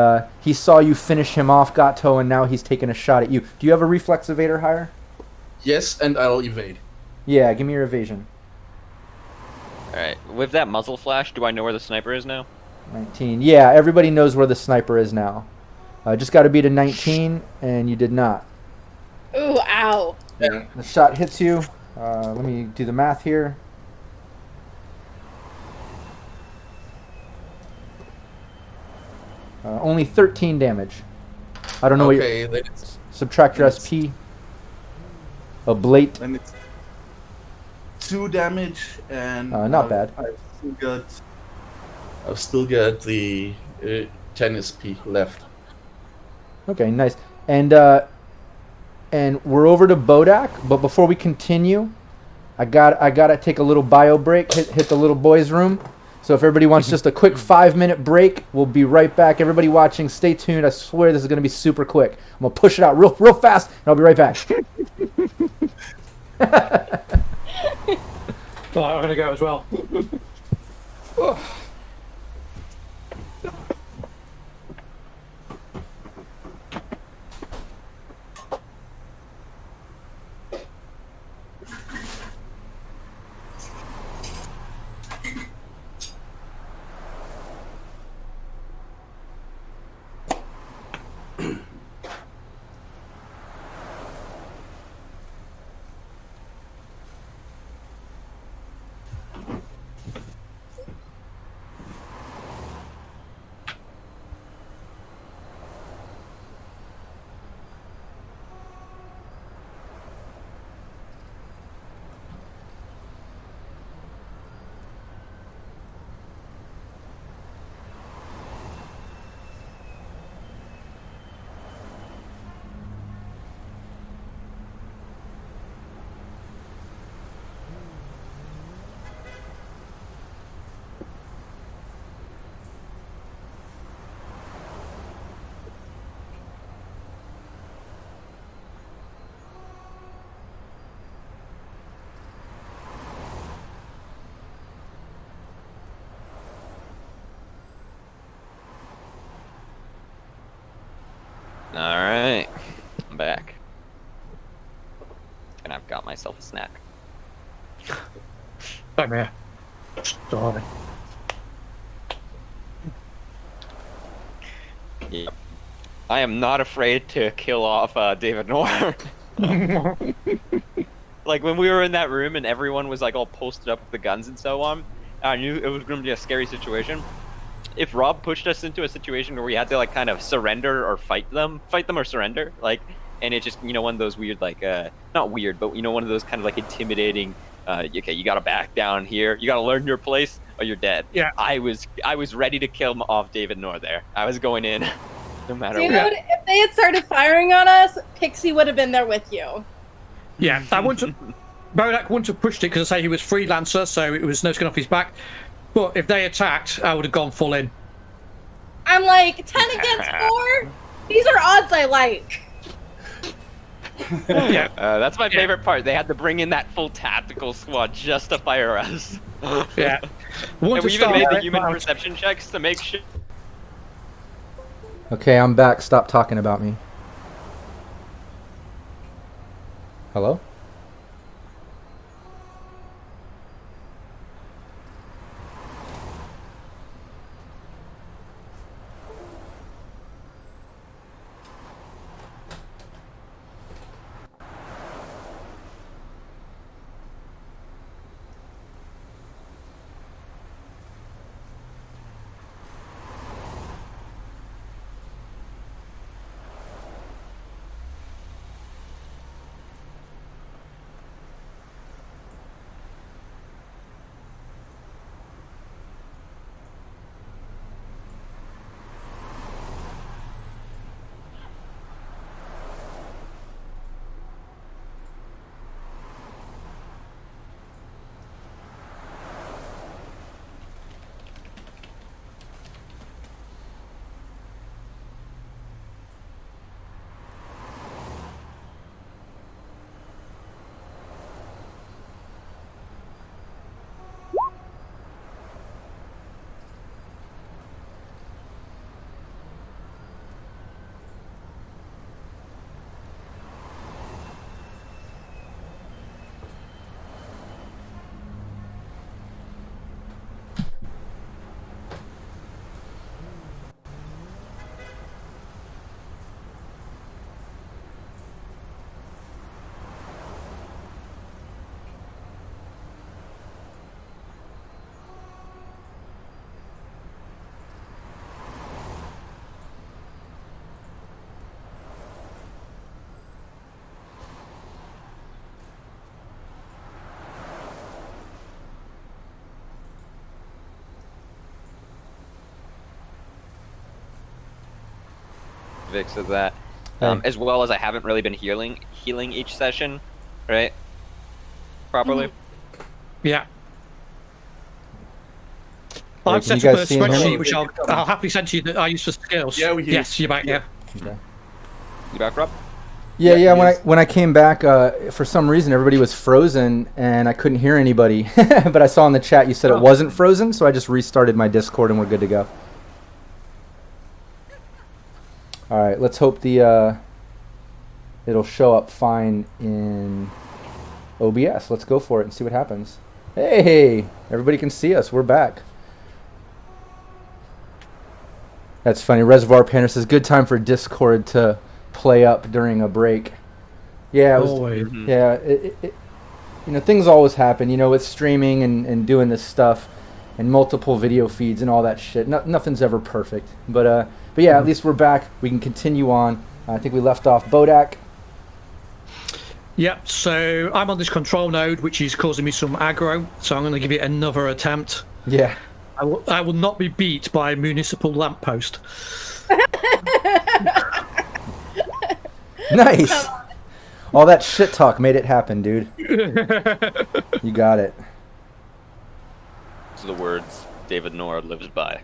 he saw you finish him off, Gato, and now he's taking a shot at you. Do you have a reflex evader higher? Yes, and I'll evade. Yeah, give me your evasion. Alright, with that muzzle flash, do I know where the sniper is now? 19. Yeah, everybody knows where the sniper is now. Just got to beat a 19, and you did not. Ooh, ow. Yeah. The shot hits you. Let me do the math here. Only 13 damage. I don't know Okay, what you subtract your SP. Oblate. And it's 2 damage, and not bad. I've still got the 10 SP left. Okay, nice. And we're over to Bodach, but before we continue, I gotta take a little bio break. Hit the little boys' room. So if everybody wants just a quick 5-minute break, we'll be right back. Everybody watching, stay tuned. I swear this is gonna be super quick. I'm gonna push it out real fast, and I'll be right back. Oh, I'm gonna go as well. Alright, I'm back. And I've got myself a snack. Come here. Starving. Yep. I am not afraid to kill off David Noire. Like when we were in that room and everyone was like all posted up with the guns and so on, I knew it was going to be a scary situation. If Rob pushed us into a situation where we had to like kind of surrender or fight them or surrender, like, and it just, one of those weird, like, not weird, but one of those kind of like intimidating, okay, you gotta back down here, you gotta learn your place, or you're dead. Yeah. I was ready to kill off David Noire there. I was going in. No matter Dude, what. if they had started firing on us, Pixie would have been there with you. Yeah, I wouldn't. Bodach wouldn't have pushed it because I say he was freelancer, so it was no skin off his back. But if they attacked, I would have gone full in. I'm like 10 against 4. These are odds I like. Yeah, That's my favorite part. They had to bring in that full tactical squad just to fire us. yeah. And we even made the human perception checks to make sure. Okay, I'm back. Stop talking about me. Hello? Vix of that. Hey. As well as I haven't really been healing each session, right? Properly. Yeah. Hey, I've can you set up a guys see and hear me? spreadsheet which I'll happily send to you that I use for skills. Yeah, we hear you. Yes, you're back. Yeah. Okay. You back, Rob? Yeah. When I came back, for some reason everybody was frozen and I couldn't hear anybody. But I saw in the chat you said it wasn't frozen, so I just restarted my Discord and we're good to go. All right, let's hope the it'll show up fine in OBS. Let's go for it and see what happens. Hey, everybody can see us. We're back. That's funny. Reservoir Painter says good time for Discord to play up during a break. Yeah, it was, Always. yeah. You know, things always happen. You know, with streaming and doing this stuff and multiple video feeds and all that shit. Nothing's ever perfect. But yeah, at least we're back. We can continue on. I think we left off Bodach. Yep, so I'm on this control node, which is causing me some aggro, so I'm going to give it another attempt. Yeah. I will not be beat by a municipal lamppost. Nice. All that shit talk made it happen, dude. You got it. Those are the words David Noire lives by.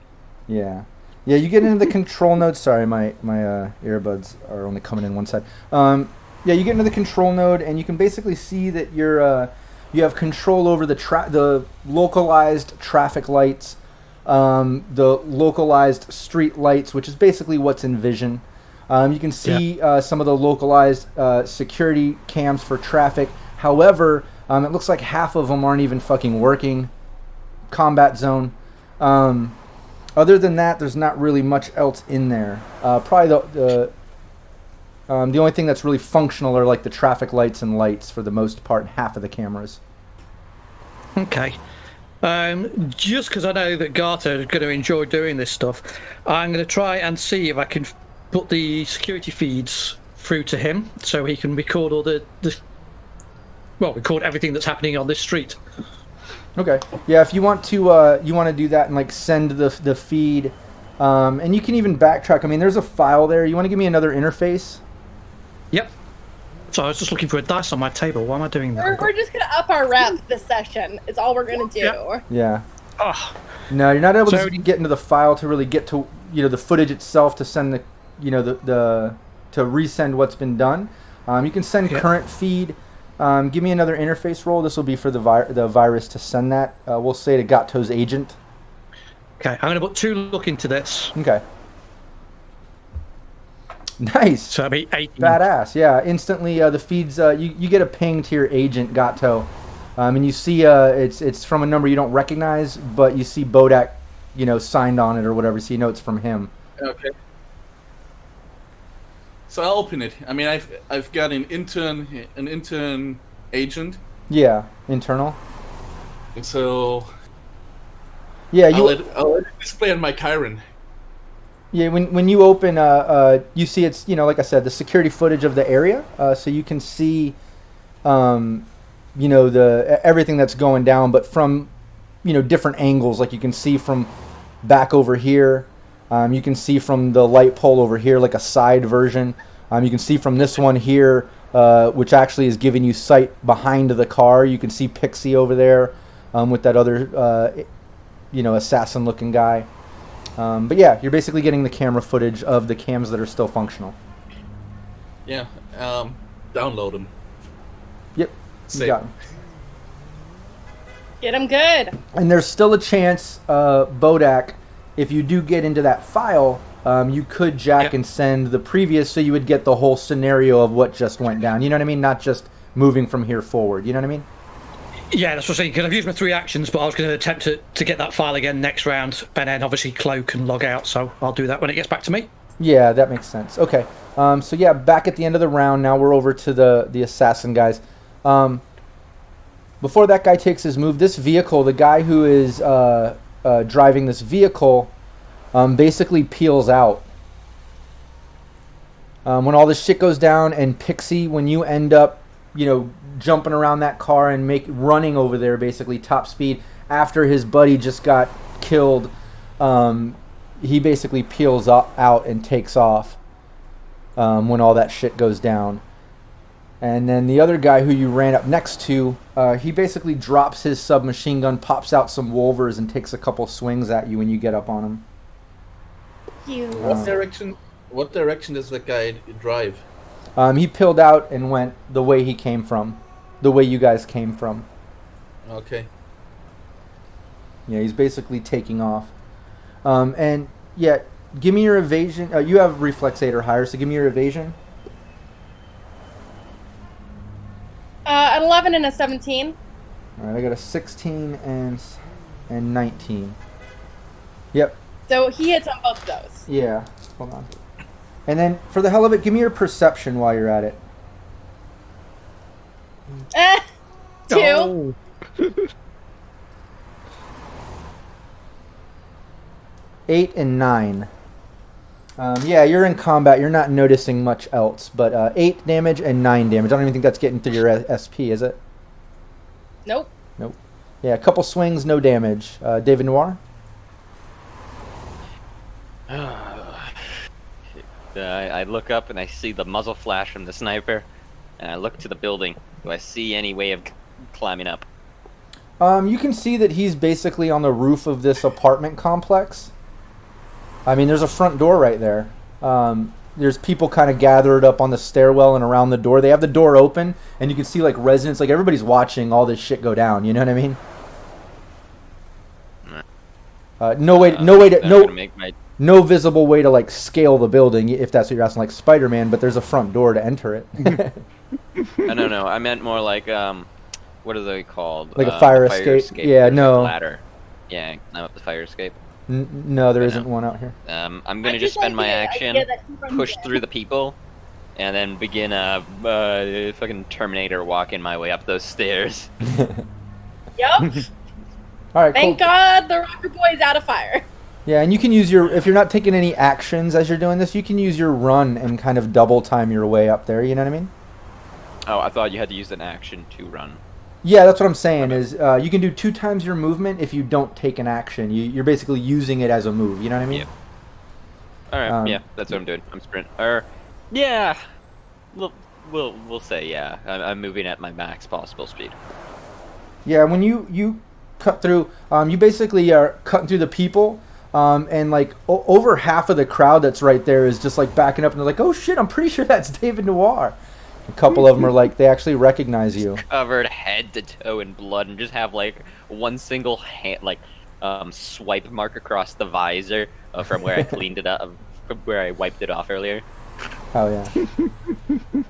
Yeah. Yeah, you get into the control node. Sorry, my earbuds are only coming in one side. Yeah, you get into the control node, and you can basically see that you have control over the localized traffic lights, the localized street lights, which is basically what's in vision. You can see some of the localized security cams for traffic. However, it looks like half of them aren't even fucking working. Combat zone. Other than that, there's not really much else in there. Probably the only thing that's really functional are like the traffic lights and lights for the most part, half of the cameras. Okay. Just because I know that Gato is going to enjoy doing this stuff, I'm going to try and see if I can put the security feeds through to him so he can record all record everything that's happening on this street. Okay. Yeah, if you want to do that and like send the feed And you can even backtrack. I mean, there's a file there. You want to give me another interface? Yep. So I was just looking for a dice on my table. Why am I doing that? We're just gonna up our rep this session. Is all we're gonna do. Yeah. Yeah. Oh, No, you're not able So- to get into the file to really get to the footage itself to send the to resend what's been done. You can send current feed. Give me another interface roll. This will be for the virus to send that. We'll say to Gato's agent. okay. I'm going to put 2 look into this. Okay. Nice. So that'll be 18. Badass. Yeah. Instantly, the feeds. You get a ping to your agent Gato, and you see it's from a number you don't recognize, but you see Bodach, signed on it or whatever, so you know it's from him. Okay. So I'll open it. I mean, I've got an intern agent. Yeah. Internal. And so Yeah. I'll let it display on my Chiron. Yeah, when you open, you see it's, like I said, the security footage of the area, so you can see, everything that's going down, but from, different angles. Like you can see from back over here, you can see from the light pole over here, like a side version. You can see from this one here, which actually is giving you sight behind the car. You can see Pixie over there, with that other, assassin-looking guy. But yeah, you're basically getting the camera footage of the cams that are still functional. Yeah. Download them. Yep, you Save. got 'em. Get them good. And there's still a chance, Bodach, if you do get into that file, you could jack and send the previous, so you would get the whole scenario of what just went down. You know what I mean? Not just moving from here forward. You know what I mean? Yeah, that's what I'm saying, because I've used my 3 actions, but I was going to attempt to get that file again next round, and then obviously cloak and log out, so I'll do that when it gets back to me. Yeah, that makes sense. Okay. So yeah, back at the end of the round, now we're over to the assassin guys. Before that guy takes his move, this vehicle, the guy who is driving this vehicle, basically peels out. When all this shit goes down, and Pixie, when you end up, jumping around that car and running over there, basically top speed, after his buddy just got killed, he basically peels out and takes off when all that shit goes down. And then the other guy who you ran up next to, he basically drops his submachine gun, pops out some wolvers, and takes a couple swings at you when you get up on him. You. What direction does that guy drive? He peeled out and went the way he came from, the way you guys came from. Okay. Yeah, he's basically taking off. And yeah, give me your evasion. You have reflex 8 or higher, so give me your evasion. An 11 and a 17. All right, I got a 16 and 19. Yep. So he hits on both of those. Yeah. Hold on. And then, for the hell of it, give me your perception while you're at it. 2. Oh. 8 and 9. Yeah, you're in combat. You're not noticing much else, but 8 damage and 9 damage. I don't even think that's getting through your SP, is it? Nope. Nope. Yeah, a couple swings, no damage. David Noire? I look up and I see the muzzle flash from the sniper, and I look to the building. Do I see any way of climbing up? You can see that he's basically on the roof of this apartment complex. I mean, there's a front door right there. There's people kind of gathered up on the stairwell and around the door. They have the door open, and you can see like residents, like everybody's watching all this shit go down. You know what I mean? No visible way to like scale the building, if that's what you're asking, like Spider-Man. But there's a front door to enter it. No. I meant more like what are they called? Like a fire escape. Yeah, There's no. a ladder. Yeah, climb up the fire escape. No, there isn't one out here. I'm gonna just spend my action, push through the people, and then begin a fucking Terminator walking my way up those stairs. Yep. All right. Thank cool. God the rocker boy's out of fire. Yeah, and you can use your, if you're not taking any actions as you're doing this, you can use your run and kind of double time your way up there, you know what I mean? Oh, I thought you had to use an action to run. Yeah, that's what I'm saying, is you can do 2 times your movement if you don't take an action. You're basically using it as a move, you know what I mean? Yep. All right, yeah, that's what I'm doing. I'm sprinting. Yeah, we'll say yeah. I'm moving at my max possible speed. Yeah, when you cut through, you basically are cutting through the people, and like over half of the crowd that's right there is just like backing up, and they're like, "Oh shit, I'm pretty sure that's David Noire." A couple of them are like, they actually recognize you. Covered head to toe in blood, and just have like one single hand, like swipe mark across the visor from where I cleaned it up, from where I wiped it off earlier. Oh yeah.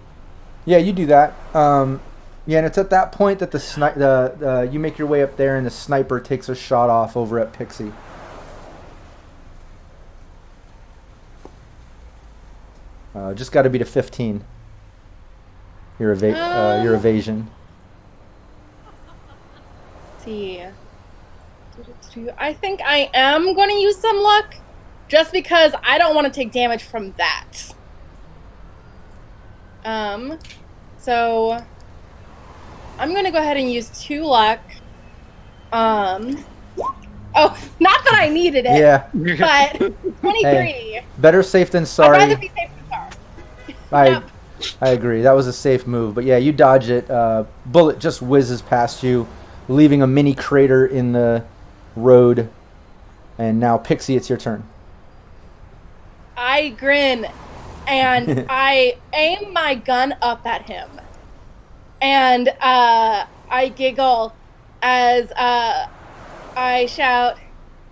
Yeah, you do that. Yeah, and it's at that point that you make your way up there, and the sniper takes a shot off over at Pixie. Just got to beat a 15. Your evasion. Let's see. I think I am going to use some luck, just because I don't want to take damage from that. So I'm going to go ahead and use 2 luck. Oh, not that I needed it. Yeah. But 23. Hey, better safe than sorry. I'd rather be safe than sorry. Yep. I agree. That was a safe move. But yeah, you dodge it. Bullet just whizzes past you, leaving a mini crater in the road. And now, Pixie, it's your turn. I grin, and I aim my gun up at him. And I giggle as I shout,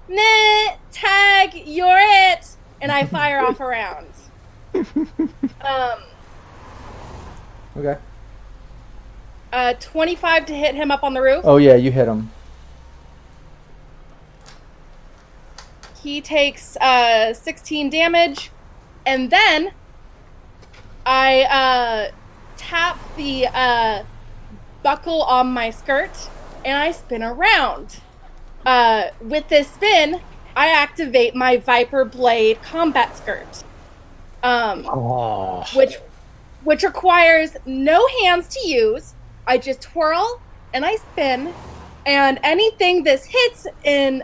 "Nah, tag, you're it!" And I fire off a round. Okay. 25 to hit him up on the roof. Oh yeah, you hit him. He takes 16 damage, and then I tap the buckle on my skirt, and I spin around. With this spin, I activate my Viper Blade combat skirt, which requires no hands to use. I just twirl and I spin, and anything this hits in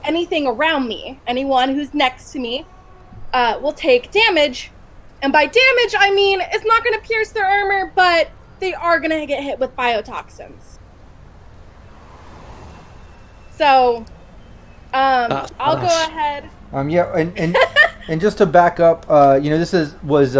anything around me, anyone who's next to me, will take damage. And by damage, I mean it's not going to pierce their armor, but they are going to get hit with biotoxins. So, I'll go ahead. Yeah, and just to back up, this was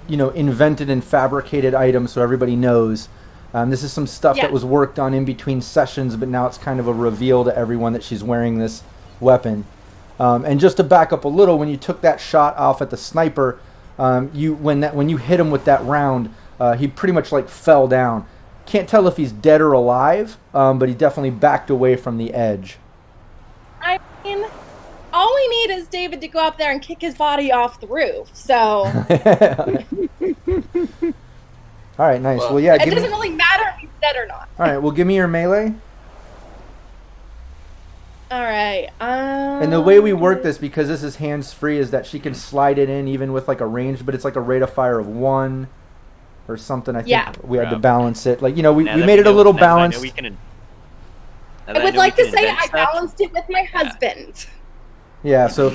invented and fabricated item, so everybody knows. This is some stuff that was worked on in between sessions, but now it's kind of a reveal to everyone that she's wearing this weapon. And just to back up a little, when you took that shot off at the sniper, when you hit him with that round, he pretty much like fell down. Can't tell if he's dead or alive, but he definitely backed away from the edge. I mean, all we need is David to go up there and kick his body off the roof. So. All right, nice. Well, yeah. It doesn't really matter if he's dead or not. All right, well, give me your melee. All right. And the way we work this, because this is hands-free, is that she can slide it in even with like a range, but it's like a rate of fire of 1 or something. I think we had to balance it. Like, we made it a little balanced. I would like to say I balanced it with my husband. Yeah, so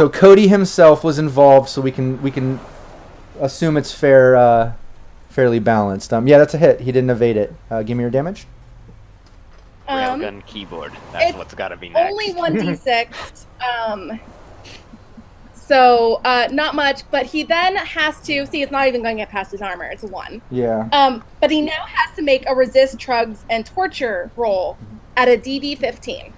Cody himself was involved, so we can assume it's fairly balanced. Yeah, that's a hit. He didn't evade it. Give me your damage. Railgun keyboard. That's what's got to be next. Only 1d6. So not much, but he then has to see. It's not even going to get past his armor. It's a 1. Yeah. But he now has to make a resist, drugs, and torture roll at a DV 15.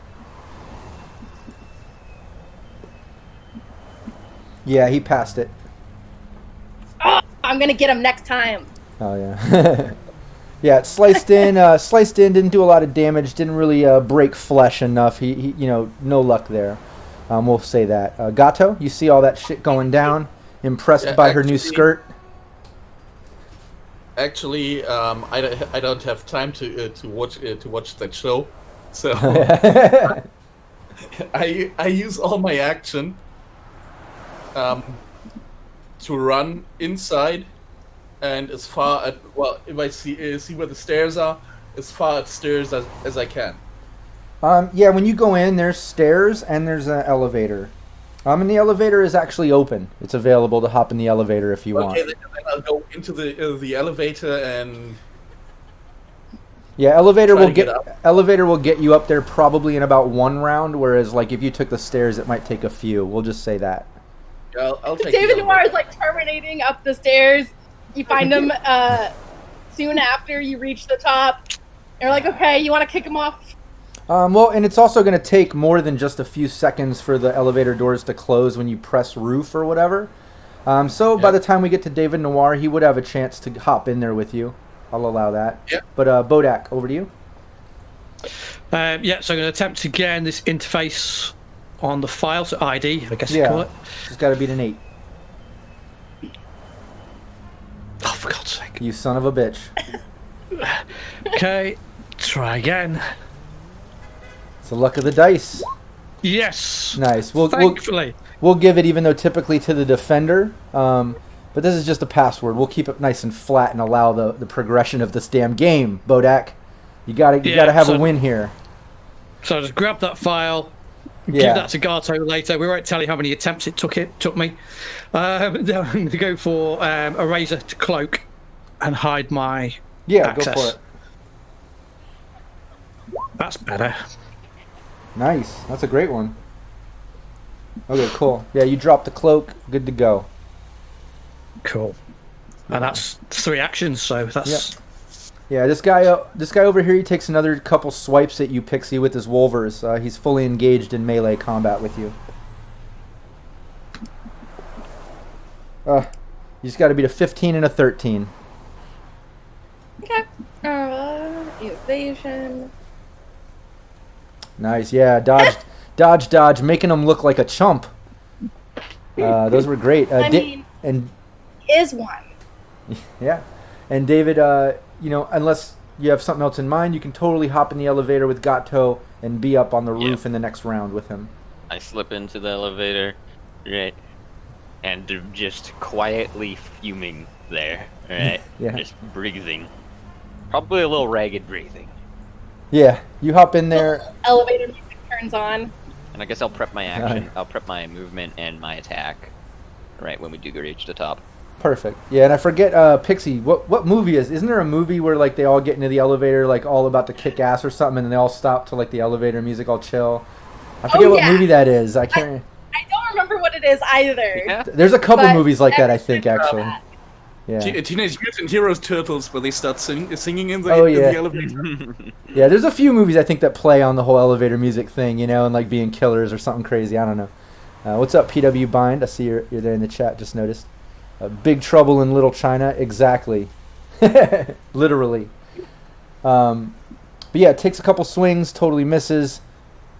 Yeah, he passed it. Oh, I'm gonna get him next time. Oh yeah. Yeah, it sliced in, didn't do a lot of damage, didn't really break flesh enough. He no luck there. We'll say that. Gato, you see all that shit going down, impressed by her new skirt? Actually, I don't have time to watch that show, so I use all my action to run inside. And as far if I see where the stairs are, as far upstairs as I can. Yeah, when you go in, there's stairs and there's an elevator. And the elevator is actually open. It's available to hop in the elevator if you want. Okay, then I'll go into the elevator and. Yeah, elevator Try will to get get you up there probably in about 1 round, whereas like if you took the stairs, it might take a few. We'll just say that. Yeah, I'll take David the Noire elevator. is like terminating up the stairs. You find him soon after you reach the top. You're like, okay, you want to kick him off? Well, and it's also going to take more than just a few seconds for the elevator doors to close when you press roof or whatever. So by the time we get to David Noire, he would have a chance to hop in there with you. I'll allow that. Yeah. But Bodach, over to you. Yeah, so I'm going to attempt to get in this interface on the file, so ID, I guess you call it. Just got to beat an 8. Oh, for God's sake. You son of a bitch. Okay, try again. It's the luck of the dice. Yes. Nice. Thankfully. We'll give it, even though typically to the defender. But this is just a password. We'll keep it nice and flat and allow the progression of this damn game, Bodach. You gotta have a win here. So just grab that file, give that to Gato later. We won't tell you how many attempts it took me. I'm going to go for eraser to cloak and hide my access. Go for it. That's better. Nice. That's a great one. Okay, cool. Yeah, you drop the cloak. Good to go. Cool. And that's 3 actions, so that's... Yeah, this guy over here, he takes another couple swipes at you, Pixie, with his Wolvers. He's fully engaged in melee combat with you. You just got to beat a 15 and a 13. Okay. Evasion. Nice, yeah. Dodge, making him look like a chump. Those were great. Is one. Yeah. And David, unless you have something else in mind, you can totally hop in the elevator with Gato and be up on the roof in the next round with him. I slip into the elevator, right, and just quietly fuming there, right? Yeah. Just breathing. Probably a little ragged breathing. Yeah, you hop in there. Elevator music turns on. And I guess I'll prep my action. I'll prep my movement and my attack, right, when we do reach the top. Perfect. Yeah, and I forget, Pixie, what movie isn't there a movie where like they all get into the elevator like all about to kick ass or something, and then they all stop to like the elevator music all chill? I forget what movie that is. I can't. I don't remember what it is either. Yeah. There's a couple movies like that, I think, actually. Yeah. Teenage Mutant Heroes Turtles, where they start singing in the elevator. Yeah, there's a few movies I think that play on the whole elevator music thing, and like being killers or something crazy. I don't know. What's up, PW Bind? I see you're there in the chat. Just noticed. Big Trouble in Little China. Exactly. Literally. But yeah, it takes a couple swings, totally misses.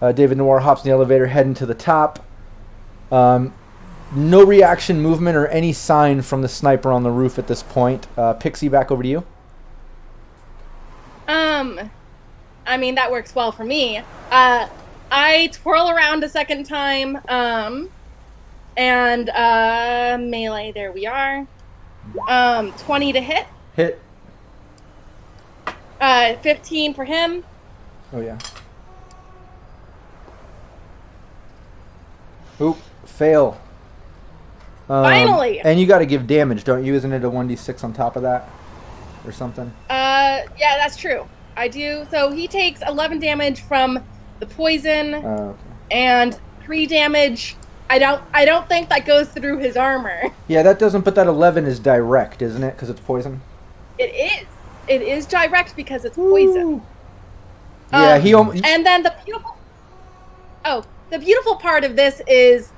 David Noire hops in the elevator, heading to the top. No reaction movement or any sign from the sniper on the roof at this point. Pixie, back over to you. I mean, that works well for me. I twirl around a second time, and melee, there we are. 20 to hit. Hit. 15 for him. Oh, yeah. Oop, fail. Finally! And you got to give damage, don't you? Isn't it a 1d6 on top of that? Or something? Yeah, that's true. I do. So he takes 11 damage from the poison, Okay. and 3 damage. I don't think that goes through his armor. Yeah, that doesn't, but that 11 is direct, isn't it? Because it's poison? It is. It is direct because it's poison. Yeah, And then the beautiful part of this is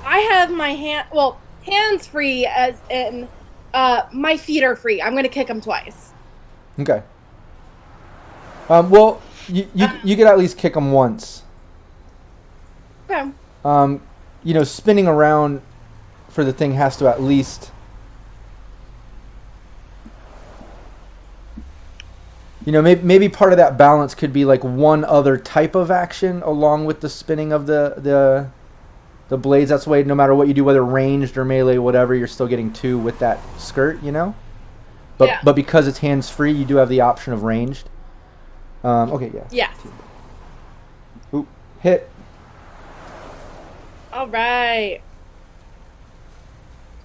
I have my hands free, as in my feet are free. I'm going to kick him twice. Okay. Well, you could at least kick him once. Okay. Spinning around for the thing has to at least... maybe part of that balance could be like one other type of action along with the spinning of the blades. That's the way, no matter what you do, whether ranged or melee, whatever, you're still getting 2 with that skirt, But because it's hands-free, you do have the option of ranged. Okay, yeah. Yes. Oop, hit. All right.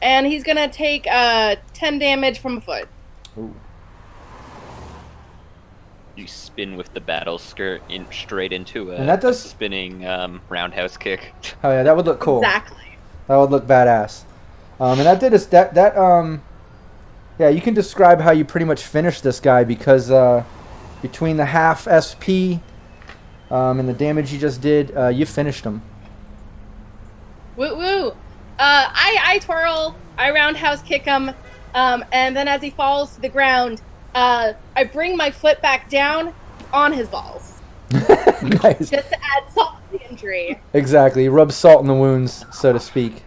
And he's gonna take 10 damage from a foot. Ooh. You spin with the battle skirt straight into And that does- a spinning roundhouse kick. Oh yeah, that would look cool. Exactly. That would look badass. And that did us yeah, you can describe how you pretty much finished this guy because between the half SP and the damage you just did, you finished him. Woo woo. I twirl, I roundhouse kick him, and then as he falls to the ground, I bring my foot back down on his balls. Nice. Just to add salt to the injury. Exactly. Rub salt in the wounds, so to speak.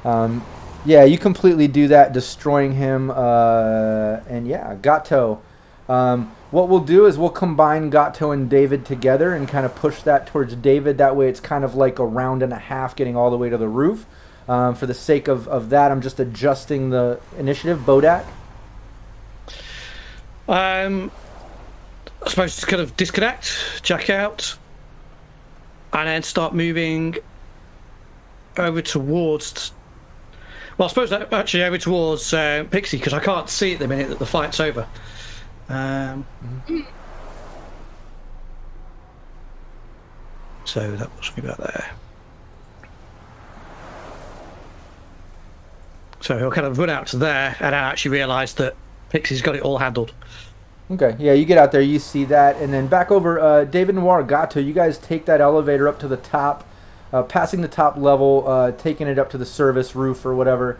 Yeah, you completely do that, destroying him. And yeah, Gato. What we'll do is we'll combine Gato and David together and kind of push that towards David. That way it's kind of like a round and a half getting all the way to the roof. For the sake of that, I'm just adjusting the initiative. Bodach? I suppose just kind of disconnect, check out, and then start moving over towards... Well, I suppose actually over towards Pixie, because I can't see at the minute that the fight's over. So that must be about there. So he'll kind of run out to there, and I actually realise that Pixie's got it all handled. Okay, yeah, you get out there, you see that, and then back over, David Noire, Gato, you guys take that elevator up to the top, passing the top level, taking it up to the service roof or whatever.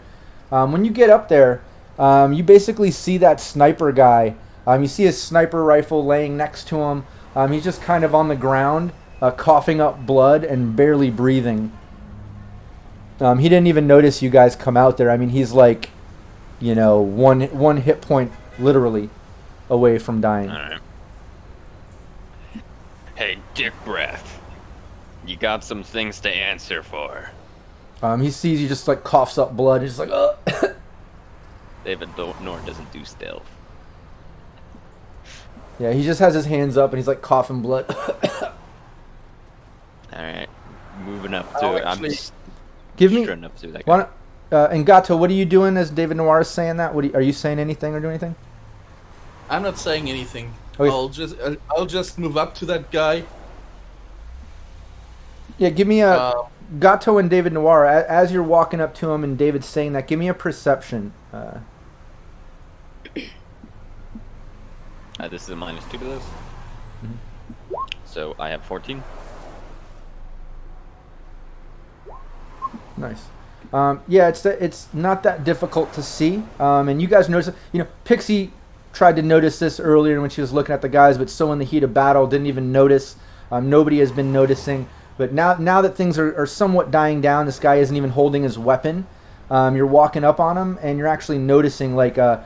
When you get up there, you basically see that sniper guy. You see his sniper rifle laying next to him. He's just kind of on the ground, coughing up blood and barely breathing. He didn't even notice you guys come out there. I mean, he's like, you know, one hit point, literally, away from dying. All right. Hey, Dick Breath. You got some things to answer for. He sees you, just like coughs up blood. He's just like, ugh. David Noire doesn't do stealth. Yeah, he just has his hands up and he's like coughing blood. Alright. Moving up to it. I'm just Give me. strutting up to that Why guy. don't, and Gato, what are you doing as David Noire is saying that? Are you saying anything or doing anything? I'm not saying anything. Okay. I'll just move up to that guy. Yeah, give me a Gato and David Noire. As you're walking up to him and David's saying that, give me a perception. This is a -2 to this. Mm-hmm. So I have 14. Nice. Yeah, it's not that difficult to see. And you guys notice, you know, Pixie tried to notice this earlier when she was looking at the guys, but so in the heat of battle, didn't even notice. Nobody has been noticing. But now that things are somewhat dying down, this guy isn't even holding his weapon. You're walking up on him, and you're actually noticing like a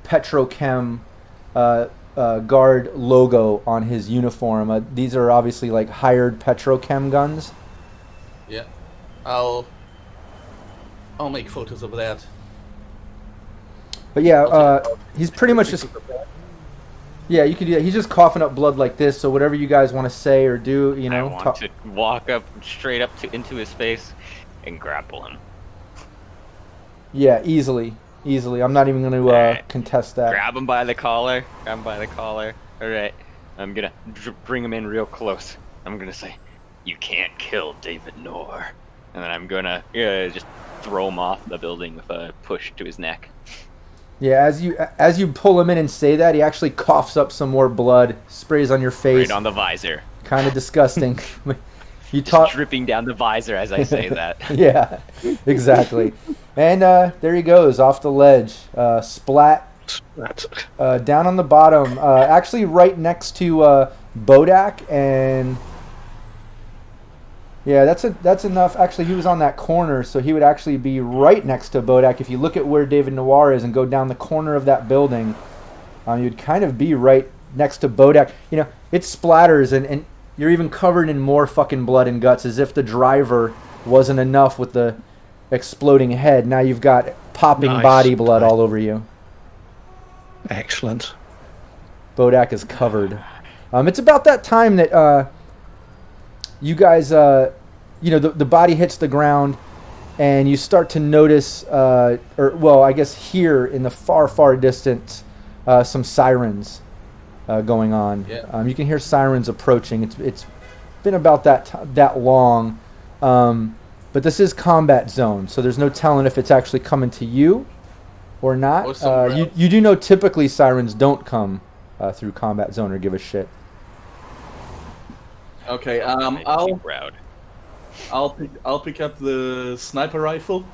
Petrochem guard logo on his uniform. These are obviously like hired Petrochem guns. Yeah, I'll make photos of that. But yeah, he's pretty much just... Yeah, you could do that. He's just coughing up blood like this, so whatever you guys want to say or do, you know... I want to walk up straight up into his face and grapple him. Yeah, easily. I'm not even going to Alright. contest that. Grab him by the collar. Alright. I'm gonna bring him in real close. I'm gonna say, "You can't kill David Noire." And then I'm gonna just throw him off the building with a push to his neck. Yeah, as you pull him in and say that, he actually coughs up some more blood, sprays on your face. Right on the visor. Kind of disgusting. Just dripping down the visor as I say that. Yeah, exactly. And there he goes, off the ledge. Splat. Down on the bottom. Actually right next to Bodach and... Yeah, that's enough. Actually, he was on that corner, so he would actually be right next to Bodach. If you look at where David Noire is and go down the corner of that building, you'd kind of be right next to Bodach. You know, it splatters, and you're even covered in more fucking blood and guts, as if the driver wasn't enough with the exploding head. Now you've got popping body blood all over you. Excellent. Bodach is covered. It's about that time that you guys the body hits the ground, and you start to notice, I guess here in the far distance, some sirens going on. Yeah. You can hear sirens approaching. It's been about that long, but this is combat zone, so there's no telling if it's actually coming to you or not. You do know typically sirens don't come through combat zone or give a shit. Okay. I'll pick up the sniper rifle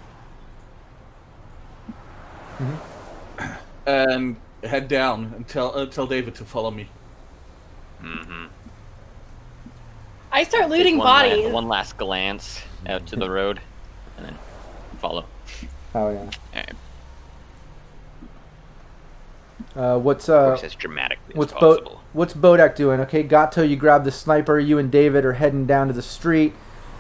and head down and tell David to follow me. Mm-hmm. I start looting bodies. One last glance out to the road, and then follow. Oh yeah. All right. What's as dramatically as possible. What's Bodach doing? Okay, Gato, you grab the sniper. You and David are heading down to the street.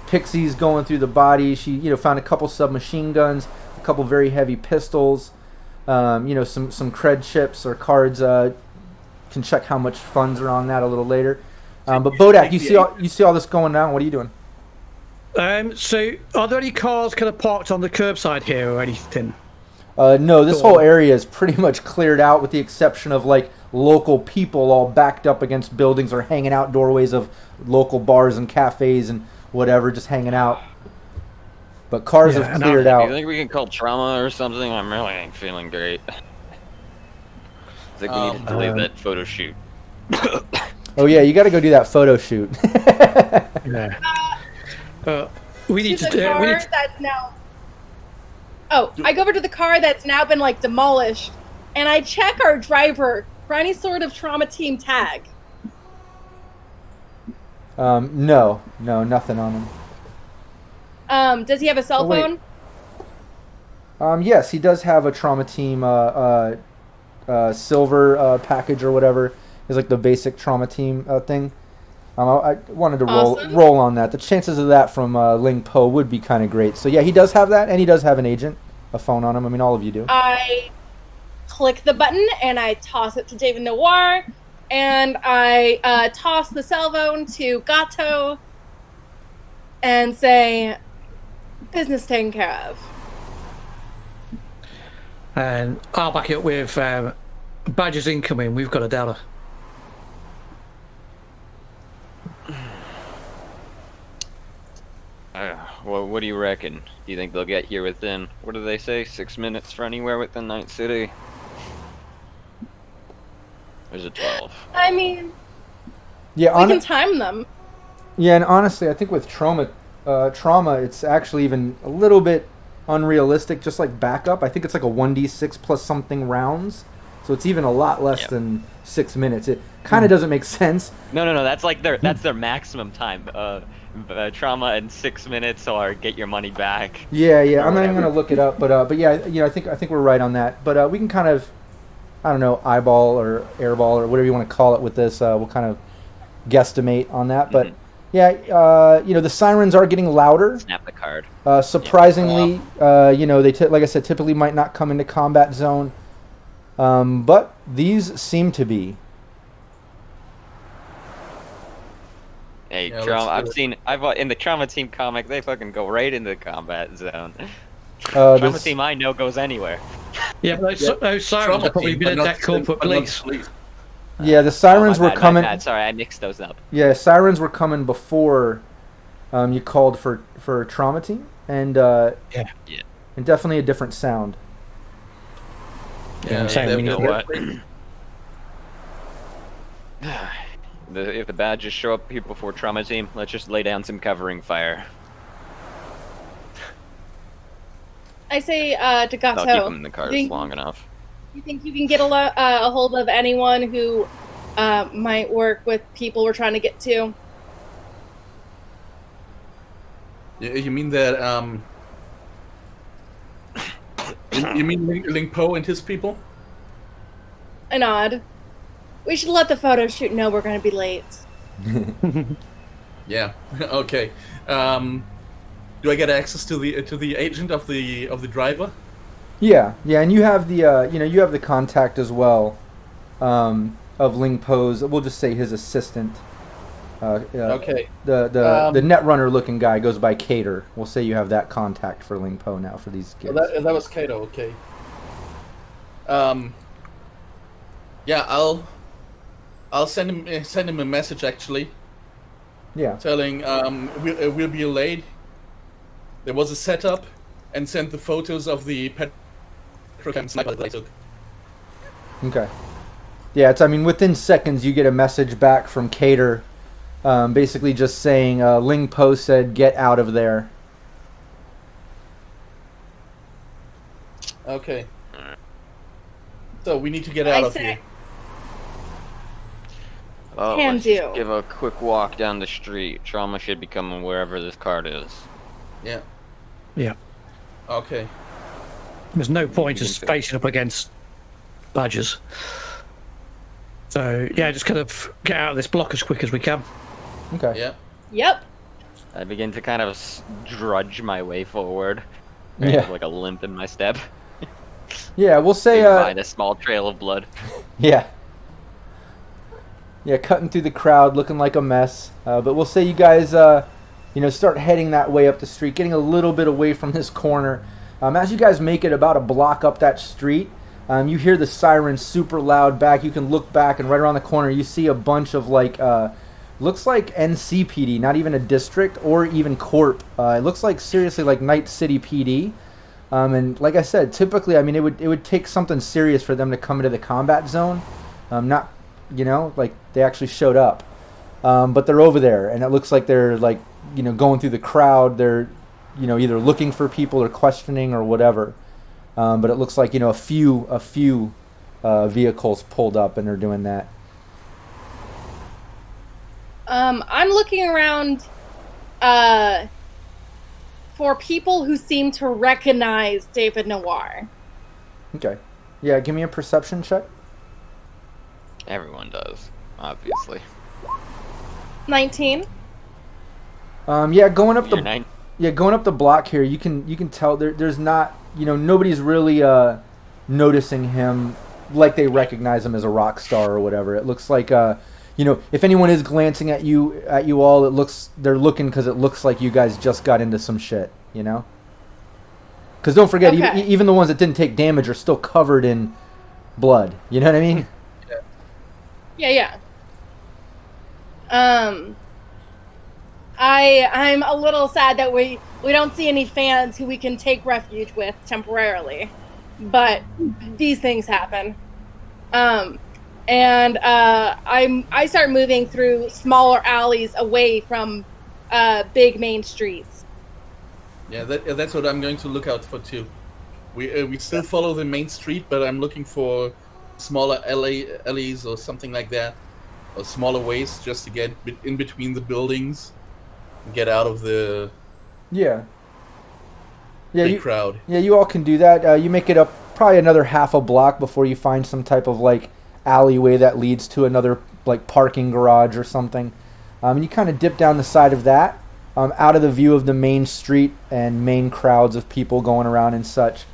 Pixie's going through the body. She, found a couple submachine guns, a couple very heavy pistols, some cred chips or cards. Can check how much funds are on that a little later. But Bodach, you see all this going down. What are you doing? So are there any cars kind of parked on the curbside here or anything? No, this whole area is pretty much cleared out, with the exception of like local people all backed up against buildings or hanging out doorways of local bars and cafes and whatever, just hanging out. But cars have cleared out. Do you think we can call trauma or something? I'm really ain't feeling great. I think we need to delay that photo shoot. Oh yeah, you got to go do that photo shoot. Yeah. We need to. That's now. Oh, I go over to the car that's now been like demolished, and I check our driver for any sort of trauma team tag. No, nothing on him. Does he have a cell phone? Yes, he does have a trauma team silver package or whatever. Is like the basic trauma team thing. I wanted to roll on that. The chances of that from Ling Po would be kind of great. So yeah, he does have that, and he does have an agent, a phone on him. I mean, all of you do. I click the button and I toss it to David Noire, and I toss the cell phone to Gato, and say, "Business taken care of." And I'll back it up with badges incoming. We've got a data. Well, what do you reckon? Do you think they'll get here within, what do they say, 6 minutes for anywhere within Night City? Or is it 12? I mean, yeah, we can time them. Yeah, and honestly, I think with trauma, it's actually even a little bit unrealistic. Just like backup, I think it's like a 1d6 plus something rounds, so it's even a lot less than 6 minutes. It kind of doesn't make sense. No. That's like their maximum time. Trauma in 6 minutes, or get your money back. Yeah. I'm not even gonna look it up, but yeah, I think we're right on that. But we can kind of, I don't know, eyeball or airball or whatever you want to call it with this. We'll kind of guesstimate on that. But yeah, the sirens are getting louder. Snap the card. Surprisingly, they like I said, typically might not come into combat zone, but these seem to be. Hey, Trauma, I've in the Trauma Team comic, they fucking go right into the combat zone. Trauma Team I know goes anywhere. Yeah, but those sirens have probably been at that corporate police. Yeah, the sirens were coming. Sorry, I mixed those up. Yeah, sirens were coming before you called for Trauma Team, and yeah, and definitely a different sound. Yeah, saying we know what. If the badges show up here before Trauma Team, let's just lay down some covering fire. I say to Gato, I'll keep them in the cars long enough. You think you can get a hold of anyone who might work with people we're trying to get to? You mean that, you mean Ling Po and his people? I nod. We should let the photo shoot know we're going to be late. Yeah. Okay. Do I get access to the agent of the driver? Yeah, and you have the you have the contact as well of Ling Po's. We'll just say his assistant. Okay. The Netrunner looking guy goes by Cater. We'll say you have that contact for Ling Po now for these gigs. That was Gato. Okay. Yeah, I'll send him a message actually. Yeah. Telling we'll be late. There was a setup, and send the photos of the Petrochem sniper that I took. Okay. Yeah, I mean, within seconds you get a message back from Cater, basically just saying Ling Po said get out of there. Okay. So we need to get out of here. Oh, Can let's do. just give a quick walk down the street. Trauma should be coming wherever this cart is. Yeah. Yeah. Okay. There's no point just facing up against badgers. So yeah, just kind of get out of this block as quick as we can. Okay. Yeah. Yep. I begin to kind of drudge my way forward. Yeah. With like a limp in my step. Yeah, we'll say Find a small trail of blood. Yeah. Yeah, cutting through the crowd, looking like a mess. But we'll say you guys, start heading that way up the street, getting a little bit away from this corner. As you guys make it about a block up that street, you hear the sirens super loud back. You can look back, and right around the corner, you see a bunch of looks like NCPD, not even a district or even Corp. It looks like seriously like Night City PD. And like I said, typically, I mean, it would take something serious for them to come into the combat zone. Not, like they actually showed up. But they're over there, and it looks like they're going through the crowd. They're, either looking for people or questioning or whatever. But it looks like, a few vehicles pulled up, and they're doing that. I'm looking around for people who seem to recognize David Noire. Okay. Yeah, give me a perception check. Everyone does, obviously. 19. Yeah, going up You're going up the block here, you can tell there's not, nobody's really noticing him like they recognize him as a rock star or whatever. It looks like if anyone is glancing at you all, they're looking because it looks like you guys just got into some shit, Because don't forget, Okay. even the ones that didn't take damage are still covered in blood. You know what I mean? Yeah. I'm a little sad that we don't see any fans who we can take refuge with temporarily, but these things happen. And I start moving through smaller alleys away from big main streets. Yeah, that's what I'm going to look out for too. We still follow the main street, but I'm looking for smaller alleys or something like that, or smaller ways just to get in between the buildings, and get out of the big crowd. Yeah, you all can do that. You make it up probably another half a block before you find some type of alleyway that leads to another parking garage or something. And you kind of dip down the side of that, out of the view of the main street and main crowds of people going around and such.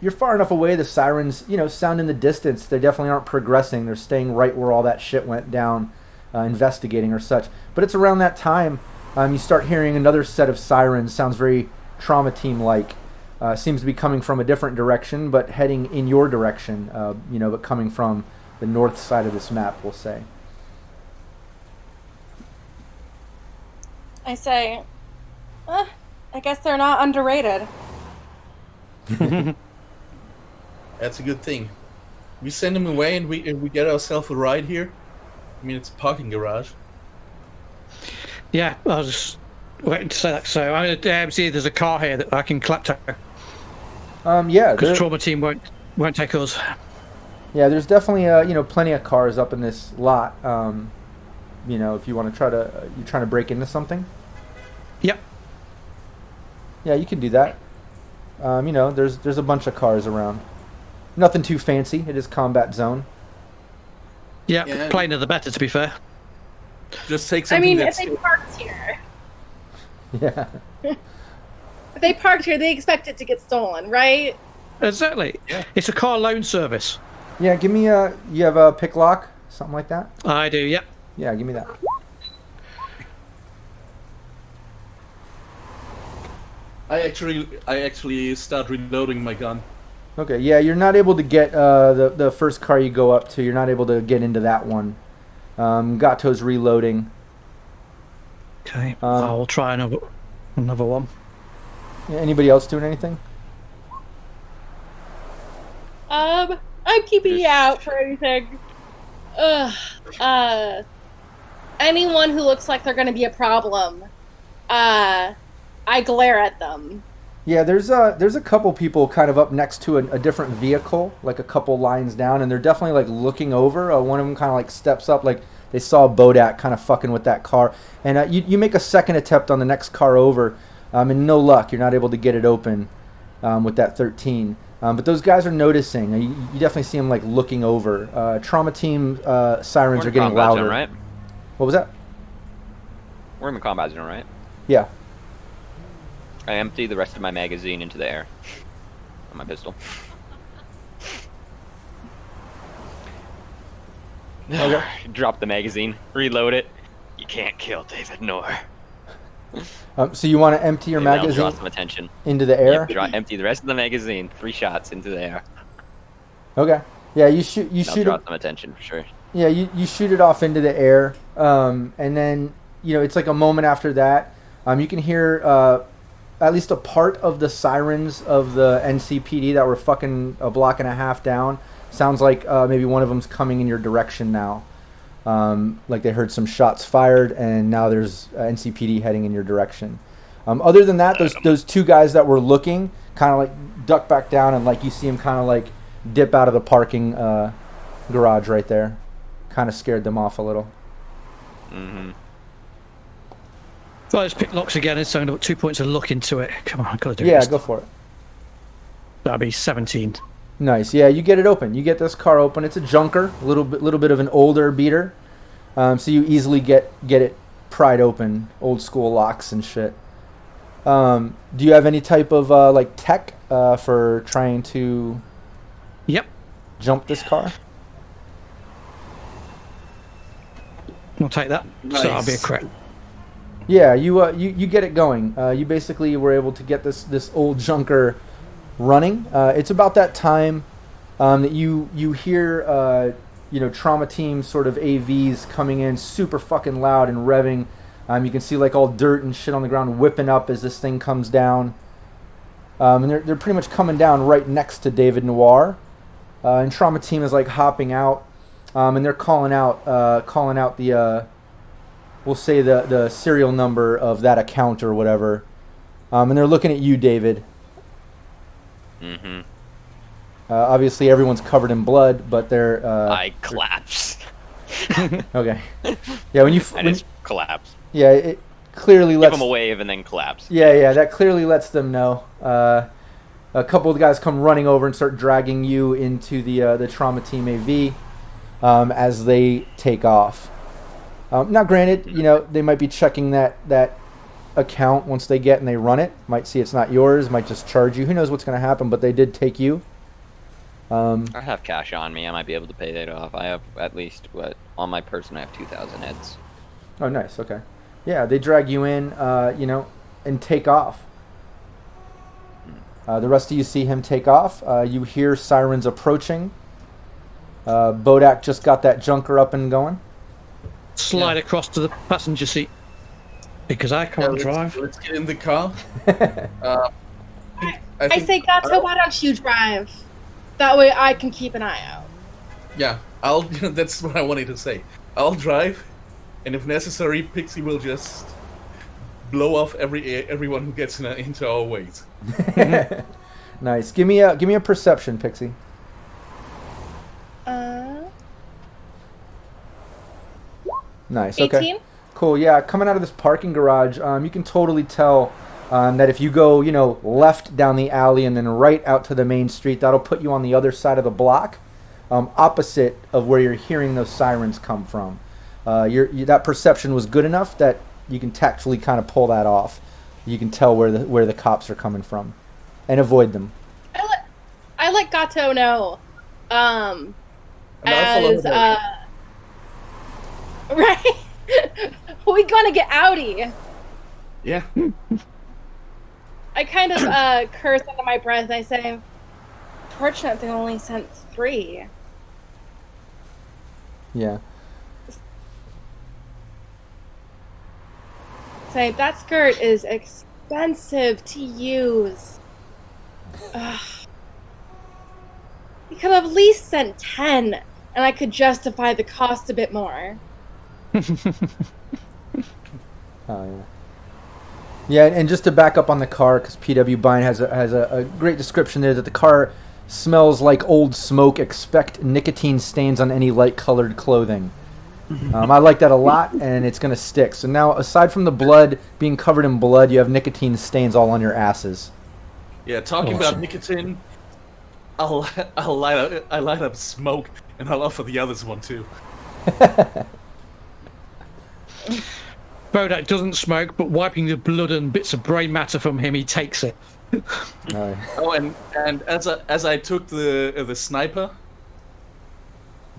You're far enough away, the sirens, sound in the distance. They definitely aren't progressing. They're staying right where all that shit went down, investigating or such. But it's around that time you start hearing another set of sirens. Sounds very Trauma Team-like. Seems to be coming from a different direction, but heading in your direction, but coming from the north side of this map, we'll say. I say, I guess they're not underrated. That's a good thing. We send him away and we get ourselves a ride here. I mean, it's a parking garage. Yeah, I was just waiting to say that. So I'm going to see if there's a car here that I can clap to. Yeah, because Trauma Team won't take us. Yeah, there's definitely plenty of cars up in this lot. If you want to you're trying to break into something. Yep. Yeah, you can do that. There's a bunch of cars around. Nothing too fancy. It is combat zone. Yeah, plainer the better, to be fair. Just take something if they parked here. Yeah. If they parked here, they expect it to get stolen, right? Exactly. Yeah. It's a car loan service. Yeah, give me you have a pick lock, something like that? I do, yep. Yeah, give me that. I actually start reloading my gun. Okay, yeah, you're not able to get the first car you go up to. You're not able to get into that one. Gato's reloading. Okay, I'll try another one. Yeah, anybody else doing anything? I'm keeping you out for anything. Anyone who looks like they're going to be a problem, I glare at them. Yeah, there's a couple people kind of up next to a different vehicle, like a couple lines down, and they're definitely like looking over. One of them kind of like steps up, like they saw Bodach kind of fucking with that car, and you make a second attempt on the next car over, and no luck. You're not able to get it open with that 13. But those guys are noticing. You definitely see them like looking over. Trauma team sirens are getting louder. Zone, right? What was that? We're in the combat zone, right? Yeah. I empty the rest of my magazine into the air on my pistol. Okay. Drop the magazine, reload it. You can't kill David Noire. So you want to empty your Maybe magazine draw some attention. into the air? Yep, empty the rest of the magazine. 3 shots into the air. Okay. Yeah, you shoot Draw it. some attention for sure. Yeah, you shoot it off into the air, and then it's like a moment after that. You can hear at least a part of the sirens of the NCPD that were fucking a block and a half down. Sounds like maybe one of them's coming in your direction now. Like they heard some shots fired, and now there's NCPD heading in your direction. Other than that, those 2 guys that were looking kind of like duck back down, and like you see them kind of like dip out of the parking garage right there. Kind of scared them off a little. Mm-hmm. So I just pick locks again, and so I'm going to put 2 points of luck into it. Come on, I've got to do it. Yeah, go for it. That'll be 17. Nice. Yeah, you get it open. You get this car open. It's a junker, a little bit of an older beater. So you easily get it pried open. Old school locks and shit. Do you have any type of like tech for trying to? Yep. Jump this car. I'll take that. Nice. So that'll be a crit. Yeah, you get it going. You basically were able to get this old junker running. It's about that time that you hear trauma team sort of AVs coming in super fucking loud and revving. You can see like all dirt and shit on the ground whipping up as this thing comes down. And they're pretty much coming down right next to David Noire. And trauma team is like hopping out, and they're calling out the we'll say the serial number of that account or whatever. And they're looking at you, David. Mm-hmm. Obviously, everyone's covered in blood, but they're. I collapse. Okay. Yeah, when you. I just collapse. Yeah, it clearly lets. Give them a wave and then collapse. Yeah, that clearly lets them know. A couple of guys come running over and start dragging you into the trauma team AV as they take off. Now, granted, they might be checking that account once they get and they run it. Might see it's not yours. Might just charge you. Who knows what's going to happen? But they did take you. I have cash on me. I might be able to pay that off. I have at least on my person. I have 2,000 heads. Oh, nice. Okay. Yeah, they drag you in, and take off. The rest of you see him take off. You hear sirens approaching. Bodach just got that junker up and going. Slide across to the passenger seat because I can't drive. Let's get in the car. I say, Gato, why don't you drive? That way I can keep an eye out. Yeah, that's what I wanted to say. I'll drive, and if necessary, Pixie will just blow off everyone who gets into our ways. Nice. Give me a perception, Pixie. Nice. 18? Okay. Cool. Yeah. Coming out of this parking garage, you can totally tell that if you go, left down the alley and then right out to the main street, that'll put you on the other side of the block, opposite of where you're hearing those sirens come from. That perception was good enough that you can tactfully kind of pull that off. You can tell where the cops are coming from, and avoid them. I let Gato know. Right? We gonna get outie. Yeah. I kind of curse under my breath and I say, fortunate they only sent 3. Yeah. Say, that skirt is expensive to use. Ugh. You could have at least sent 10, and I could justify the cost a bit more. Oh, yeah. Yeah, and just to back up on the car, because PW Bine has a great description there, that the car smells like old smoke. Expect nicotine stains on any light-colored clothing. I like that a lot, and it's going to stick. So now, aside from the blood being covered in blood, you have nicotine stains all on your asses. Yeah, talking about nicotine, I'll light up smoke, and I'll offer the others one too. Bodach doesn't smoke, but wiping the blood and bits of brain matter from him, he takes it. Oh, and as I took the sniper,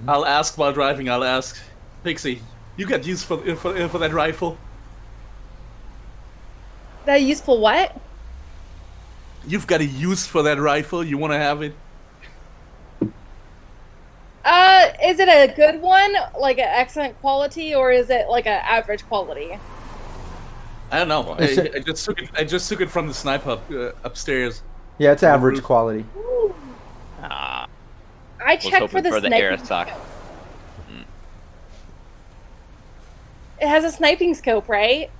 I'll ask while driving. I'll ask Pixie, you got use for that rifle? That useful what? You've got a use for that rifle. You want to have it? Is it a good one, like an excellent quality, or is it like an average quality? I don't know. I just took it from the sniper upstairs. Yeah, it's average quality. I checked for the sniping scope. It has a sniping scope, right?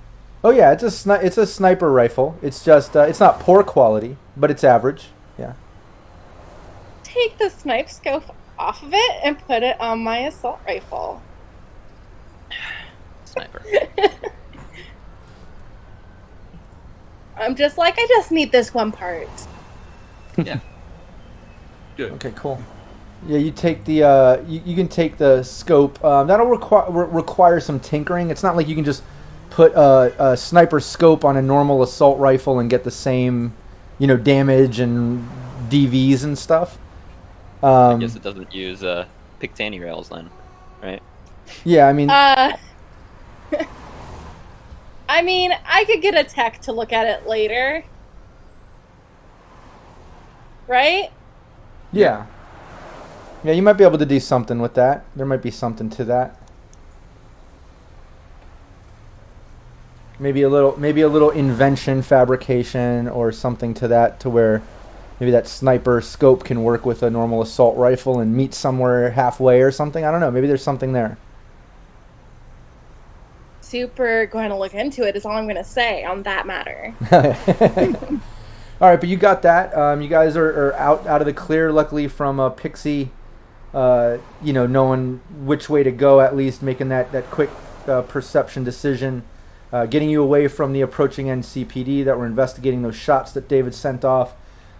Oh yeah, it's a sniper rifle. It's just it's not poor quality, but it's average. Yeah. Take the snipe scope off of it and put it on my assault rifle. Sniper. I'm just like, I just need this one part. Yeah. Good. Okay, cool. Yeah, you take the you can take the scope. That'll require some tinkering. It's not like you can just put a sniper scope on a normal assault rifle and get the same, damage and DVs and stuff. I guess it doesn't use Pictani rails then, right? Yeah, I mean. I mean, I could get a tech to look at it later. Right? Yeah. Yeah, you might be able to do something with that. There might be something to that. Maybe a little invention, fabrication, or something to that, to where maybe that sniper scope can work with a normal assault rifle and meet somewhere halfway or something. I don't know. Maybe there's something there. Super going to look into it is all I'm going to say on that matter. All right, but you got that. You guys are out of the clear, luckily, from Pixie, knowing which way to go, at least making that quick perception decision, getting you away from the approaching NCPD that were investigating those shots that David sent off.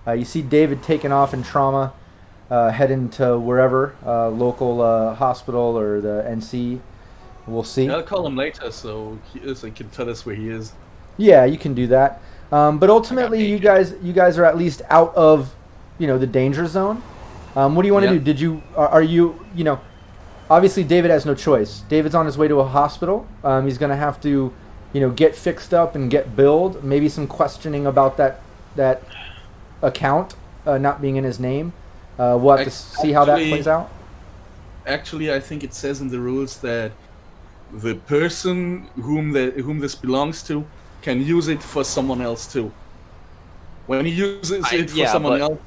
You see David taking off in trauma, heading to wherever, local hospital or the NC. We'll see. I'll call him later so he can tell us where he is. Yeah, you can do that. But ultimately, you guys are at least out of, the danger zone. What do you want to do? Are you obviously David has no choice. David's on his way to a hospital. He's going to have to, get fixed up and get billed. Maybe some questioning about that account not being in his name. We'll have to see how that plays out. Actually, I think it says in the rules that the person whom this belongs to can use it for someone else too. When he uses it for someone else,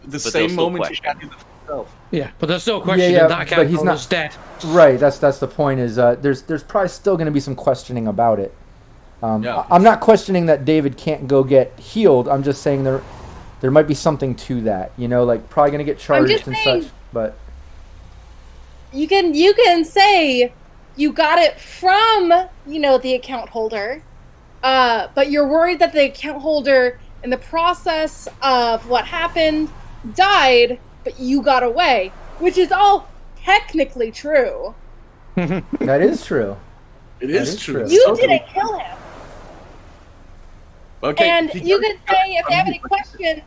the same moment he can use it for himself. Yeah, but there's no question in that account he's not dead. Right, that's the point. Is there's probably still going to be some questioning about it. I'm not questioning that David can't go get healed. I'm just saying there might be something to that. Like probably going to get charged and such. But you can say you got it from the account holder. But you're worried that the account holder, in the process of what happened, died, but you got away, which is all technically true. That is true. It is true. You didn't kill him. Okay. And you can say if they have any questions,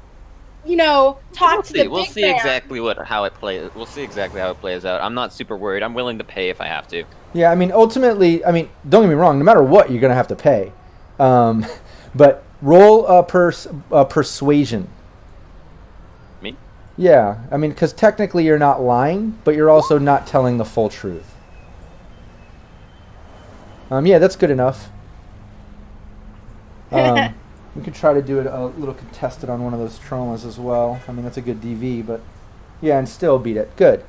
talk to the big We'll see exactly how it plays. We'll see exactly how it plays out. I'm not super worried. I'm willing to pay if I have to. Yeah, ultimately, don't get me wrong. No matter what, you're gonna have to pay. But Roll persuasion. Me? Yeah, I mean, because technically you're not lying, but you're also not telling the full truth. Yeah, that's good enough. We could try to do it a little contested on one of those traumas as well. I mean, that's a good DV, but yeah, and still beat it. Good.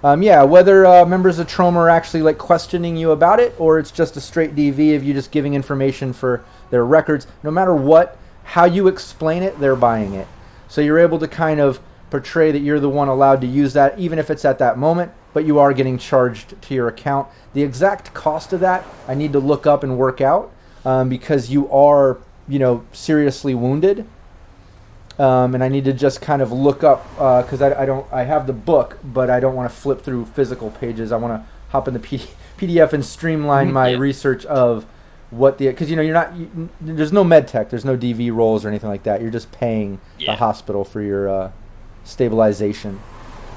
Yeah, whether members of Trauma are actually like questioning you about it, or it's just a straight DV of you just giving information for their records, no matter what, how you explain it, they're buying it. So you're able to kind of portray that you're the one allowed to use that, even if it's at that moment, but you are getting charged to your account. The exact cost of that, I need to look up and work out, because you are, seriously wounded. And I need to just kind of look up, because I have the book, but I don't want to flip through physical pages. I want to hop in the PDF and streamline my research of what because you're not, there's no med tech, there's no DV rolls or anything like that. You're just paying the hospital for your stabilization.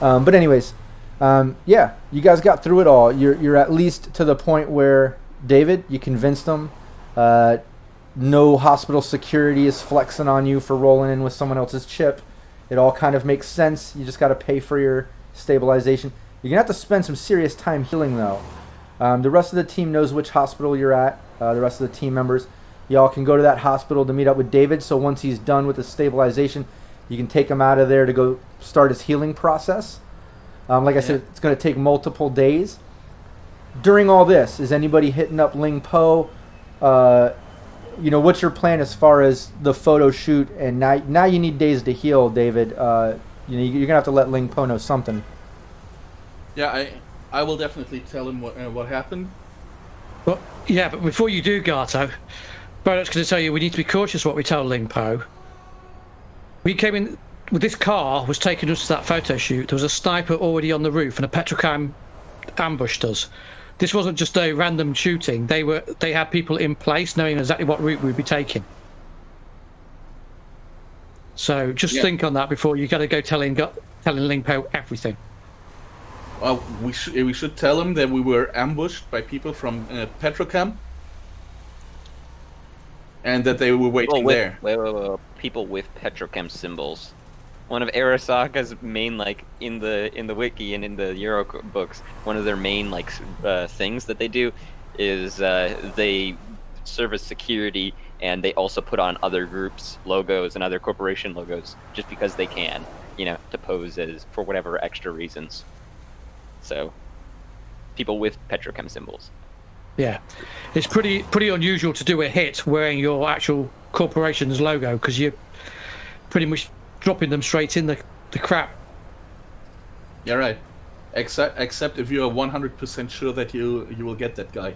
But anyways, yeah, you guys got through it all. You're at least to the point where, David, you convinced them. No hospital security is flexing on you for rolling in with someone else's chip. It all kind of makes sense. You just got to pay for your stabilization. You're going to have to spend some serious time healing, though. The rest of the team knows which hospital you're at. The rest of the team members. Y'all can go to that hospital to meet up with David, so once he's done with the stabilization, you can take him out of there to go start his healing process. Like I said, it's going to take multiple days. During all this, is anybody hitting up Ling Po? What's your plan as far as the photo shoot? And now you need days to heal, David. You're gonna have to let Ling Po know something. Yeah, I will definitely tell him what happened. Well, yeah, but before you do, Gato, Bodach's going to tell you we need to be cautious what we tell Ling Po. We came in with this car, was taking us to that photo shoot. There was a sniper already on the roof, and a Petrochem ambushed us. This wasn't just a random shooting. They had people in place knowing exactly what route we'd be taking. So just think on that before you got to go telling Ling Po everything. Well, we should tell him that we were ambushed by people from Petrochem, and that they were waiting there. Wait. People with Petrochem symbols. One of Arasaka's main, in the wiki and in the Euro books, one of their main things that they do is they serve as security, and they also put on other groups' logos and other corporation logos just because they can, to pose as for whatever extra reasons. So, people with Petrochem symbols. Yeah, it's pretty unusual to do a hit wearing your actual corporation's logo, because you're pretty much dropping them straight in the crap. Yeah, right. Except if you are 100% sure that you will get that guy.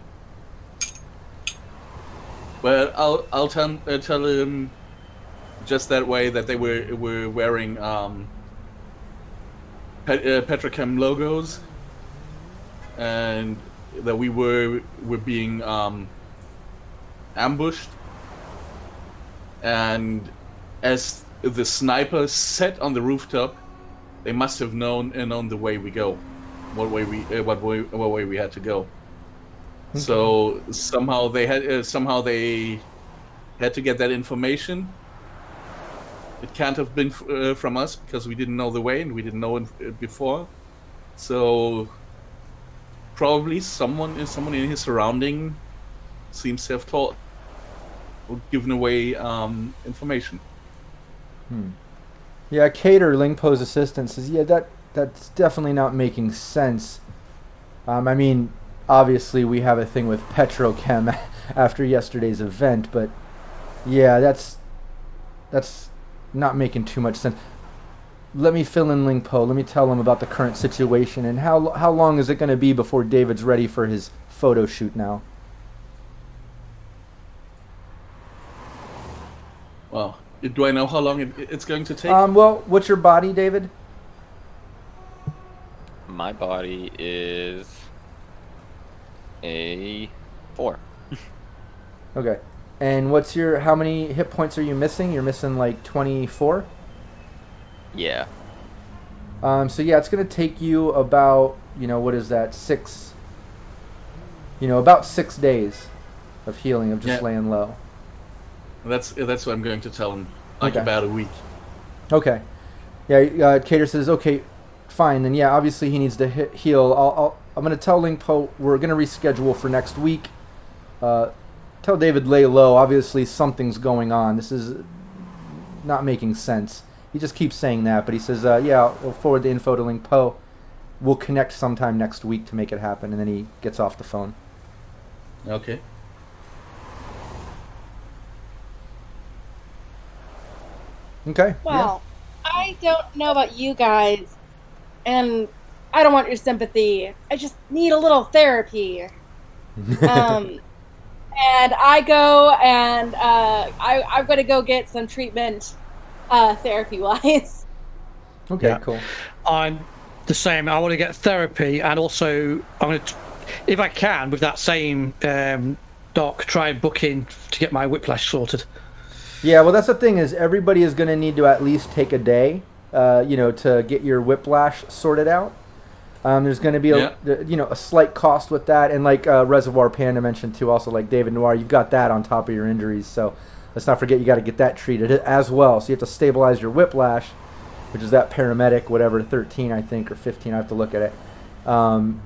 Well, I'll tell him just that way that they were wearing Petrochem logos, and that we were being ambushed, and as the sniper sat on the rooftop, they must have known the way we go, what way we had to go. Okay. So somehow they had to get that information. It can't have been from us, because we didn't know the way and we didn't know it before. So probably someone in his surrounding seems to have taught or given away information. Yeah, Cater, Ling Po's assistant, says, that's definitely not making sense. I mean, obviously we have a thing with Petrochem after yesterday's event, but yeah, that's not making too much sense. Let me fill in Ling Po. Let me tell him about the current situation, and how long is it going to be before David's ready for his photo shoot now? Well, do I know how long it's going to take? Well, what's your body, David? My body is a 4. Okay. And how many hit points are you missing? You're missing 24? Yeah. So yeah, it's going to take you about, what is that, 6, about 6 days of healing, of just laying low. That's what I'm going to tell him. Like Okay. about a week. Okay. Yeah. Cater says, okay, fine. Then yeah, obviously he needs to heal. I'm gonna tell Ling Po we're gonna reschedule for next week. Tell David lay low. Obviously something's going on. This is not making sense. He just keeps saying that, but he says, yeah, I'll forward the info to Ling Po. We'll connect sometime next week to make it happen, and then he gets off the phone. Okay. Okay. Well, I don't know about you guys, and I don't want your sympathy. I just need a little therapy. And I go and I'm going to go get some treatment, therapy-wise. Okay, Yeah. cool. I'm the same. I want to get therapy, and also I'm going to, if I can, with that same doc, try and book in to get my whiplash sorted. Yeah, well, that's the thing is everybody is going to need to at least take a day, to get your whiplash sorted out. There's going to be a slight cost with that, and like Reservoir Panda mentioned too, also like David Noire, you've got that on top of your injuries, so let's not forget you got to get that treated as well. So you have to stabilize your whiplash, which is that paramedic, whatever, 13 I think or 15. I have to look at it.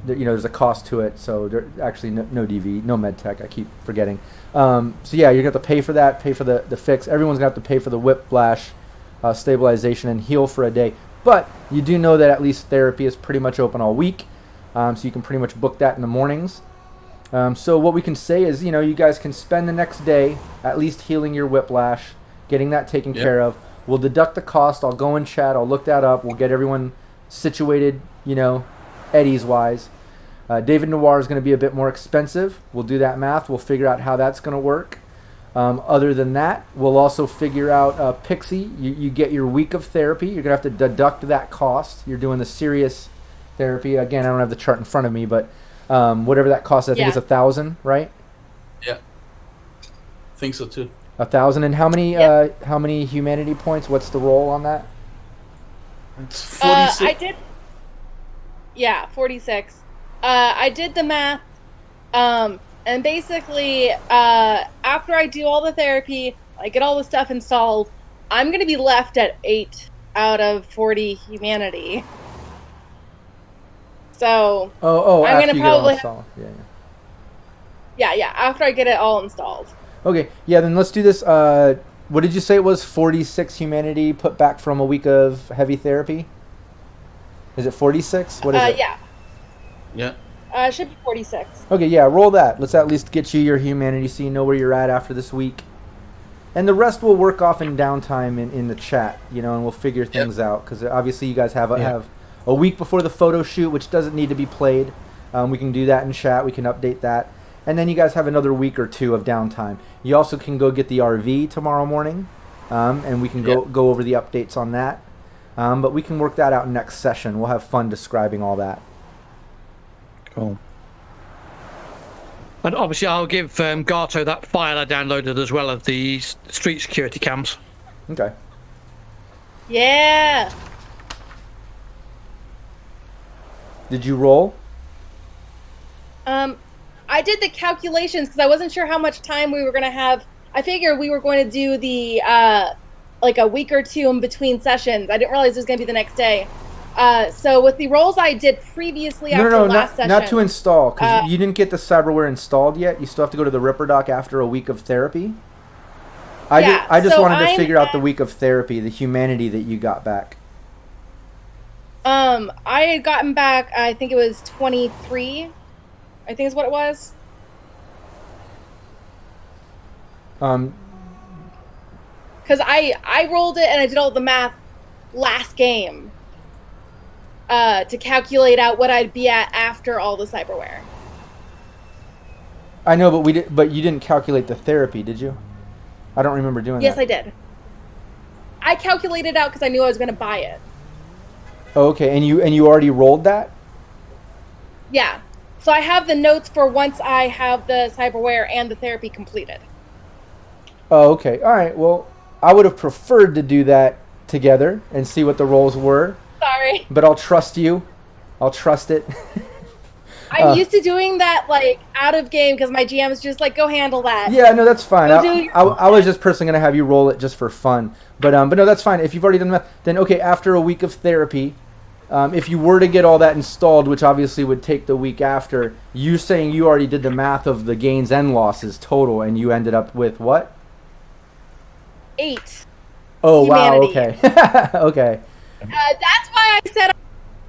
There's a cost to it, so there actually no DV, no med tech. I keep forgetting. So yeah, you're gonna have to pay for that, pay for the fix. Everyone's gonna have to pay for the whiplash, stabilization, and heal for a day. But you do know that at least therapy is pretty much open all week, so you can pretty much book that in the mornings. So what we can say is, you guys can spend the next day at least healing your whiplash, getting that taken care of. We'll deduct the cost. I'll go in chat. I'll look that up. We'll get everyone situated, Eddie's wise. David Noire is going to be a bit more expensive. We'll do that math. We'll figure out how that's going to work. Other than that, we'll also figure out Pixie. You get your week of therapy. You're going to have to deduct that cost. You're doing the serious therapy. Again, I don't have the chart in front of me, but whatever that costs, I think it's 1,000, right? Yeah. Think so too. 1,000. And how many humanity points? What's the roll on that? It's 46. I did. Yeah, 46. I did the math, and basically, after I do all the therapy, I get all the stuff installed, I'm going to be left at 8 out of 40 humanity. So, I'm going to probably... Yeah, after I get it all installed. Okay, yeah, then let's do this. What did you say it was? 46 humanity put back from a week of heavy therapy? Is it 46? What is it? Yeah. Yeah. It should be 46. Okay, yeah, roll that. Let's at least get you your humanity so you know where you're at after this week. And the rest will work off in downtime in the chat, and we'll figure things out. Because obviously you guys have a week before the photo shoot, which doesn't need to be played. We can do that in chat. We can update that. And then you guys have another week or two of downtime. You also can go get the RV tomorrow morning, and we can go over the updates on that. But we can work that out next session. We'll have fun describing all that. Cool. And obviously I'll give Gato that file I downloaded as well of the street security cams. Okay. Yeah. Did you roll? I did the calculations because I wasn't sure how much time we were going to have. I figured we were going to do the, like a week or two in between sessions. I didn't realize it was going to be the next day. So with the rolls I did previously after last session. Not to install, because you didn't get the cyberware installed yet. You still have to go to the Ripper Doc after a week of therapy. I just wanted to figure out the week of therapy, the humanity that you got back. I had gotten back, I think it was 23, I think is what it was. Because I rolled it and I did all the math last game to calculate out what I'd be at after all the cyberware. I know, but you didn't calculate the therapy, did you? I don't remember doing that. Yes, I did. I calculated out because I knew I was going to buy it. Oh, okay, and you already rolled that? Yeah. So I have the notes for once I have the cyberware and the therapy completed. Oh, okay. All right. Well, I would have preferred to do that together and see what the rolls were. Sorry. But I'll trust you. I'll trust it. I'm used to doing that like out of game because my GM is just like, go handle that. Yeah, no, that's fine. Go I was just personally gonna have you roll it just for fun, but no, that's fine. If you've already done that, then okay. After a week of therapy, if you were to get all that installed, which obviously would take the week after, you saying you already did the math of the gains and losses total, and you ended up with what? 8. Oh Humanity. wow, okay, okay. That's why I said I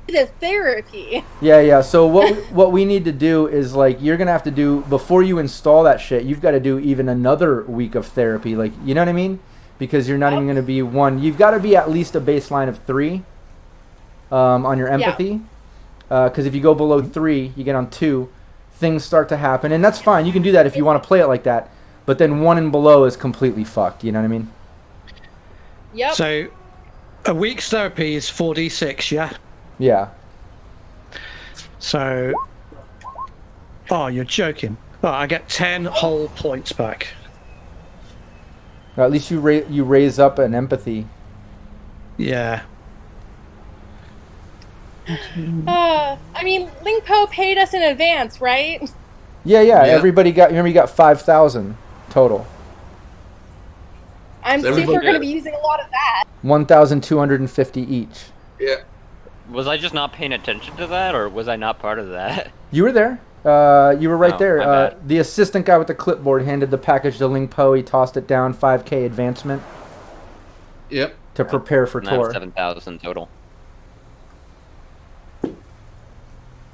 needed therapy. Yeah. So what we need to do is like you're gonna have to do before you install that shit. You've got to do even another week of therapy. Like you know what I mean? Because you're not even gonna be one. You've got to be at least a baseline of 3 on your empathy. Because if you go below 3, you get on 2. Things start to happen, and that's fine. You can do that if you want to play it like that. But then 1 and below is completely fucked. You know what I mean? Yep. So, a week's therapy is 4d6, yeah? Yeah. So, oh, you're joking. Oh, I get 10 whole points back. Or at least you raise up an empathy. Yeah. I mean, Lingpo paid us in advance, right? Yeah. Everybody got. Remember, you got 5,000 total. I'm super going to be using a lot of that. 1,250 each. Yeah. Was I just not paying attention to that, or was I not part of that? You were there. You were right Oh, there. my bad. The assistant guy with the clipboard handed the package to Ling Po. He tossed it down. 5K advancement. Yep. To prepare for And I have tour. 7,000 total.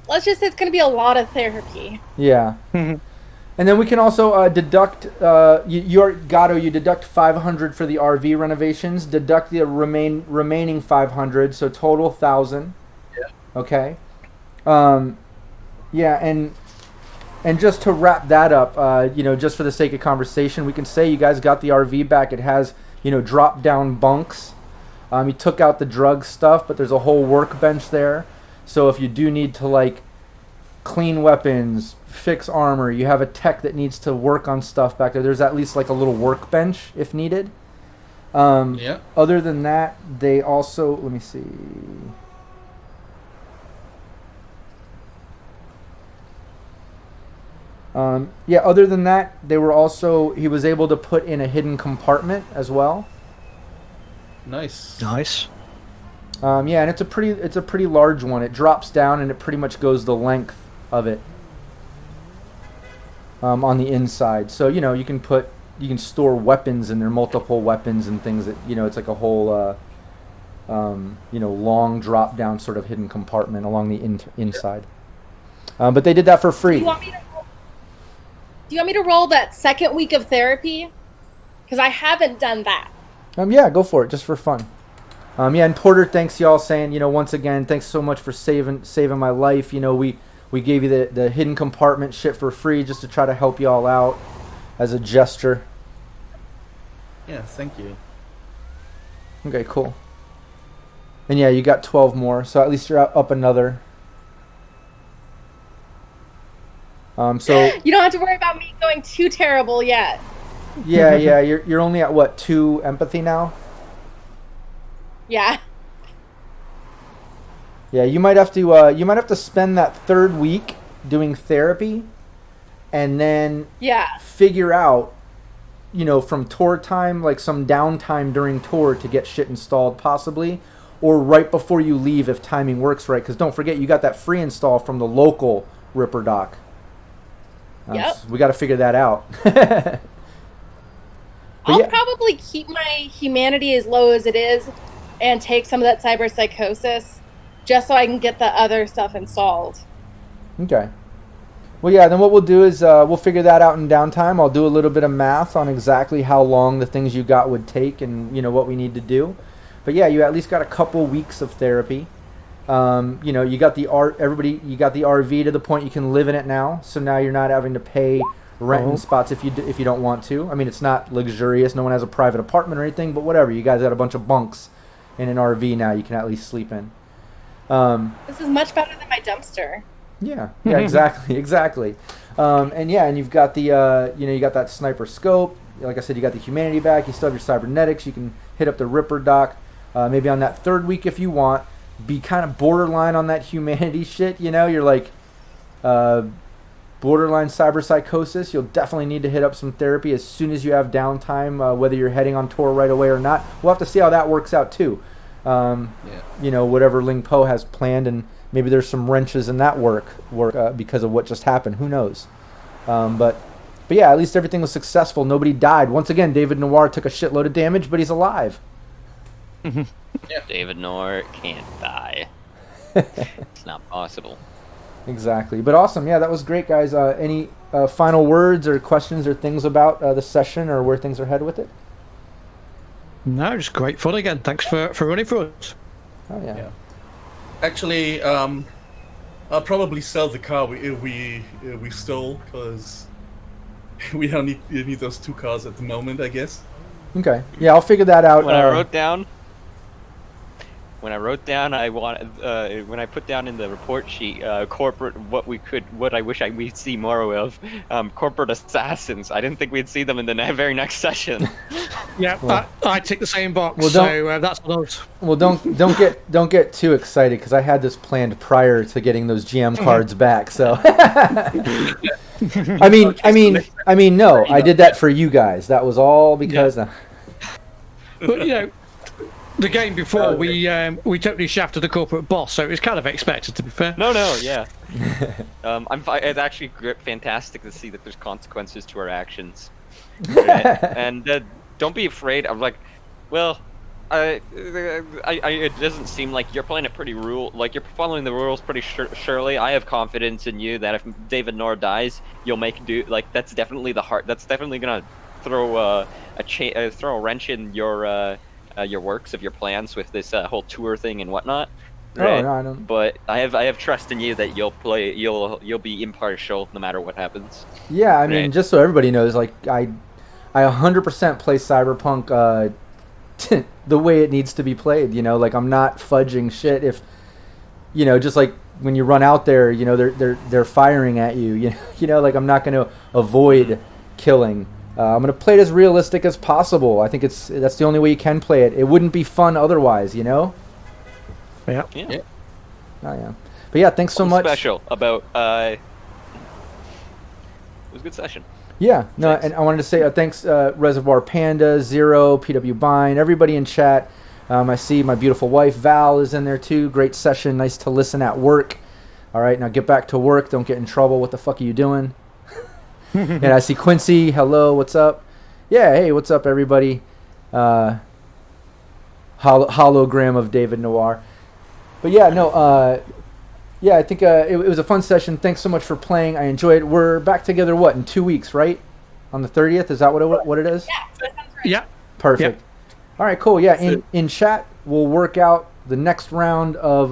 Let's just say it's going to be a lot of therapy. Yeah. And then we can also deduct. Your Gato, you deduct 500 for the RV renovations. Deduct the remaining 500, so total 1,000. Yeah. Okay. Yeah, and just to wrap that up, just for the sake of conversation, we can say you guys got the RV back. It has, drop down bunks. You took out the drug stuff, but there's a whole workbench there. So if you do need to like clean weapons, fix armor, you have a tech that needs to work on stuff back there, there's at least like a little workbench if needed. Yeah. Other than that, they also, let me see. Other than that, he was able to put in a hidden compartment as well. Nice. And it's a pretty large one. It drops down and it pretty much goes the length of it on the inside. So you can store weapons in there, multiple weapons and things that it's like a whole long drop down sort of hidden compartment along the inside. But they did that for free. Do you want me to roll that second week of therapy? Because I haven't done that. Yeah, go for it, just for fun. And Porter, thanks y'all saying, once again, thanks so much for saving my life. We gave you the hidden compartment shit for free just to try to help y'all out as a gesture. Yeah, thank you. Okay, cool. And yeah, you got 12 more, so at least you're up another. So you don't have to worry about me going too terrible yet. Yeah, you're only at what, 2 empathy now? Yeah. Yeah, you might have to spend that 3rd week doing therapy, and then figure out, from tour time, like some downtime during tour to get shit installed possibly, or right before you leave if timing works right. Because don't forget, you got that free install from the local Ripper Dock. Yep. So we got to figure that out. I'll probably keep my humanity as low as it is and take some of that cyber psychosis just so I can get the other stuff installed. Okay. Well, yeah, then what we'll do is we'll figure that out in downtime. I'll do a little bit of math on exactly how long the things you got would take and, what we need to do. But yeah, you at least got a couple weeks of therapy. You got the RV to the point you can live in it now. So now you're not having to pay rent in spots if you don't want to. I mean, it's not luxurious. No one has a private apartment or anything, but whatever. You guys got a bunch of bunks in an RV now you can at least sleep in. This is much better than my dumpster. Yeah, exactly. And you've got the you got that sniper scope. Like I said, you got the humanity back. You still have your cybernetics. You can hit up the Ripper Dock. Maybe on that 3rd week if you want. Be kind of borderline on that humanity shit. You're like, borderline cyberpsychosis, you'll definitely need to hit up some therapy as soon as you have downtime, whether you're heading on tour right away or not. We'll have to see how that works out too. You know, whatever Ling Po has planned, and maybe there's some wrenches in that work because of what just happened. Who knows? But yeah, at least everything was successful. Nobody died. Once again, David Noire took a shitload of damage, but he's alive. David Noire can't die. It's not possible. Exactly. But awesome. Yeah, that was great, guys. Any final words or questions or things about the session or where things are headed with it? No, just great fun again. Thanks for running for us. Oh, yeah. Actually, I'll probably sell the car we stole, because we don't need those 2 cars at the moment, I guess. Okay. Yeah, I'll figure that out. When I wrote down, when I put down in the report sheet, corporate, what I wish we'd see more of, corporate assassins. I didn't think we'd see them in the very next session. Yeah, well, I tick the same box. Well, so that's what I was. Well, don't get too excited, because I had this planned prior to getting those GM cards back. So, I mean, no, I did that for you guys. That was all because. Yeah. But you know, the game before we totally shafted the corporate boss, so it was kind of expected, to be fair. No, yeah. It's actually fantastic to see that there's consequences to our actions, and don't be afraid. I'm like, well, it doesn't seem like you're playing it pretty like you're following the rules pretty surely. I have confidence in you that if David Noire dies, you'll make do. Like that's definitely that's definitely gonna throw a wrench in your works of your plans with this whole tour thing and whatnot. Right? Oh, no, I don't. But I have trust in you that you'll be impartial no matter what happens. Yeah, I mean, just so everybody knows, like I 100% play Cyberpunk the way it needs to be played. You know, like I'm not fudging shit. If you know, just like when you run out there, you know, they're firing at you. You know, like I'm not going to avoid killing. I'm going to play it as realistic as possible. I think that's the only way you can play it. It wouldn't be fun otherwise, you know? Yeah. Oh, yeah. But yeah, thanks so much. Special about it was a good session. Yeah, no, thanks. And I wanted to say thanks, Reservoir Panda, Zero, PW Bine, everybody in chat. I see my beautiful wife, Val, is in there too. Great session. Nice to listen at work. All right, now get back to work. Don't get in trouble. What the fuck are you doing? And I see Quincy. Hello, what's up? Yeah, hey, what's up, everybody? Hologram of David Noire. But yeah, no, yeah, I think it was a fun session. Thanks so much for playing. I enjoyed it. We're back together, in 2 weeks, right? On the 30th? Is that what it is? Yeah, that sounds right. Yeah. Perfect. Yep. All right, cool. Yeah, in chat, we'll work out the next round of,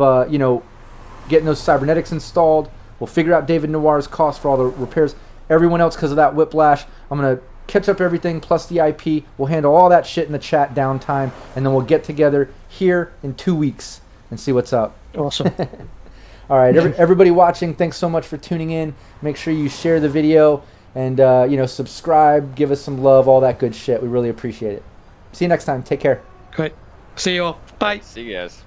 getting those cybernetics installed. We'll figure out David Noire's cost for all the repairs. Everyone else, because of that whiplash, I'm going to catch up everything plus the IP. We'll handle all that shit in the chat downtime, and then we'll get together here in 2 weeks and see what's up. Awesome. All right, everybody watching, thanks so much for tuning in. Make sure you share the video and, subscribe, give us some love, all that good shit. We really appreciate it. See you next time. Take care. Great. See you all. Bye. See you guys.